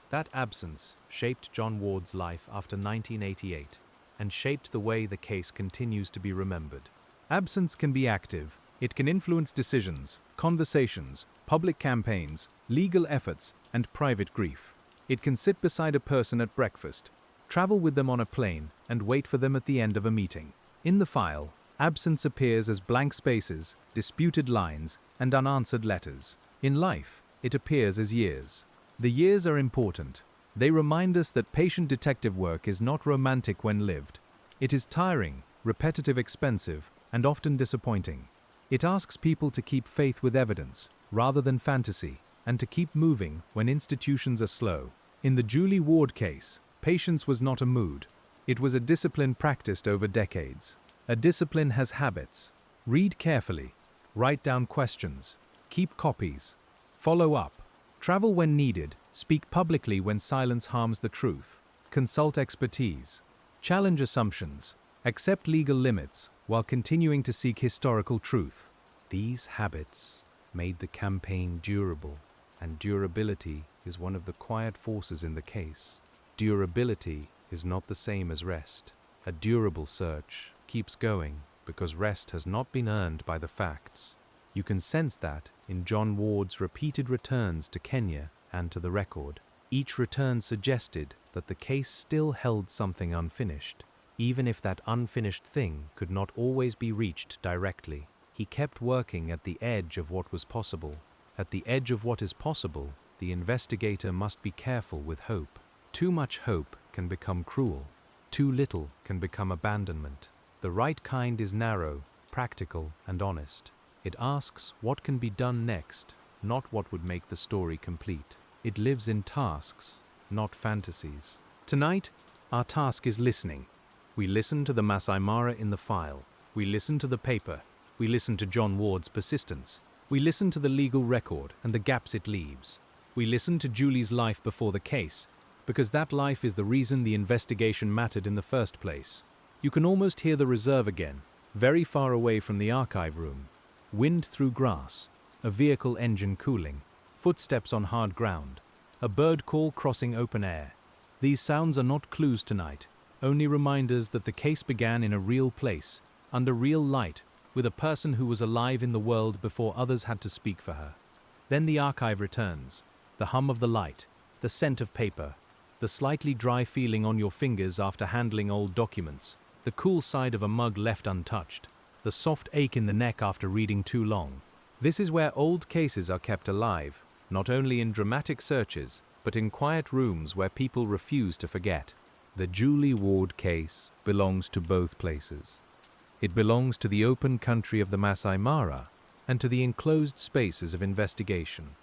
That absence shaped John Ward's life after 1988 and shaped the way the case continues to be remembered. Absence can be active. It can influence decisions, conversations, public campaigns, legal efforts, and private grief. It can sit beside a person at breakfast, travel with them on a plane, and wait for them at the end of a meeting. In the file, absence appears as blank spaces, disputed lines, and unanswered letters. In life, it appears as years. The years are important. They remind us that patient detective work is not romantic when lived. It is tiring, repetitive, expensive, and often disappointing. It asks people to keep faith with evidence, rather than fantasy, and to keep moving when institutions are slow. In the Julie Ward case, patience was not a mood. It was a discipline practiced over decades. A discipline has habits. Read carefully. Write down questions. Keep copies. Follow up. Travel when needed. Speak publicly when silence harms the truth. Consult expertise. Challenge assumptions. Accept legal limits while continuing to seek historical truth. These habits made the campaign durable, and durability is one of the quiet forces in the case. Durability is not the same as rest. A durable search keeps going because rest has not been earned by the facts. You can sense that in John Ward's repeated returns to Kenya and to the record. Each return suggested that the case still held something unfinished, even if that unfinished thing could not always be reached directly. He kept working at the edge of what was possible. At the edge of what is possible, the investigator must be careful with hope. Too much hope can become cruel. Too little can become abandonment. The right kind is narrow, practical, and honest. It asks what can be done next, not what would make the story complete. It lives in tasks, not fantasies. Tonight, our task is listening. We listen to the Maasai Mara in the file. We listen to the paper. We listen to John Ward's persistence. We listen to the legal record and the gaps it leaves. We listen to Julie's life before the case, because that life is the reason the investigation mattered in the first place. You can almost hear the reserve again, very far away from the archive room. Wind through grass, a vehicle engine cooling, footsteps on hard ground, a bird call crossing open air. These sounds are not clues tonight, only reminders that the case began in a real place, under real light, with a person who was alive in the world before others had to speak for her. Then the archive returns, the hum of the light, the scent of paper, the slightly dry feeling on your fingers after handling old documents, the cool side of a mug left untouched, the soft ache in the neck after reading too long. This is where old cases are kept alive, not only in dramatic searches, but in quiet rooms where people refuse to forget. The Julie Ward case belongs to both places. It belongs to the open country of the Maasai Mara and to the enclosed spaces of investigation.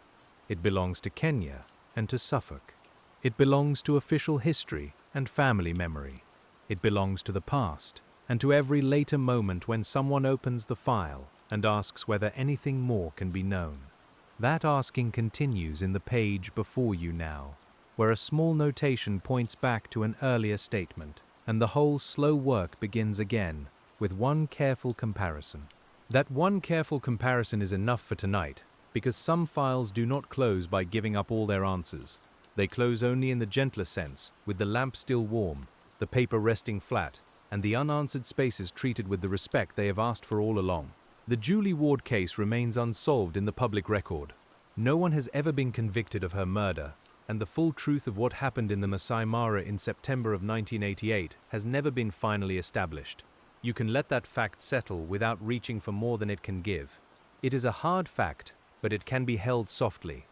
It belongs to Kenya and to Suffolk. It belongs to official history and family memory. It belongs to the past and to every later moment when someone opens the file and asks whether anything more can be known. That asking continues in the page before you now, where a small notation points back to an earlier statement, and the whole slow work begins again with one careful comparison. That one careful comparison is enough for tonight, because some files do not close by giving up all their answers. They close only in the gentler sense, with the lamp still warm, the paper resting flat, and the unanswered spaces treated with the respect they have asked for all along. The Julie Ward case remains unsolved in the public record. No one has ever been convicted of her murder, and the full truth of what happened in the Maasai Mara in September of 1988 has never been finally established. You can let that fact settle without reaching for more than it can give. It is a hard fact, but it can be held softly.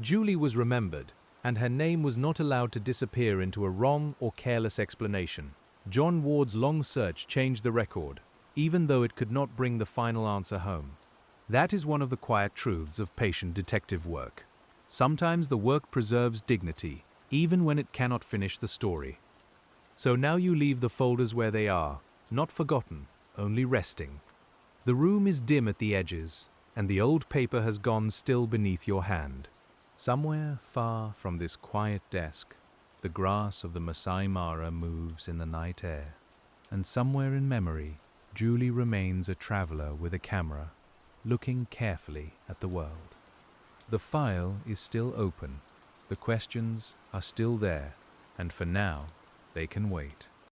Julie was remembered, and her name was not allowed to disappear into a wrong or careless explanation. John Ward's long search changed the record, even though it could not bring the final answer home. That is one of the quiet truths of patient detective work. Sometimes the work preserves dignity, even when it cannot finish the story. So now you leave the folders where they are, not forgotten, only resting. The room is dim at the edges, and the old paper has gone still beneath your hand. Somewhere far from this quiet desk, the grass of the Maasai Mara moves in the night air, and somewhere in memory, Julie remains a traveler with a camera, looking carefully at the world. The file is still open, the questions are still there, and for now, they can wait.